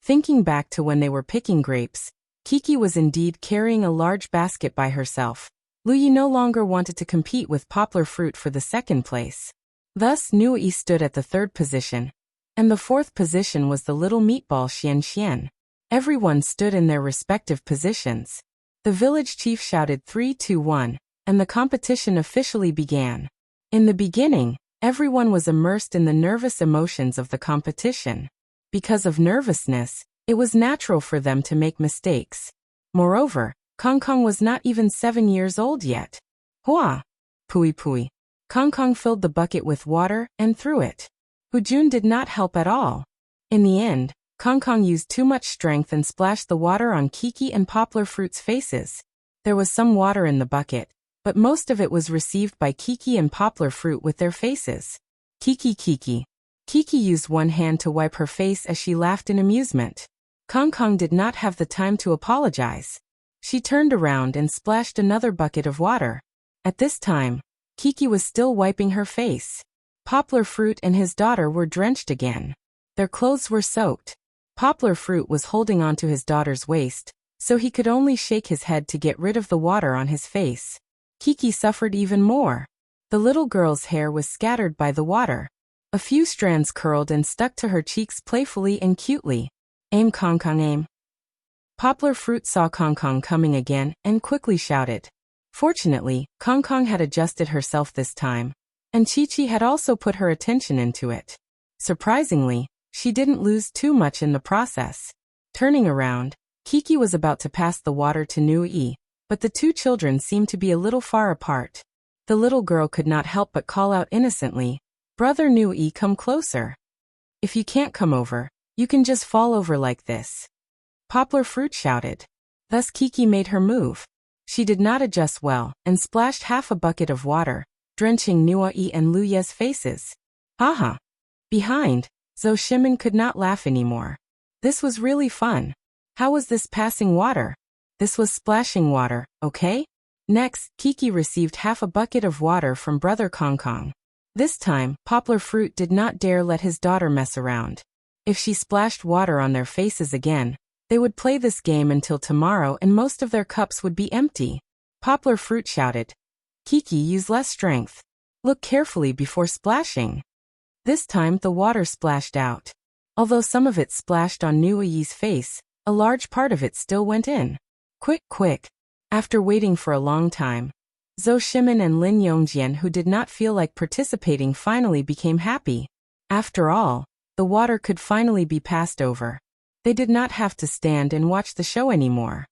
Thinking back to when they were picking grapes, Kiki was indeed carrying a large basket by herself. Lu Yi no longer wanted to compete with Poplar Fruit for the second place. Thus Nui stood at the third position, and the fourth position was the little meatball Xian Xian. Everyone stood in their respective positions. The village chief shouted 3, 2, 1, and the competition officially began. In the beginning, everyone was immersed in the nervous emotions of the competition. Because of nervousness, it was natural for them to make mistakes. Moreover, Kong Kong was not even 7 years old yet. Hua! Pui pui. Kong Kong filled the bucket with water and threw it. Hu Jun did not help at all. In the end, Kong Kong used too much strength and splashed the water on Kiki and Poplar Fruit's faces. There was some water in the bucket, but most of it was received by Kiki and Poplar Fruit with their faces. Kiki. Kiki used one hand to wipe her face as she laughed in amusement. Kong Kong did not have the time to apologize. She turned around and splashed another bucket of water. At this time, Kiki was still wiping her face. Poplar Fruit and his daughter were drenched again. Their clothes were soaked. Poplar Fruit was holding onto his daughter's waist, so he could only shake his head to get rid of the water on his face. Kiki suffered even more. The little girl's hair was scattered by the water. A few strands curled and stuck to her cheeks playfully and cutely. Aim Kong Kong aim. Poplar Fruit saw Kong Kong coming again and quickly shouted. Fortunately, Kong Kong had adjusted herself this time, and Chi Chi had also put her attention into it. Surprisingly, she didn't lose too much in the process. Turning around, Kiki was about to pass the water to Nui, but the two children seemed to be a little far apart. The little girl could not help but call out innocently, "Brother Nui, come closer. If you can't come over, you can just fall over like this." Poplar Fruit shouted. Thus Kiki made her move. She did not adjust well and splashed half a bucket of water, drenching Nui and Lu Ye's faces. Haha. Behind, Zhou Shimin could not laugh anymore. This was really fun. How was this passing water? This was splashing water, okay? Next, Kiki received half a bucket of water from brother Kong Kong. This time, Poplar Fruit did not dare let his daughter mess around. If she splashed water on their faces again, they would play this game until tomorrow and most of their cups would be empty. Poplar Fruit shouted, "Kiki, use less strength. Look carefully before splashing." This time the water splashed out. Although some of it splashed on Nui's face, a large part of it still went in. Quick. After waiting for a long time, Zhou Shimin and Lin Yongjian, who did not feel like participating, finally became happy. After all, the water could finally be passed over. They did not have to stand and watch the show anymore.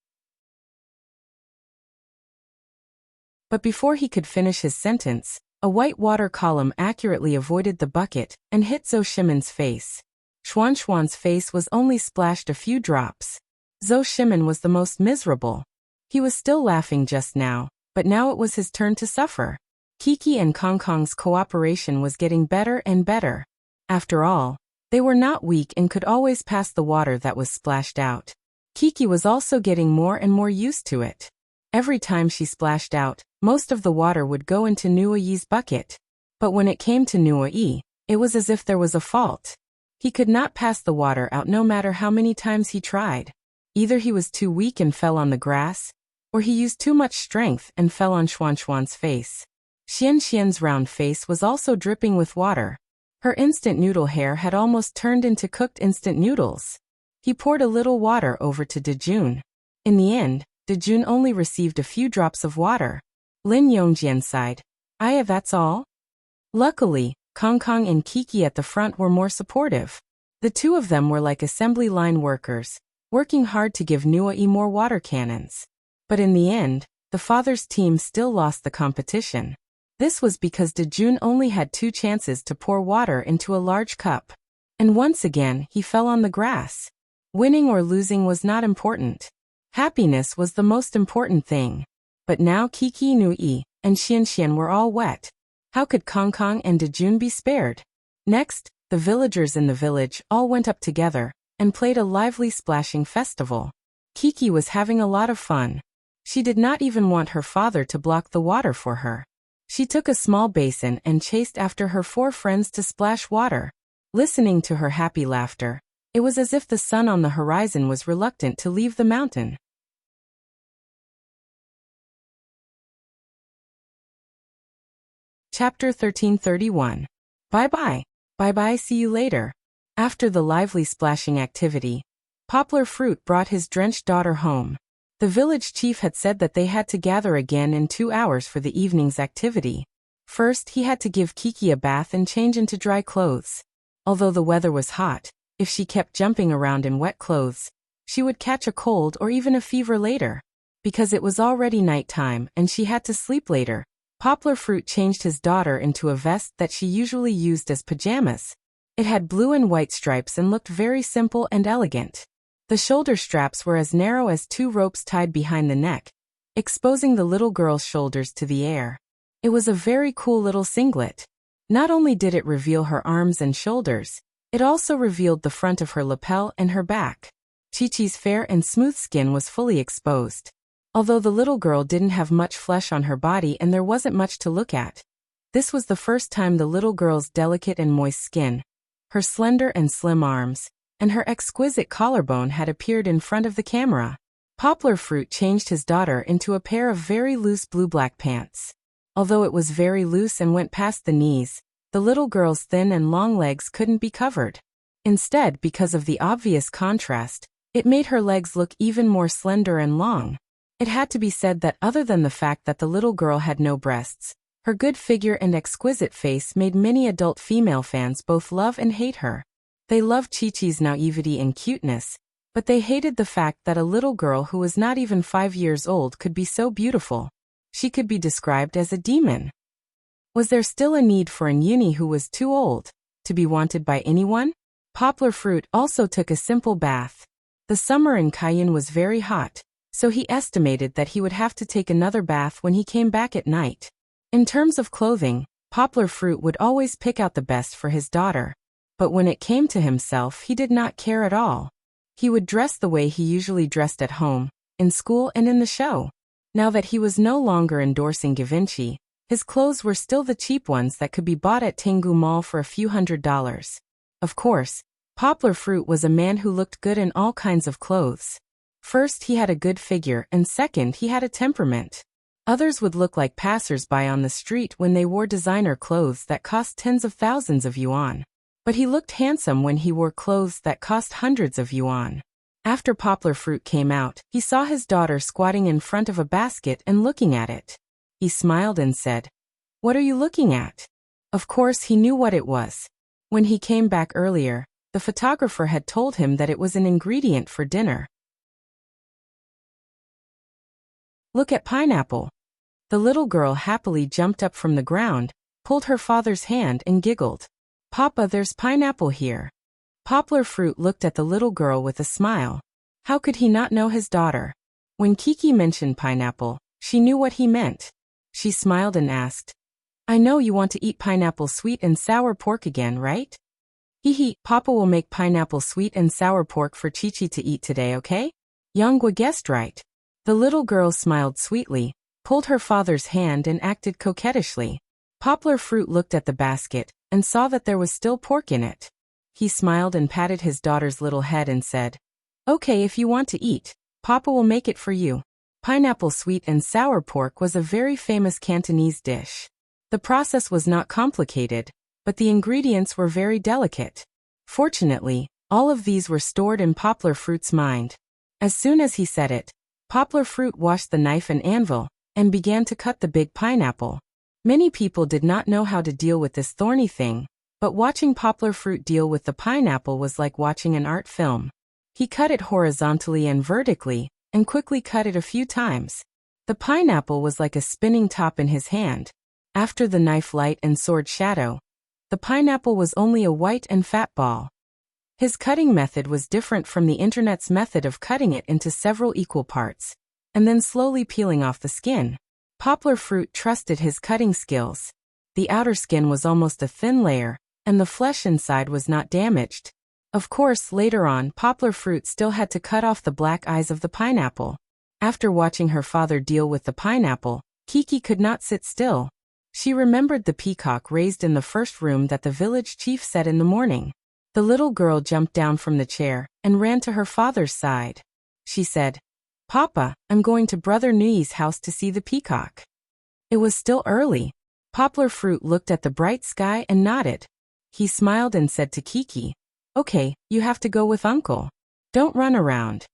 But before he could finish his sentence, a white water column accurately avoided the bucket and hit Zhou Shimin's face. Xuan's face was only splashed a few drops. Zhou Shimin was the most miserable. He was still laughing just now, but now it was his turn to suffer. Kiki and Kong Kong's cooperation was getting better and better. After all, they were not weak and could always pass the water that was splashed out. Kiki was also getting more and more used to it. Every time she splashed out, most of the water would go into Nuoyi's bucket. But when it came to Nuoyi, it was as if there was a fault. He could not pass the water out no matter how many times he tried. Either he was too weak and fell on the grass, or he used too much strength and fell on Xuan Xuan's face. Xian Xian's round face was also dripping with water. Her instant noodle hair had almost turned into cooked instant noodles. He poured a little water over to Dejun. In the end, Dejun only received a few drops of water. Lin Yongjian sighed. "Aya, that's all?" Luckily, Kong Kong and Kiki at the front were more supportive. The two of them were like assembly line workers, working hard to give Nuoyi more water cannons. But in the end, the father's team still lost the competition. This was because Dejun only had 2 chances to pour water into a large cup. And once again, he fell on the grass. Winning or losing was not important. Happiness was the most important thing. But now Kiki, Nuoyi, and Xian Xian were all wet. How could Kong Kong and Dejun be spared? Next, the villagers in the village all went up together and played a lively splashing festival. Kiki was having a lot of fun. She did not even want her father to block the water for her. She took a small basin and chased after her 4 friends to splash water. Listening to her happy laughter, it was as if the sun on the horizon was reluctant to leave the mountain. Chapter 1331. Bye-bye. Bye-bye, see you later. After the lively splashing activity, Poplar Fruit brought his drenched daughter home. The village chief had said that they had to gather again in 2 hours for the evening's activity. First, he had to give Kiki a bath and change into dry clothes. Although the weather was hot, if she kept jumping around in wet clothes, she would catch a cold or even a fever later. Because it was already nighttime and she had to sleep later, Poplar Fruit changed his daughter into a vest that she usually used as pajamas. It had blue and white stripes and looked very simple and elegant. The shoulder straps were as narrow as 2 ropes tied behind the neck, exposing the little girl's shoulders to the air. It was a very cool little singlet. Not only did it reveal her arms and shoulders, it also revealed the front of her lapel and her back. Chi-Chi's fair and smooth skin was fully exposed. Although the little girl didn't have much flesh on her body and there wasn't much to look at, this was the first time the little girl's delicate and moist skin, her slender and slim arms, and her exquisite collarbone had appeared in front of the camera. Poplar Fruit changed his daughter into a pair of very loose blue-black pants. Although it was very loose and went past the knees, the little girl's thin and long legs couldn't be covered. Instead, because of the obvious contrast, it made her legs look even more slender and long. It had to be said that other than the fact that the little girl had no breasts, her good figure and exquisite face made many adult female fans both love and hate her. They loved Chi-Chi's naivety and cuteness, but they hated the fact that a little girl who was not even 5 years old could be so beautiful. She could be described as a demon. Was there still a need for an Uni who was too old to be wanted by anyone? Poplar Fruit also took a simple bath. The summer in Cayenne was very hot, so he estimated that he would have to take another bath when he came back at night. In terms of clothing, Poplar Fruit would always pick out the best for his daughter. But when it came to himself, he did not care at all. He would dress the way he usually dressed at home, in school and in the show. Now that he was no longer endorsing Givenchy, his clothes were still the cheap ones that could be bought at Tengu Mall for a few $100s. Of course, Poplar Fruit was a man who looked good in all kinds of clothes. First, he had a good figure, and second, he had a temperament. Others would look like passers-by on the street when they wore designer clothes that cost tens of thousands of yuan. But he looked handsome when he wore clothes that cost hundreds of yuan. After Poplar Fruit came out, he saw his daughter squatting in front of a basket and looking at it. He smiled and said, "What are you looking at?" Of course, he knew what it was. When he came back earlier, the photographer had told him that it was an ingredient for dinner. "Look at pineapple." The little girl happily jumped up from the ground, pulled her father's hand and giggled. "Papa, there's pineapple here." Poplar Fruit looked at the little girl with a smile. How could he not know his daughter? When Kiki mentioned pineapple, She knew what he meant. She smiled and asked, I know you want to eat pineapple sweet and sour pork again, right? Hee, Papa will make pineapple sweet and sour pork for Chi-Chi to eat today, okay? Yonggwa guessed right. The little girl smiled sweetly, pulled her father's hand and acted coquettishly. Poplar Fruit looked at the basket and saw that there was still pork in it. He smiled and patted his daughter's little head and said, Okay, if you want to eat, Papa will make it for you. Pineapple sweet and sour pork was a very famous Cantonese dish. The process was not complicated, but the ingredients were very delicate. Fortunately, all of these were stored in Poplar Fruit's mind. As soon as he said it, Poplar Fruit washed the knife and anvil and began to cut the big pineapple. Many people did not know how to deal with this thorny thing, but watching Poplar Fruit deal with the pineapple was like watching an art film. He cut it horizontally and vertically, and quickly cut it a few times. The pineapple was like a spinning top in his hand. After the knife light and sword shadow, the pineapple was only a white and fat ball. His cutting method was different from the internet's method of cutting it into several equal parts, and then slowly peeling off the skin. Poplar Fruit trusted his cutting skills. The outer skin was almost a thin layer, and the flesh inside was not damaged. Of course, later on, Poplar Fruit still had to cut off the black eyes of the pineapple. After watching her father deal with the pineapple, Kiki could not sit still. She remembered the peacock raised in the first room that the village chief said in the morning. The little girl jumped down from the chair and ran to her father's side. She said, Papa, I'm going to Brother Nui's house to see the peacock. It was still early. Poplar Fruit looked at the bright sky and nodded. He smiled and said to Kiki, Okay, you have to go with Uncle. Don't run around.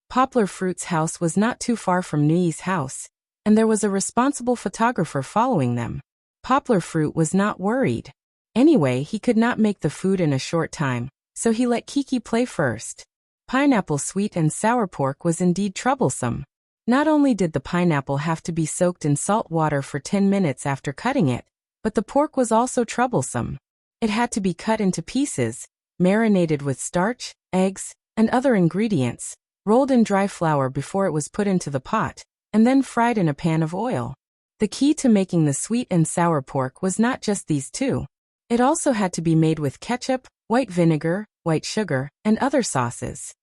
Poplar Fruit's house was not too far from Nui's house, and there was a responsible photographer following them. Poplar Fruit was not worried. Anyway, he could not make the food in a short time, so he let Kiki play first. Pineapple sweet and sour pork was indeed troublesome. Not only did the pineapple have to be soaked in salt water for 10 minutes after cutting it, but the pork was also troublesome. It had to be cut into pieces, marinated with starch, eggs, and other ingredients, rolled in dry flour before it was put into the pot, and then fried in a pan of oil. The key to making the sweet and sour pork was not just these two. It also had to be made with ketchup, white vinegar, white sugar, and other sauces.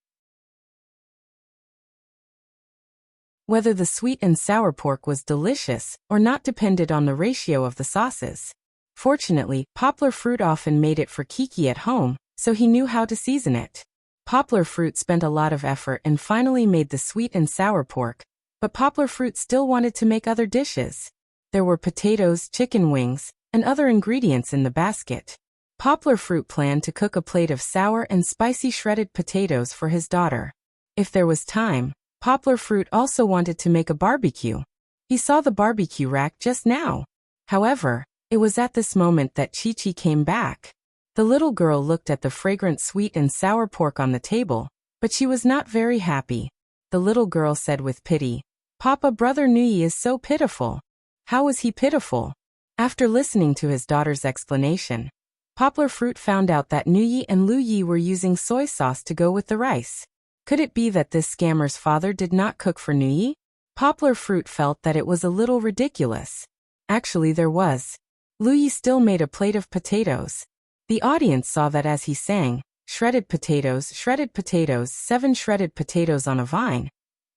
Whether the sweet and sour pork was delicious or not depended on the ratio of the sauces. Fortunately, Poplar Fruit often made it for Kiki at home, so he knew how to season it. Poplar Fruit spent a lot of effort and finally made the sweet and sour pork, but Poplar Fruit still wanted to make other dishes. There were potatoes, chicken wings, and other ingredients in the basket. Poplar Fruit planned to cook a plate of sour and spicy shredded potatoes for his daughter. If there was time, Poplar Fruit also wanted to make a barbecue. He saw the barbecue rack just now. However, it was at this moment that Chi-Chi came back. The little girl looked at the fragrant sweet and sour pork on the table, but she was not very happy. The little girl said with pity, Papa, Brother Nui is so pitiful. How was he pitiful? After listening to his daughter's explanation, Poplar Fruit found out that Nui and Lu Yi were using soy sauce to go with the rice. Could it be that this scammer's father did not cook for Nui? Poplar Fruit felt that it was a little ridiculous. Actually, there was. Lu Yi still made a plate of potatoes. The audience saw that as he sang, shredded potatoes, 7 shredded potatoes on a vine.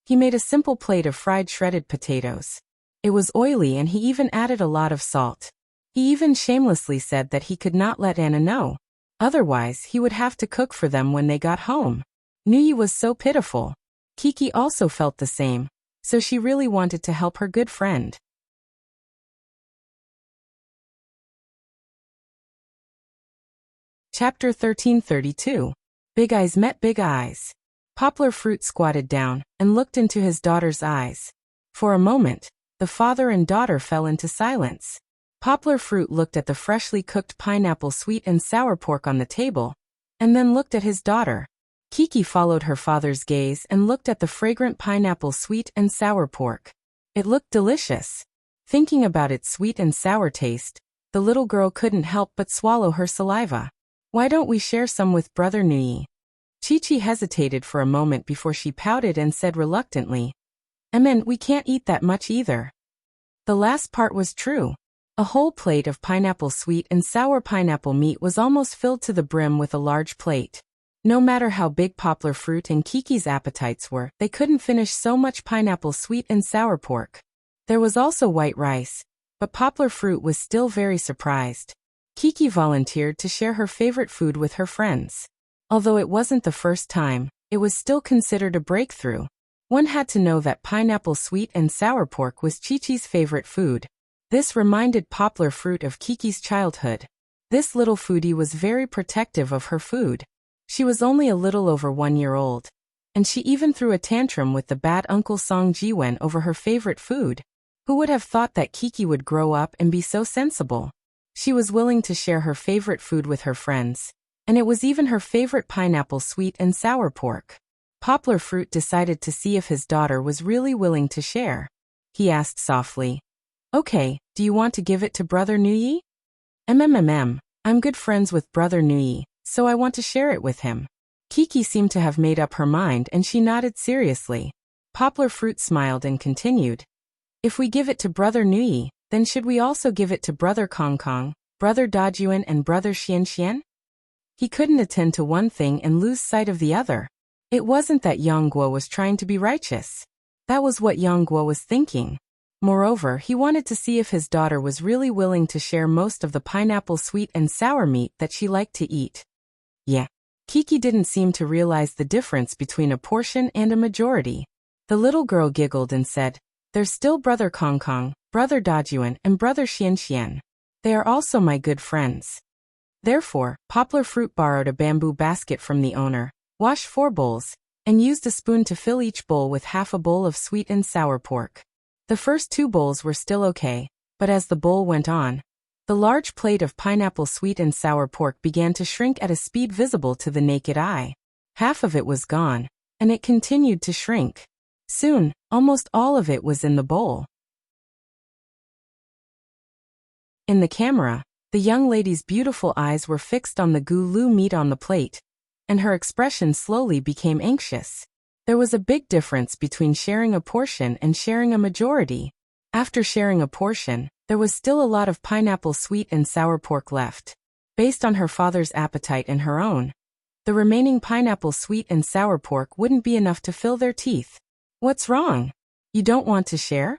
He made a simple plate of fried shredded potatoes. It was oily and he even added a lot of salt. He even shamelessly said that he could not let Anna know. Otherwise, he would have to cook for them when they got home. Nui was so pitiful. Kiki also felt the same, so she really wanted to help her good friend. Chapter 1332. Big Eyes Met Big Eyes. Poplar Fruit squatted down and looked into his daughter's eyes. For a moment, the father and daughter fell into silence. Poplar Fruit looked at the freshly cooked pineapple sweet and sour pork on the table, and then looked at his daughter. Kiki followed her father's gaze and looked at the fragrant pineapple sweet and sour pork. It looked delicious. Thinking about its sweet and sour taste, the little girl couldn't help but swallow her saliva. Why don't we share some with Brother Nui? Chi-Chi hesitated for a moment before she pouted and said reluctantly, We can't eat that much either. The last part was true. A whole plate of pineapple sweet and sour pineapple meat was almost filled to the brim with a large plate. No matter how big Poplar Fruit and Kiki's appetites were, they couldn't finish so much pineapple sweet and sour pork. There was also white rice, but Poplar Fruit was still very surprised. Kiki volunteered to share her favorite food with her friends. Although it wasn't the first time, it was still considered a breakthrough. One had to know that pineapple sweet and sour pork was Chi-Chi's favorite food. This reminded Poplar Fruit of Kiki's childhood. This little foodie was very protective of her food. She was only a little over 1 year old, and she even threw a tantrum with the bad Uncle Song Jiwen over her favorite food. Who would have thought that Kiki would grow up and be so sensible? She was willing to share her favorite food with her friends, and it was even her favorite pineapple sweet and sour pork. Poplar Fruit decided to see if his daughter was really willing to share. He asked softly, "Okay, do you want to give it to Brother Nuyi?" I'm good friends with Brother Nuyi, so I want to share it with him." Kiki seemed to have made up her mind and she nodded seriously. Poplar Fruit smiled and continued, "If we give it to Brother Nuyi, then should we also give it to Brother Kong Kong, Brother Dajuan and Brother Xian Xian?" He couldn't attend to one thing and lose sight of the other. It wasn't that Yang Guo was trying to be righteous. That was what Yang Guo was thinking. Moreover, he wanted to see if his daughter was really willing to share most of the pineapple sweet and sour meat that she liked to eat. Yeah. Kiki didn't seem to realize the difference between a portion and a majority. The little girl giggled and said, "There's still Brother Kong Kong, Brother Dajuan, and Brother Xian Xian. They are also my good friends." Therefore, Poplar Fruit borrowed a bamboo basket from the owner, washed 4 bowls, and used a spoon to fill each bowl with half a bowl of sweet and sour pork. The first 2 bowls were still okay, but as the bowl went on, the large plate of pineapple sweet and sour pork began to shrink at a speed visible to the naked eye. Half of it was gone, and it continued to shrink. Soon, almost all of it was in the bowl. In the camera, the young lady's beautiful eyes were fixed on the gulu meat on the plate, and her expression slowly became anxious. There was a big difference between sharing a portion and sharing a majority. After sharing a portion, there was still a lot of pineapple sweet and sour pork left. Based on her father's appetite and her own, the remaining pineapple sweet and sour pork wouldn't be enough to fill their teeth. "What's wrong? You don't want to share?"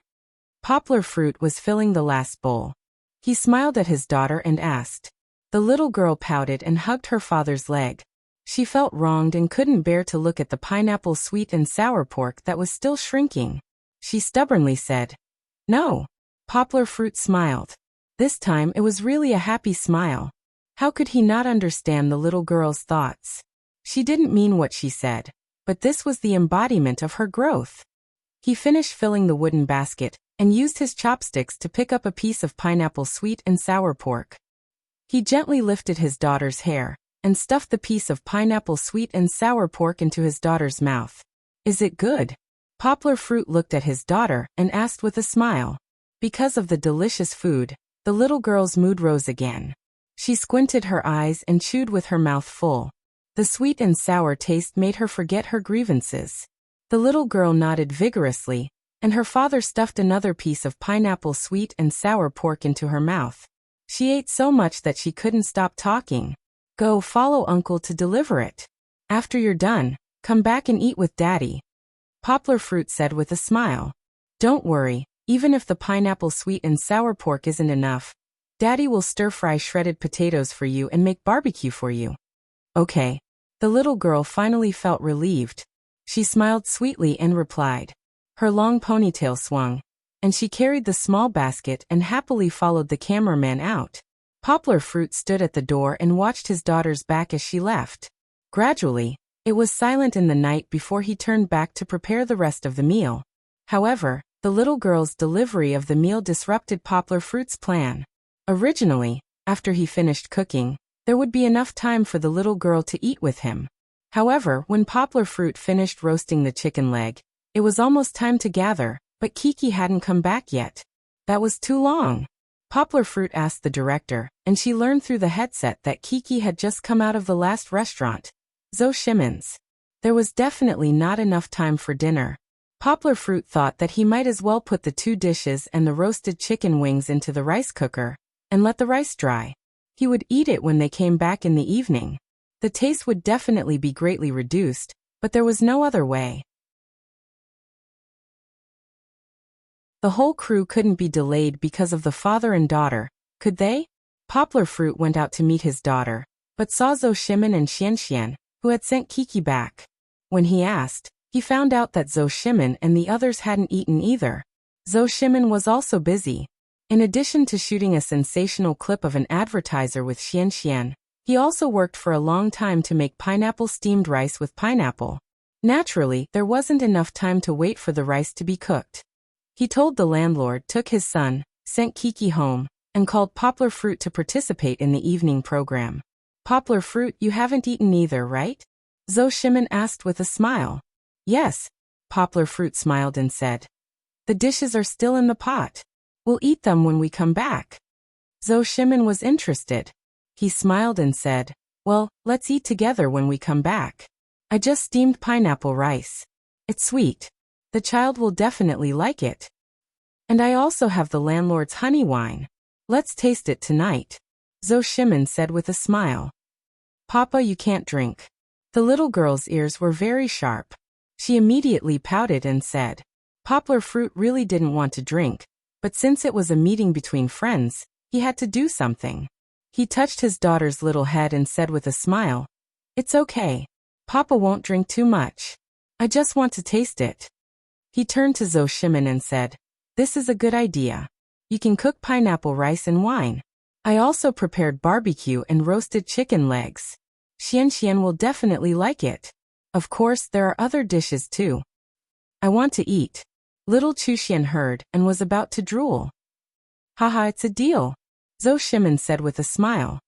Poplar Fruit was filling the last bowl. He smiled at his daughter and asked. The little girl pouted and hugged her father's leg. She felt wronged and couldn't bear to look at the pineapple sweet and sour pork that was still shrinking. She stubbornly said, "No." Poplar Fruit smiled. This time it was really a happy smile. How could he not understand the little girl's thoughts? She didn't mean what she said, but this was the embodiment of her growth. He finished filling the wooden basket and used his chopsticks to pick up a piece of pineapple sweet and sour pork. He gently lifted his daughter's hair and stuffed the piece of pineapple sweet and sour pork into his daughter's mouth. "Is it good?" Poplar Fruit looked at his daughter and asked with a smile. Because of the delicious food, the little girl's mood rose again. She squinted her eyes and chewed with her mouth full. The sweet and sour taste made her forget her grievances. The little girl nodded vigorously, and her father stuffed another piece of pineapple sweet and sour pork into her mouth. She ate so much that she couldn't stop talking. "Go follow Uncle to deliver it. After you're done, come back and eat with Daddy," Poplar Fruit said with a smile. "Don't worry, even if the pineapple sweet and sour pork isn't enough, Daddy will stir-fry shredded potatoes for you and make barbecue for you." "Okay." The little girl finally felt relieved. She smiled sweetly and replied. Her long ponytail swung, and she carried the small basket and happily followed the cameraman out. Poplar Fruit stood at the door and watched his daughter's back as she left. Gradually, it was silent in the night before he turned back to prepare the rest of the meal. However, the little girl's delivery of the meal disrupted Poplar Fruit's plan. Originally, after he finished cooking, there would be enough time for the little girl to eat with him. However, when Poplar Fruit finished roasting the chicken leg, it was almost time to gather, but Kiki hadn't come back yet. That was too long. Poplar Fruit asked the director, and she learned through the headset that Kiki had just come out of the last restaurant, Zhou Shimen's. There was definitely not enough time for dinner. Poplar Fruit thought that he might as well put the 2 dishes and the roasted chicken wings into the rice cooker and let the rice dry. He would eat it when they came back in the evening. The taste would definitely be greatly reduced, but there was no other way. The whole crew couldn't be delayed because of the father and daughter, could they? Poplar Fruit went out to meet his daughter, but saw Zhou Shimin and Xianxian, who had sent Kiki back. When he asked, he found out that Zhou Shimin and the others hadn't eaten either. Zhou Shimin was also busy. In addition to shooting a sensational clip of an advertiser with Xianxian, he also worked for a long time to make pineapple steamed rice with pineapple. Naturally, there wasn't enough time to wait for the rice to be cooked. He told the landlord, took his son, sent Kiki home, and called Poplar Fruit to participate in the evening program. Poplar Fruit, you haven't eaten either, right? Zhou Shimin asked with a smile. Yes, Poplar Fruit smiled and said. The dishes are still in the pot. We'll eat them when we come back. Zhou Shimin was interested. He smiled and said, well, let's eat together when we come back. I just steamed pineapple rice. It's sweet. The child will definitely like it. And I also have the landlord's honey wine. Let's taste it tonight. Zhou Shimin said with a smile. Papa, you can't drink. The little girl's ears were very sharp. She immediately pouted and said. Poplar Fruit really didn't want to drink, but since it was a meeting between friends, he had to do something. He touched his daughter's little head and said with a smile, it's okay. Papa won't drink too much. I just want to taste it. He turned to Zhou Shimin and said, this is a good idea. You can cook pineapple rice and wine. I also prepared barbecue and roasted chicken legs. Xianxian will definitely like it. Of course, there are other dishes too. I want to eat. Little Chuxian heard and was about to drool. Haha, it's a deal, Zhou Shimin said with a smile.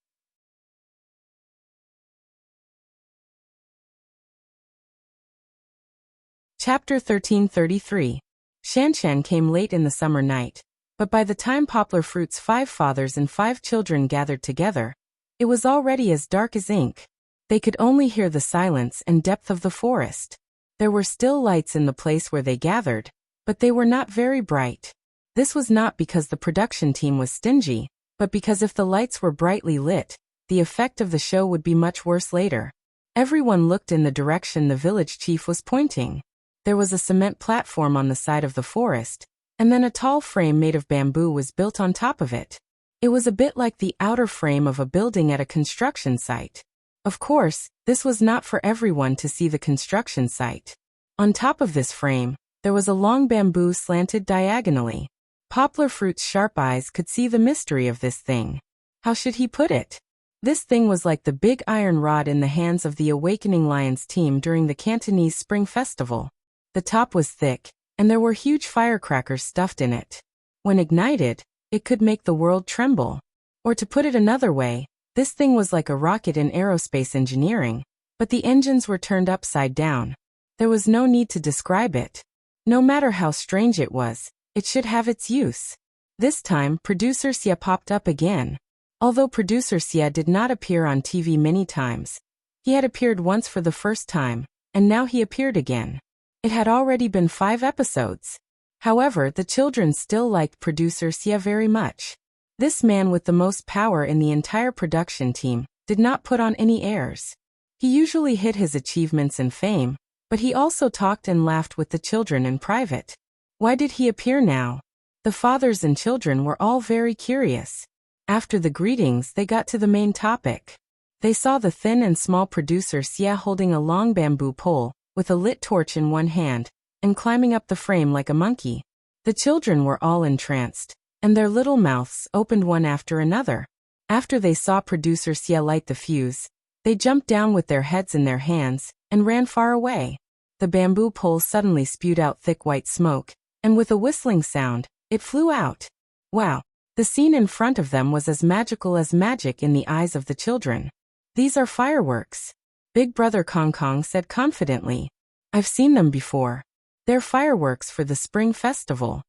Chapter 1333. Shanshan came late in the summer night, but by the time Poplar Fruit's 5 fathers and 5 children gathered together, it was already as dark as ink. They could only hear the silence and depth of the forest. There were still lights in the place where they gathered, but they were not very bright. This was not because the production team was stingy, but because if the lights were brightly lit, the effect of the show would be much worse later. Everyone looked in the direction the village chief was pointing. There was a cement platform on the side of the forest, and then a tall frame made of bamboo was built on top of it. It was a bit like the outer frame of a building at a construction site. Of course, this was not for everyone to see the construction site. On top of this frame, there was a long bamboo slanted diagonally. Poplar Fruit's sharp eyes could see the mystery of this thing. How should he put it? This thing was like the big iron rod in the hands of the Awakening Lions team during the Cantonese Spring Festival. The top was thick, and there were huge firecrackers stuffed in it. When ignited, it could make the world tremble. Or to put it another way, this thing was like a rocket in aerospace engineering, but the engines were turned upside down. There was no need to describe it. No matter how strange it was, it should have its use. This time, Producer Xia popped up again. Although Producer Xia did not appear on TV many times, he had appeared once for the first time, and now he appeared again. It had already been 5 episodes. However, the children still liked Producer Xia very much. This man with the most power in the entire production team did not put on any airs. He usually hid his achievements and fame, but he also talked and laughed with the children in private. Why did he appear now? The fathers and children were all very curious. After the greetings, they got to the main topic. They saw the thin and small Producer Xia holding a long bamboo pole, with a lit torch in one hand, and climbing up the frame like a monkey. The children were all entranced, and their little mouths opened one after another. After they saw Producer Xia light the fuse, they jumped down with their heads in their hands, and ran far away. The bamboo pole suddenly spewed out thick white smoke, and with a whistling sound, it flew out. Wow! The scene in front of them was as magical as magic in the eyes of the children. These are fireworks. Big Brother Kong Kong said confidently. I've seen them before. They're fireworks for the Spring Festival.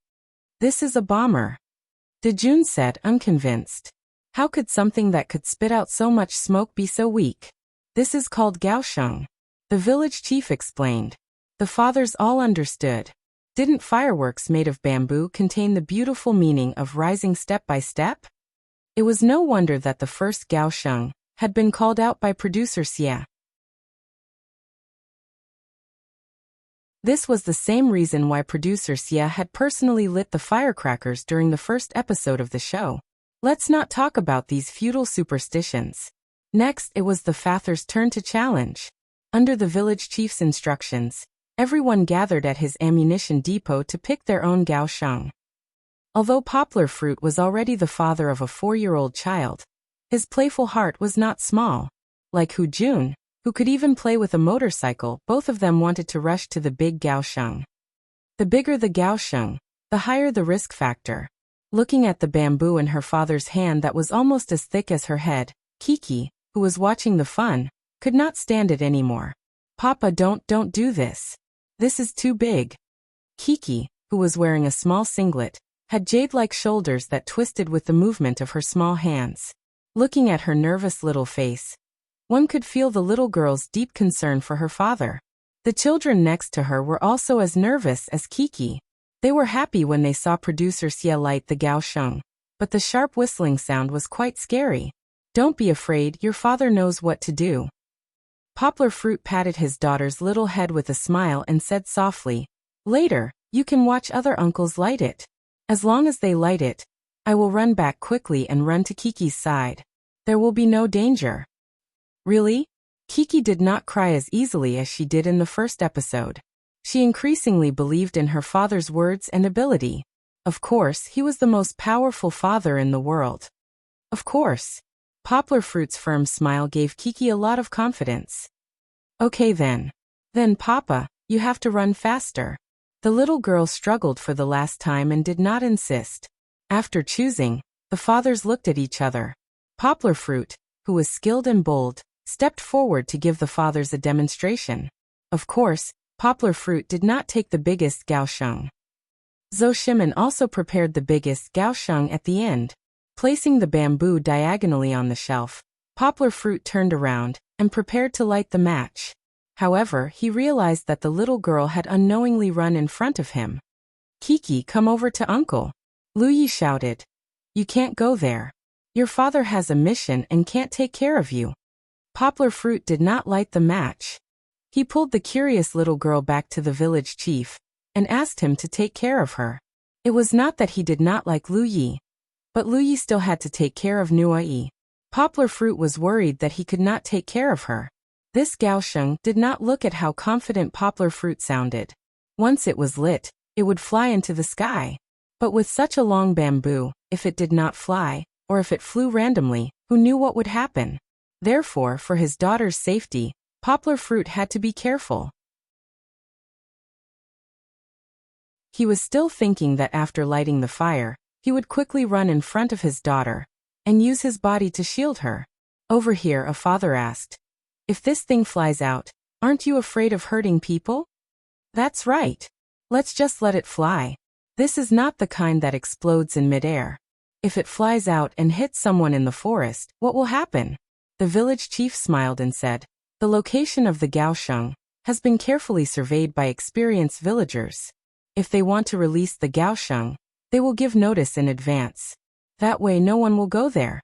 This is a bomber. Dejun said, unconvinced. How could something that could spit out so much smoke be so weak? This is called Gaosheng. The village chief explained. The fathers all understood. Didn't fireworks made of bamboo contain the beautiful meaning of rising step by step? It was no wonder that the first Gao Sheng had been called out by producer Xia. This was the same reason why producer Xia had personally lit the firecrackers during the first episode of the show. Let's not talk about these feudal superstitions. Next, it was the Father's turn to challenge. Under the village chief's instructions, everyone gathered at his ammunition depot to pick their own Gao Sheng. Although Poplar Fruit was already the father of a 4-year-old child, his playful heart was not small. Like Hu Jun, who could even play with a motorcycle, both of them wanted to rush to the big Gao Sheng. The bigger the Gao Sheng, the higher the risk factor. Looking at the bamboo in her father's hand that was almost as thick as her head, Kiki, who was watching the fun, could not stand it anymore. Papa, don't do this. This is too big. Kiki, who was wearing a small singlet, had jade-like shoulders that twisted with the movement of her small hands. Looking at her nervous little face, one could feel the little girl's deep concern for her father. The children next to her were also as nervous as Kiki. They were happy when they saw producer Xia light the Gao Sheng, but the sharp whistling sound was quite scary. Don't be afraid, your father knows what to do. Poplar Fruit patted his daughter's little head with a smile and said softly, "Later, you can watch other uncles light it. As long as they light it, I will run back quickly and run to Kiki's side. There will be no danger." Really? Kiki did not cry as easily as she did in the first episode. She increasingly believed in her father's words and ability. Of course, he was the most powerful father in the world. Of course. Poplar Fruit's firm smile gave Kiki a lot of confidence. Okay then. Then Papa, you have to run faster. The little girl struggled for the last time and did not insist. After choosing, the fathers looked at each other. Poplar Fruit, who was skilled and bold, stepped forward to give the fathers a demonstration. Of course, Poplar Fruit did not take the biggest Gao Sheng. Zhou Shimin also prepared the biggest Gao Sheng at the end. Placing the bamboo diagonally on the shelf, Poplar Fruit turned around and prepared to light the match. However, he realized that the little girl had unknowingly run in front of him. "Kiki, come over to Uncle," Lu Yi shouted. "You can't go there. Your father has a mission and can't take care of you." Poplar Fruit did not light the match. He pulled the curious little girl back to the village chief and asked him to take care of her. It was not that he did not like Lu Yi, but Lu Yi still had to take care of Nua Yi. Poplar Fruit was worried that he could not take care of her. This Gao Sheng did not look at how confident Poplar Fruit sounded. Once it was lit, it would fly into the sky. But with such a long bamboo, if it did not fly, or if it flew randomly, who knew what would happen? Therefore, for his daughter's safety, Poplar Fruit had to be careful. He was still thinking that after lighting the fire, he would quickly run in front of his daughter and use his body to shield her. Over here, a father asked, "If this thing flies out, aren't you afraid of hurting people?" "That's right. Let's just let it fly. This is not the kind that explodes in midair. If it flies out and hits someone in the forest, what will happen?" The village chief smiled and said, "The location of the Gao Sheng has been carefully surveyed by experienced villagers. If they want to release the Gao Sheng, they will give notice in advance. That way no one will go there."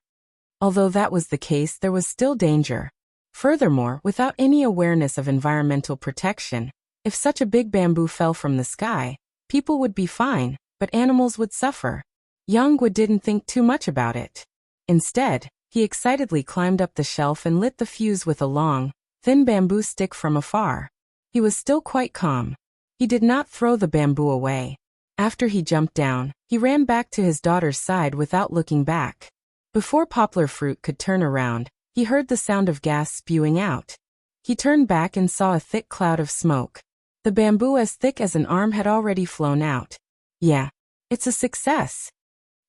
Although that was the case, there was still danger. Furthermore, without any awareness of environmental protection, if such a big bamboo fell from the sky, people would be fine, but animals would suffer. Yangguo didn't think too much about it. Instead, he excitedly climbed up the shelf and lit the fuse with a long, thin bamboo stick from afar. He was still quite calm. He did not throw the bamboo away. After he jumped down, he ran back to his daughter's side without looking back. Before Poplar Fruit could turn around, he heard the sound of gas spewing out. He turned back and saw a thick cloud of smoke. The bamboo as thick as an arm had already flown out. "Yeah, it's a success."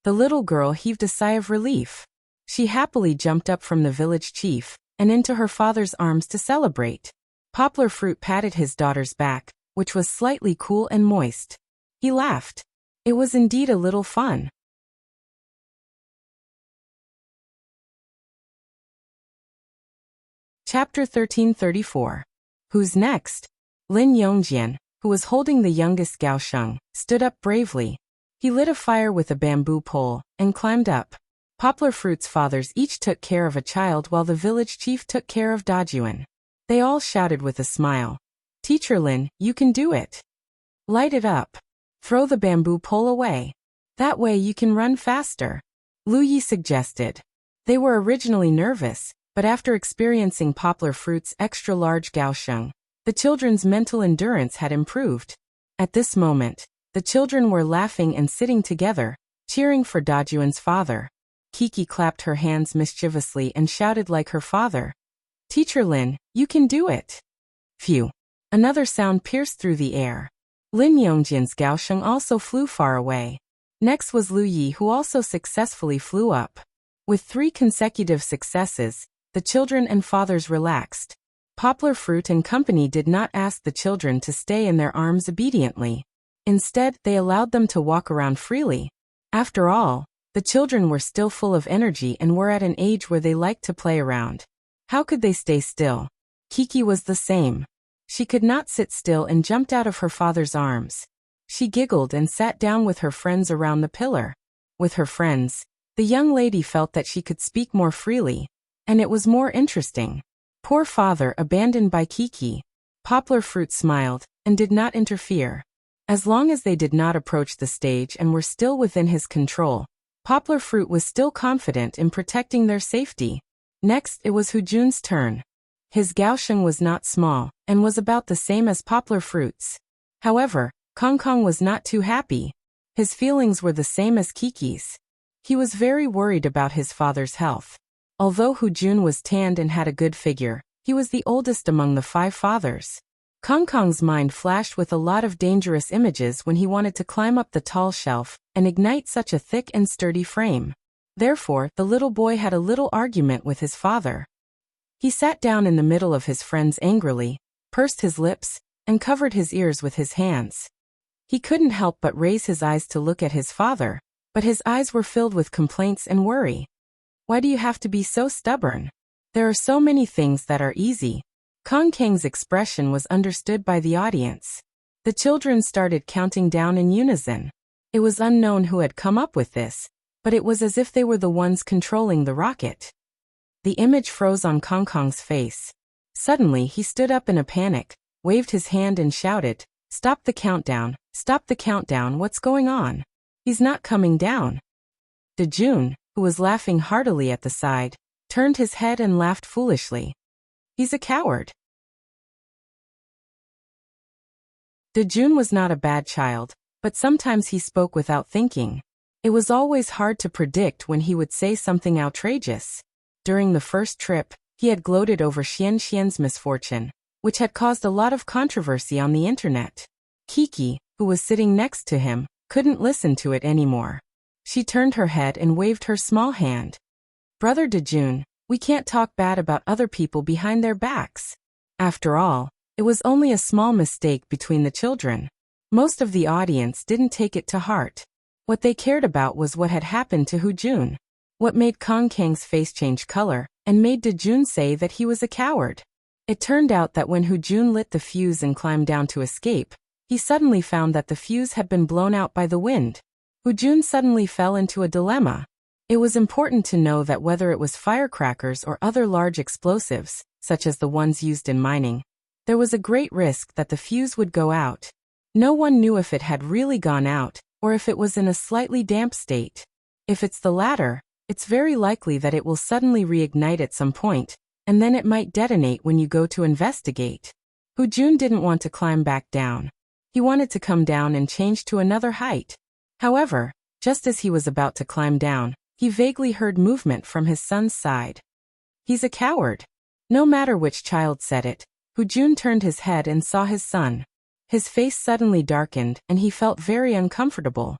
The little girl heaved a sigh of relief. She happily jumped up from the village chief and into her father's arms to celebrate. Poplar Fruit patted his daughter's back, which was slightly cool and moist. He laughed. It was indeed a little fun. Chapter 1334. Who's next? Lin Yongjian, who was holding the youngest Gaosheng, stood up bravely. He lit a fire with a bamboo pole and climbed up. Poplar Fruit's fathers each took care of a child while the village chief took care of Dajuan. They all shouted with a smile, "Teacher Lin, you can do it. Light it up. Throw the bamboo pole away. That way you can run faster," Lu Yi suggested. They were originally nervous, but after experiencing Poplar Fruit's extra-large Gaosheng, the children's mental endurance had improved. At this moment, the children were laughing and sitting together, cheering for Dajuan's father. Kiki clapped her hands mischievously and shouted like her father, "Teacher Lin, you can do it." Phew! Another sound pierced through the air. Lin Yongjian's Gaosheng also flew far away. Next was Lu Yi, who also successfully flew up. With 3 consecutive successes, the children and fathers relaxed. Poplar Fruit and Company did not ask the children to stay in their arms obediently. Instead, they allowed them to walk around freely. After all, the children were still full of energy and were at an age where they liked to play around. How could they stay still? Kiki was the same. She could not sit still and jumped out of her father's arms. She giggled and sat down with her friends around the pillar. With her friends, the young lady felt that she could speak more freely, and it was more interesting. Poor father abandoned by Kiki. Poplar Fruit smiled and did not interfere. As long as they did not approach the stage and were still within his control, Poplar Fruit was still confident in protecting their safety. Next, it was Hujun's turn. His Gaosheng was not small, and was about the same as Poplar Fruit's. However, Kong Kong was not too happy. His feelings were the same as Kiki's. He was very worried about his father's health. Although Hujun was tanned and had a good figure, he was the oldest among the 5 fathers. Kong Kong's mind flashed with a lot of dangerous images when he wanted to climb up the tall shelf and ignite such a thick and sturdy frame. Therefore, the little boy had a little argument with his father. He sat down in the middle of his friends angrily, pursed his lips, and covered his ears with his hands. He couldn't help but raise his eyes to look at his father, but his eyes were filled with complaints and worry. "Why do you have to be so stubborn? There are so many things that are easy." Kong Kang's expression was understood by the audience. The children started counting down in unison. It was unknown who had come up with this, but it was as if they were the ones controlling the rocket. The image froze on Kong Kong's face. Suddenly he stood up in a panic, waved his hand and shouted, "Stop the countdown, stop the countdown, what's going on? He's not coming down." Dejun, who was laughing heartily at the side, turned his head and laughed foolishly. "He's a coward." Dejun was not a bad child, but sometimes he spoke without thinking. It was always hard to predict when he would say something outrageous. During the first trip, he had gloated over Xian Xian's misfortune, which had caused a lot of controversy on the internet. Kiki, who was sitting next to him, couldn't listen to it anymore. She turned her head and waved her small hand. "Brother Dejun, we can't talk bad about other people behind their backs. After all, it was only a small mistake between the children." Most of the audience didn't take it to heart. What they cared about was what had happened to Hujun. What made Kong Kang's face change color, and made Dejun say that he was a coward. It turned out that when Hujun lit the fuse and climbed down to escape, he suddenly found that the fuse had been blown out by the wind. Hujun suddenly fell into a dilemma. It was important to know that whether it was firecrackers or other large explosives, such as the ones used in mining, there was a great risk that the fuse would go out. No one knew if it had really gone out, or if it was in a slightly damp state. If it's the latter, it's very likely that it will suddenly reignite at some point, and then it might detonate when you go to investigate. Hujun didn't want to climb back down. He wanted to come down and change to another height. However, just as he was about to climb down, he vaguely heard movement from his son's side. "He's a coward." No matter which child said it, Hujun turned his head and saw his son. His face suddenly darkened and he felt very uncomfortable.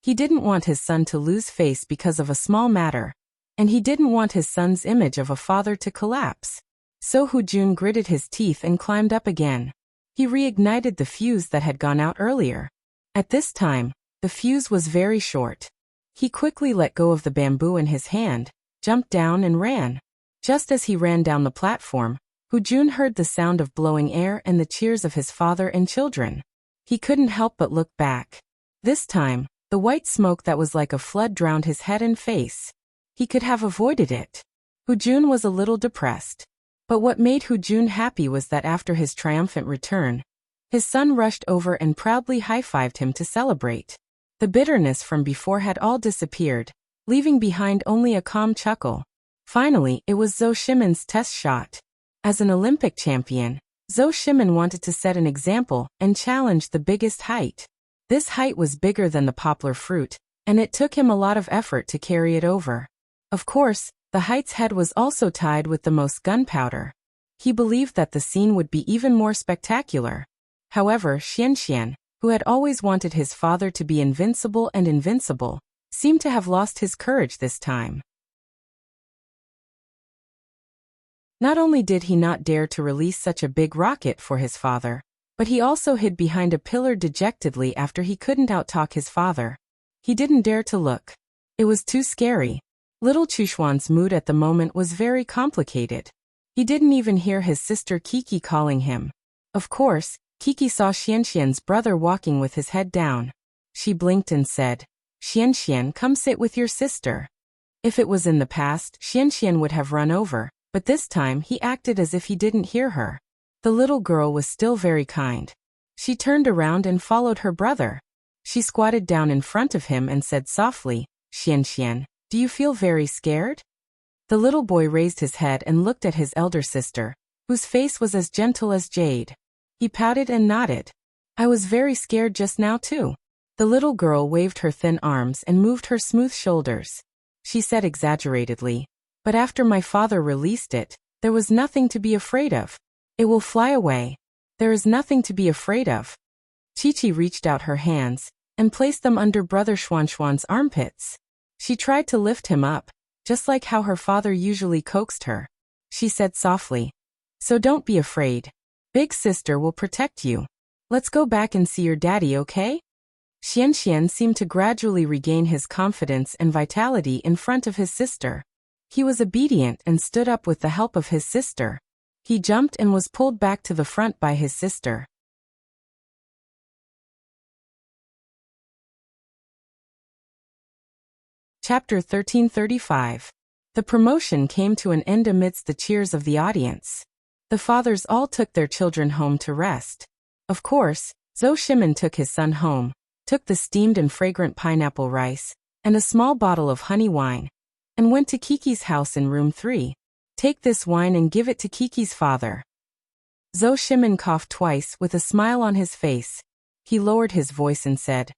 He didn't want his son to lose face because of a small matter, and he didn't want his son's image of a father to collapse. So Hujun gritted his teeth and climbed up again. He reignited the fuse that had gone out earlier. At this time, the fuse was very short. He quickly let go of the bamboo in his hand, jumped down and ran. Just as he ran down the platform, Hujun heard the sound of blowing air and the cheers of his father and children. He couldn't help but look back. This time, the white smoke that was like a flood drowned his head and face. He could have avoided it. Hujun was a little depressed. But what made Hujun happy was that after his triumphant return, his son rushed over and proudly high-fived him to celebrate. The bitterness from before had all disappeared, leaving behind only a calm chuckle. Finally, it was Zhou Shimin's test shot. As an Olympic champion, Zhou Shimin wanted to set an example and challenge the biggest height. This height was bigger than the poplar fruit, and it took him a lot of effort to carry it over. Of course, the height's head was also tied with the most gunpowder. He believed that the scene would be even more spectacular. However, Xianxian, who had always wanted his father to be invincible and invincible, seemed to have lost his courage this time. Not only did he not dare to release such a big rocket for his father, but he also hid behind a pillar dejectedly after he couldn't outtalk his father. He didn't dare to look. It was too scary. Little Chushuan's mood at the moment was very complicated. He didn't even hear his sister Kiki calling him. Of course, Kiki saw Xianxian's brother walking with his head down. She blinked and said, "Xianxian, come sit with your sister." If it was in the past, Xianxian would have run over, but this time he acted as if he didn't hear her. The little girl was still very kind. She turned around and followed her brother. She squatted down in front of him and said softly, "Xianxian, do you feel very scared?" The little boy raised his head and looked at his elder sister, whose face was as gentle as jade. He pouted and nodded. "I was very scared just now too." The little girl waved her thin arms and moved her smooth shoulders. She said exaggeratedly, "But after my father released it, there was nothing to be afraid of. It will fly away. There is nothing to be afraid of." Chi-Chi reached out her hands and placed them under Brother Xuanxuan's armpits. She tried to lift him up, just like how her father usually coaxed her. She said softly, "So don't be afraid. Big sister will protect you. Let's go back and see your daddy, okay?" Xianxian seemed to gradually regain his confidence and vitality in front of his sister. He was obedient and stood up with the help of his sister. He jumped and was pulled back to the front by his sister. Chapter 1335. The promotion came to an end amidst the cheers of the audience. The fathers all took their children home to rest. Of course, Zhou Shimin took his son home, took the steamed and fragrant pineapple rice, and a small bottle of honey wine, and went to Kiki's house in room 3. "Take this wine and give it to Kiki's father." Zhou Shimin coughed twice with a smile on his face. He lowered his voice and said,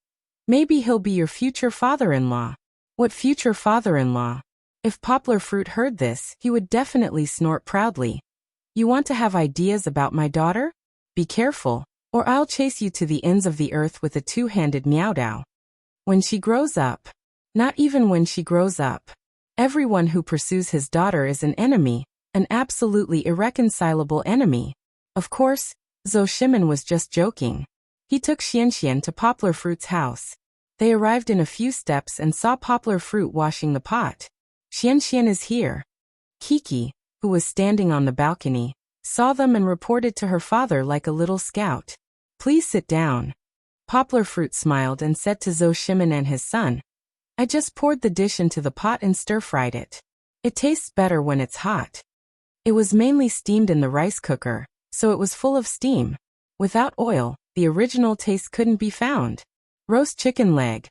"Maybe he'll be your future father-in-law." "What future father-in-law?" If Poplar Fruit heard this, he would definitely snort proudly. "You want to have ideas about my daughter? Be careful, or I'll chase you to the ends of the earth with a two-handed meowdow. When she grows up." Not even when she grows up. Everyone who pursues his daughter is an enemy, an absolutely irreconcilable enemy. Of course, Zhou Shimin was just joking. He took Xianxian to Poplar Fruit's house. They arrived in a few steps and saw Poplar Fruit washing the pot. "Xianxian is here." Kiki, who was standing on the balcony, saw them and reported to her father like a little scout. "Please sit down." Poplar Fruit smiled and said to Zhou Shimin and his son, "I just poured the dish into the pot and stir-fried it. It tastes better when it's hot." It was mainly steamed in the rice cooker, so it was full of steam. Without oil, the original taste couldn't be found. Roast chicken leg.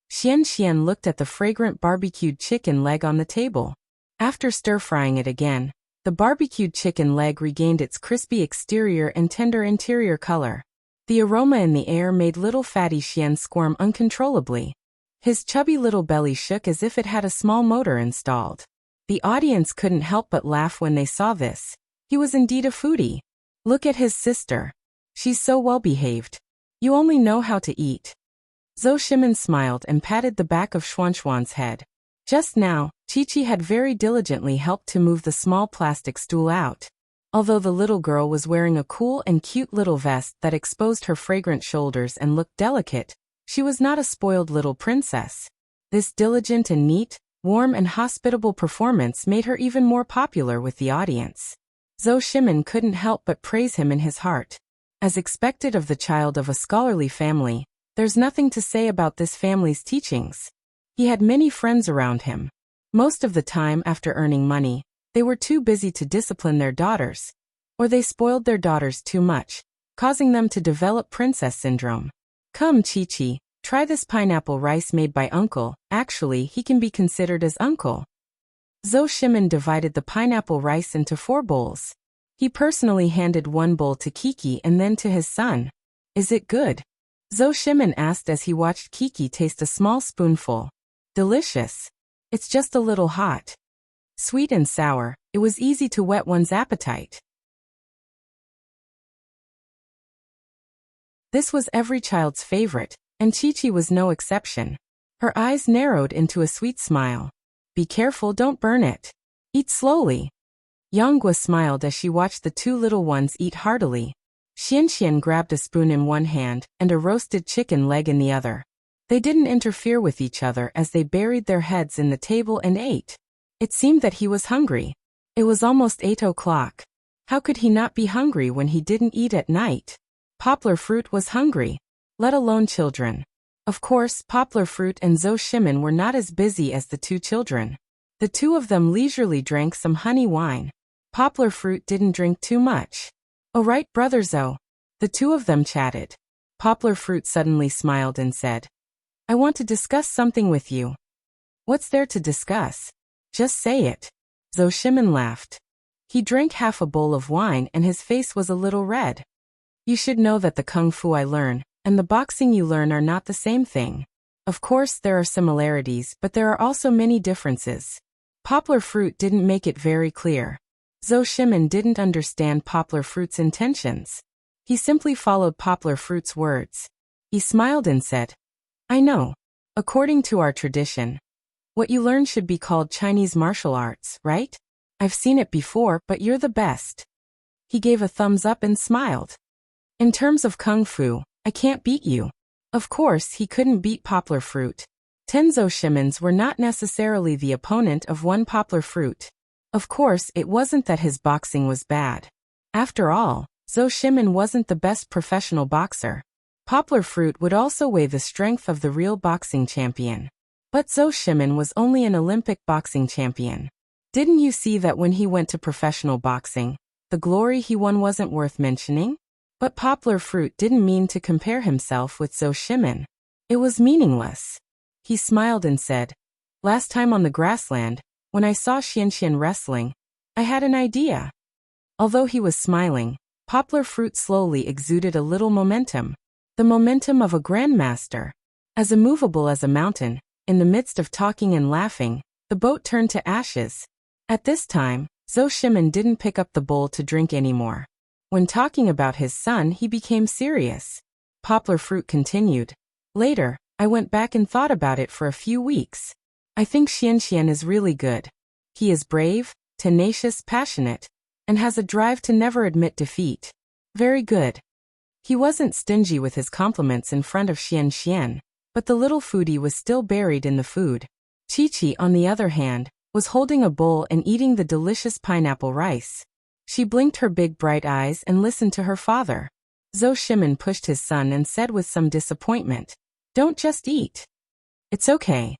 Xianxian looked at the fragrant barbecued chicken leg on the table. After stir-frying it again, the barbecued chicken leg regained its crispy exterior and tender interior color. The aroma in the air made little fatty Xian squirm uncontrollably. His chubby little belly shook as if it had a small motor installed. The audience couldn't help but laugh when they saw this. He was indeed a foodie. Look at his sister. She's so well-behaved. You only know how to eat. Zhou Shimin smiled and patted the back of Xuanxuan's head. Just now, Chi-Chi had very diligently helped to move the small plastic stool out. Although the little girl was wearing a cool and cute little vest that exposed her fragrant shoulders and looked delicate, she was not a spoiled little princess. This diligent and neat, warm and hospitable performance made her even more popular with the audience. Zhou Shimin couldn't help but praise him in his heart. As expected of the child of a scholarly family, there's nothing to say about this family's teachings. He had many friends around him. Most of the time after earning money, they were too busy to discipline their daughters, or they spoiled their daughters too much, causing them to develop princess syndrome. Come Chi-Chi, try this pineapple rice made by uncle. Actually, he can be considered as uncle. Zhou Shimin divided the pineapple rice into 4 bowls. He personally handed 1 bowl to Kiki and then to his son. Is it good? Zhou Shimin asked as he watched Kiki taste a small spoonful. Delicious. It's just a little hot. Sweet and sour, it was easy to whet one's appetite. This was every child's favorite, and Chi-Chi was no exception. Her eyes narrowed into a sweet smile. Be careful, don't burn it. Eat slowly. Yanghua smiled as she watched the 2 little ones eat heartily. Xianxian grabbed a spoon in one hand and a roasted chicken leg in the other. They didn't interfere with each other as they buried their heads in the table and ate. It seemed that he was hungry. It was almost 8 o'clock. How could he not be hungry when he didn't eat at night? Poplar Fruit was hungry, let alone children. Of course, Poplar Fruit and Zhou Shimin were not as busy as the 2 children. The 2 of them leisurely drank some honey wine. Poplar Fruit didn't drink too much. "Oh right, brother Zhou." The 2 of them chatted. Poplar Fruit suddenly smiled and said, "I want to discuss something with you." "What's there to discuss? Just say it." Zhou Shimin laughed. He drank half a bowl of wine and his face was a little red. "You should know that the kung fu I learn and the boxing you learn are not the same thing. Of course there are similarities, but there are also many differences." Poplar Fruit didn't make it very clear. Zhou Shimin didn't understand Poplar Fruit's intentions. He simply followed Poplar Fruit's words. He smiled and said, "I know. According to our tradition, what you learn should be called Chinese martial arts, right? I've seen it before, but you're the best." He gave a thumbs up and smiled. "In terms of kung fu, I can't beat you." Of course, he couldn't beat Poplar Fruit. 10 Zhou Shimins were not necessarily the opponent of 1 Poplar Fruit. Of course, it wasn't that his boxing was bad. After all, Zhou Shimin wasn't the best professional boxer. Poplar Fruit would also weigh the strength of the real boxing champion. But Zhou Shimin was only an Olympic boxing champion. Didn't you see that when he went to professional boxing, the glory he won wasn't worth mentioning? But Poplar Fruit didn't mean to compare himself with Zhou Shimin. It was meaningless. He smiled and said, "Last time on the grassland, when I saw Xianxian wrestling, I had an idea." Although he was smiling, Poplar Fruit slowly exuded a little momentum. The momentum of a grandmaster. As immovable as a mountain, in the midst of talking and laughing, the boat turned to ashes. At this time, Zhou Shimin didn't pick up the bowl to drink anymore. When talking about his son, he became serious. Poplar Fruit continued. "Later, I went back and thought about it for a few weeks. I think Xianxian is really good. He is brave, tenacious, passionate, and has a drive to never admit defeat. Very good." He wasn't stingy with his compliments in front of Xianxian, but the little foodie was still buried in the food. Chi-Chi, on the other hand, was holding a bowl and eating the delicious pineapple rice. She blinked her big bright eyes and listened to her father. Zhou Shimin pushed his son and said with some disappointment, "Don't just eat. It's okay.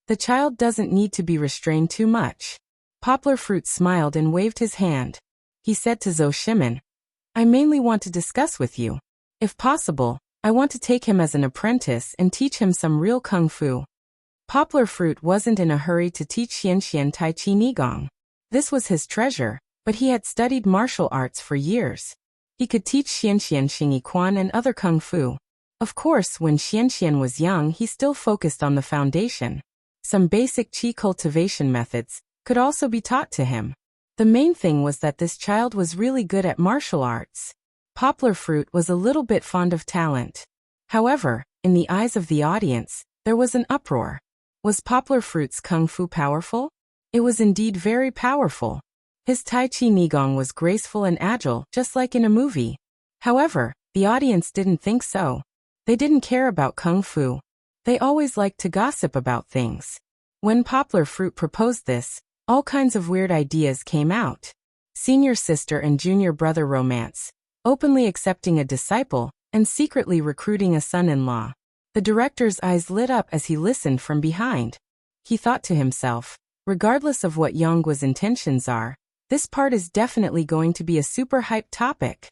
The child doesn't need to be restrained too much." Poplar Fruit smiled and waved his hand. He said to Zhou Shimin, "I mainly want to discuss with you. If possible, I want to take him as an apprentice and teach him some real kung fu." Poplar Fruit wasn't in a hurry to teach Xianxian Tai Chi Nigong. This was his treasure, but he had studied martial arts for years. He could teach Xianxian Xingyi Quan and other kung fu. Of course, when Xianxian was young, he still focused on the foundation. Some basic qi cultivation methods could also be taught to him. The main thing was that this child was really good at martial arts. Poplar Fruit was a little bit fond of talent. However, in the eyes of the audience, there was an uproar. Was Poplar Fruit's kung fu powerful? It was indeed very powerful. His Tai Chi Nigong was graceful and agile, just like in a movie. However, the audience didn't think so. They didn't care about kung fu. They always liked to gossip about things. When Poplar Fruit proposed this, all kinds of weird ideas came out. senior sister and junior brother romance, openly accepting a disciple, and secretly recruiting a son-in-law. The director's eyes lit up as he listened from behind. He thought to himself, regardless of what Yongguo's intentions are, this part is definitely going to be a super hyped topic.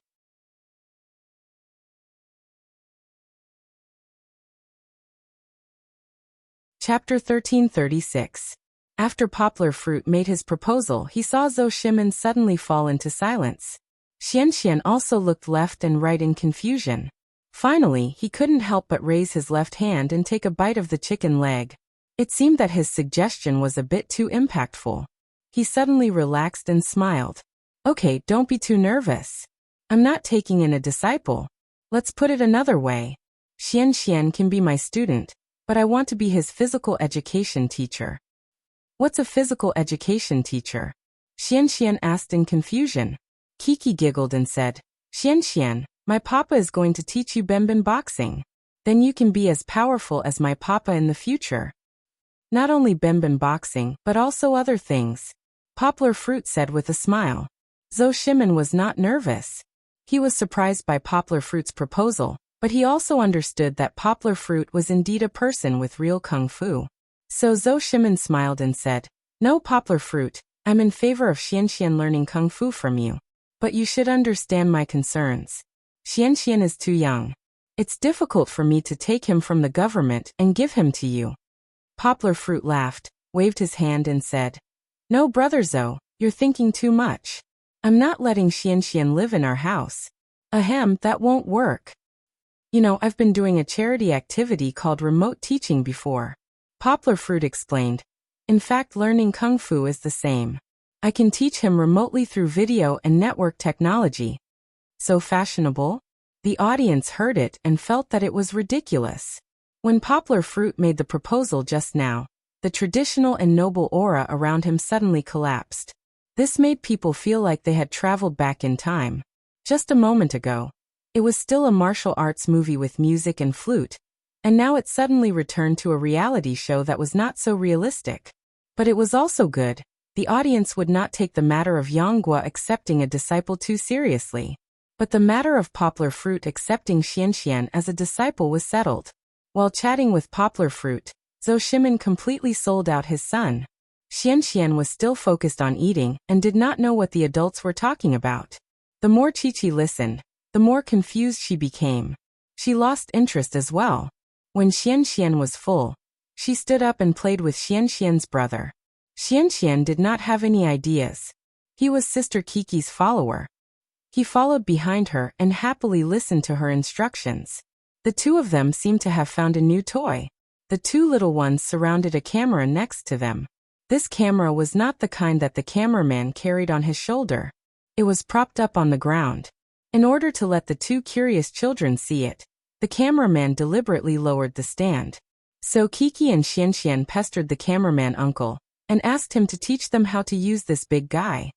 Chapter 1336. After Poplar Fruit made his proposal, he saw Zhou Shimin suddenly fall into silence. Xianxian also looked left and right in confusion. Finally, he couldn't help but raise his left hand and take a bite of the chicken leg. It seemed that his suggestion was a bit too impactful. He suddenly relaxed and smiled. Okay, don't be too nervous. I'm not taking in a disciple. Let's put it another way. Xianxian can be my student, but I want to be his physical education teacher. What's a physical education teacher? Xianxian asked in confusion. Kiki giggled and said, Xianxian, my papa is going to teach you Benben boxing. Then you can be as powerful as my papa in the future. Not only Benben boxing, but also other things. Poplar Fruit said with a smile. Zhou Shimin was not nervous. He was surprised by Poplar Fruit's proposal, but he also understood that Poplar Fruit was indeed a person with real kung fu. So Zhou Shimin smiled and said, No, Poplar Fruit, I'm in favor of Xianxian learning kung fu from you. But you should understand my concerns. Xianxian is too young. It's difficult for me to take him from the government and give him to you. Poplar Fruit laughed, waved his hand and said, No, Brother Zhou, you're thinking too much. I'm not letting Xianxian live in our house. Ahem, that won't work. You know, I've been doing a charity activity called remote teaching before. Poplar Fruit explained. In fact, learning kung fu is the same. I can teach him remotely through video and network technology. So fashionable? The audience heard it and felt that it was ridiculous. When Poplar Fruit made the proposal just now, the traditional and noble aura around him suddenly collapsed. This made people feel like they had traveled back in time. Just a moment ago, it was still a martial arts movie with music and flute, and now it suddenly returned to a reality show that was not so realistic. But it was also good. The audience would not take the matter of Yongguo accepting a disciple too seriously. But the matter of Poplar Fruit accepting Xianxian as a disciple was settled. While chatting with Poplar Fruit, Zhou Shimin completely sold out his son. Xianxian was still focused on eating and did not know what the adults were talking about. The more Qiqi listened, the more confused she became. She lost interest as well. When Xianxian was full, she stood up and played with Xianxian's brother. Xianxian did not have any ideas. He was Sister Kiki's follower. He followed behind her and happily listened to her instructions. The two of them seemed to have found a new toy. The two little ones surrounded a camera next to them. This camera was not the kind that the cameraman carried on his shoulder. It was propped up on the ground. In order to let the two curious children see it, the cameraman deliberately lowered the stand. So Kiki and Xianxian pestered the cameraman uncle and asked him to teach them how to use this big guy.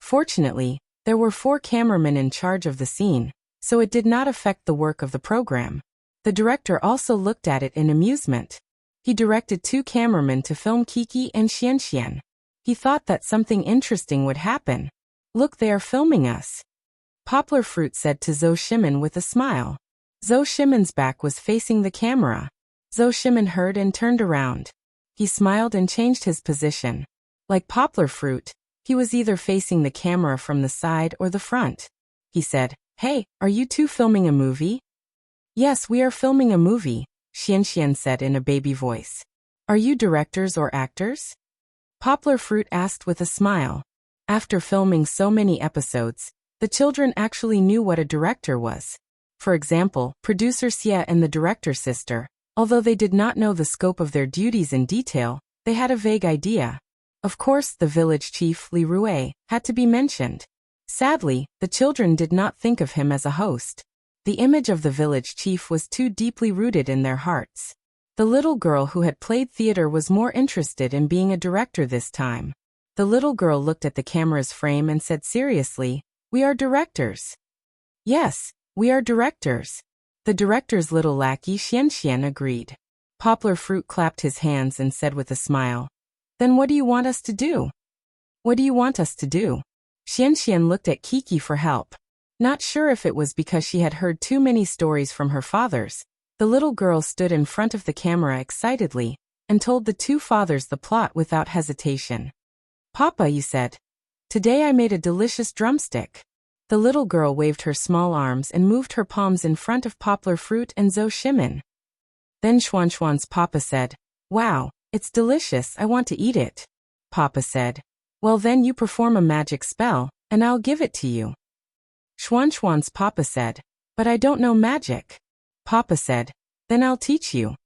Fortunately, there were 4 cameramen in charge of the scene, so it did not affect the work of the program. The director also looked at it in amusement. He directed 2 cameramen to film Kiki and Xianxian. He thought that something interesting would happen. Look, they are filming us. Poplar Fruit said to Zhou Shimin with a smile. Zhou Shimin's back was facing the camera. Zhou Shimin heard and turned around. He smiled and changed his position. Like Poplar Fruit, he was either facing the camera from the side or the front. He said, Hey, are you two filming a movie? Yes, we are filming a movie, Xianxian said in a baby voice. Are you directors or actors? Poplar Fruit asked with a smile. After filming so many episodes, the children actually knew what a director was. For example, producer Xia and the director's sister, although they did not know the scope of their duties in detail, they had a vague idea. Of course, the village chief, Li Rue, had to be mentioned. Sadly, the children did not think of him as a host. The image of the village chief was too deeply rooted in their hearts. The little girl who had played theater was more interested in being a director this time. The little girl looked at the camera's frame and said seriously, We are directors. Yes, we are directors. The director's little lackey Xianxian agreed. Poplar Fruit clapped his hands and said with a smile, Then what do you want us to do? What do you want us to do? Xianxian looked at Kiki for help. Not sure if it was because she had heard too many stories from her fathers. The little girl stood in front of the camera excitedly and told the two fathers the plot without hesitation. Papa, you said. Today I made a delicious drumstick. The little girl waved her small arms and moved her palms in front of Poplar Fruit and Zhou Shimin. Then Xuanxuan's papa said, Wow, it's delicious, I want to eat it. Papa said, Well then you perform a magic spell, and I'll give it to you. Xuanxuan's papa said, But I don't know magic. Papa said, Then I'll teach you.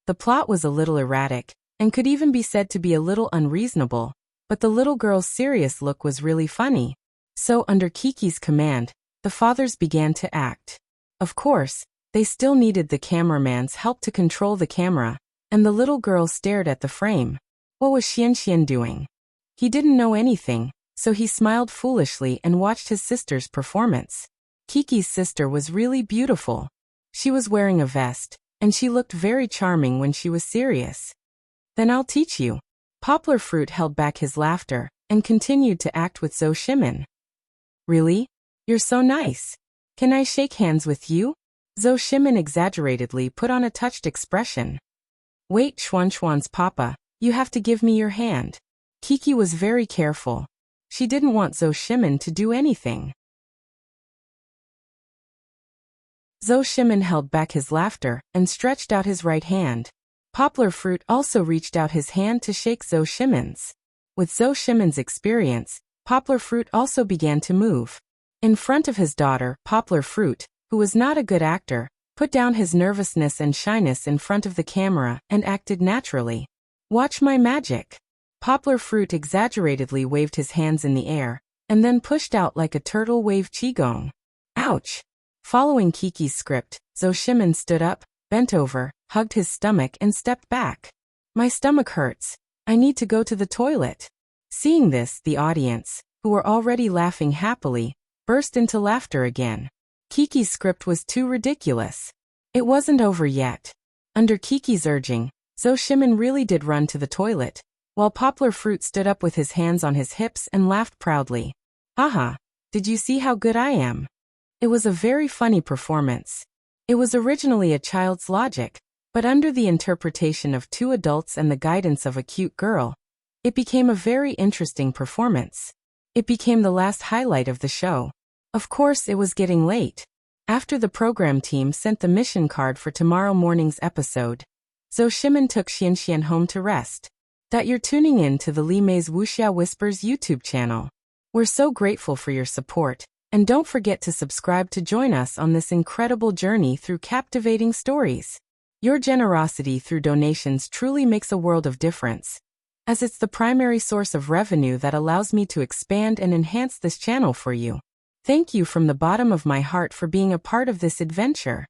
The plot was a little erratic, and could even be said to be a little unreasonable, but the little girl's serious look was really funny. So under Kiki's command, the fathers began to act. Of course, they still needed the cameraman's help to control the camera, and the little girl stared at the frame. What was Xianxian doing? He didn't know anything, so he smiled foolishly and watched his sister's performance. Kiki's sister was really beautiful. She was wearing a vest, and she looked very charming when she was serious. Then I'll teach you. Poplar Fruit held back his laughter and continued to act with Zhou Shimin. Really? You're so nice. Can I shake hands with you? Zhou Shimin exaggeratedly put on a touched expression. Wait, Xuanxuan's papa, you have to give me your hand. Kiki was very careful. She didn't want Zhou Shimin to do anything. Zhou Shimin held back his laughter and stretched out his right hand. Poplar Fruit also reached out his hand to shake Zhou Shimin's. With Zhou Shimin's experience, Poplar Fruit also began to move. In front of his daughter, Poplar Fruit, who was not a good actor, put down his nervousness and shyness in front of the camera and acted naturally. Watch my magic. Poplar Fruit exaggeratedly waved his hands in the air, and then pushed out like a turtle wave qigong. Ouch! Following Kiki's script, Zhou Shimin stood up, bent over, hugged his stomach and stepped back. My stomach hurts. I need to go to the toilet. Seeing this, the audience, who were already laughing happily, burst into laughter again. Kiki's script was too ridiculous. It wasn't over yet. Under Kiki's urging, Zhou Shimin really did run to the toilet, while Poplar Fruit stood up with his hands on his hips and laughed proudly. Haha, did you see how good I am? It was a very funny performance. It was originally a child's logic, but under the interpretation of two adults and the guidance of a cute girl, it became a very interesting performance. It became the last highlight of the show. Of course, it was getting late. After the program team sent the mission card for tomorrow morning's episode, Zhou Shimin took Xianxian home to rest. That you're tuning in to the Li Mei's Wuxia Whispers YouTube channel. We're so grateful for your support, and don't forget to subscribe to join us on this incredible journey through captivating stories. Your generosity through donations truly makes a world of difference, as it's the primary source of revenue that allows me to expand and enhance this channel for you. Thank you from the bottom of my heart for being a part of this adventure.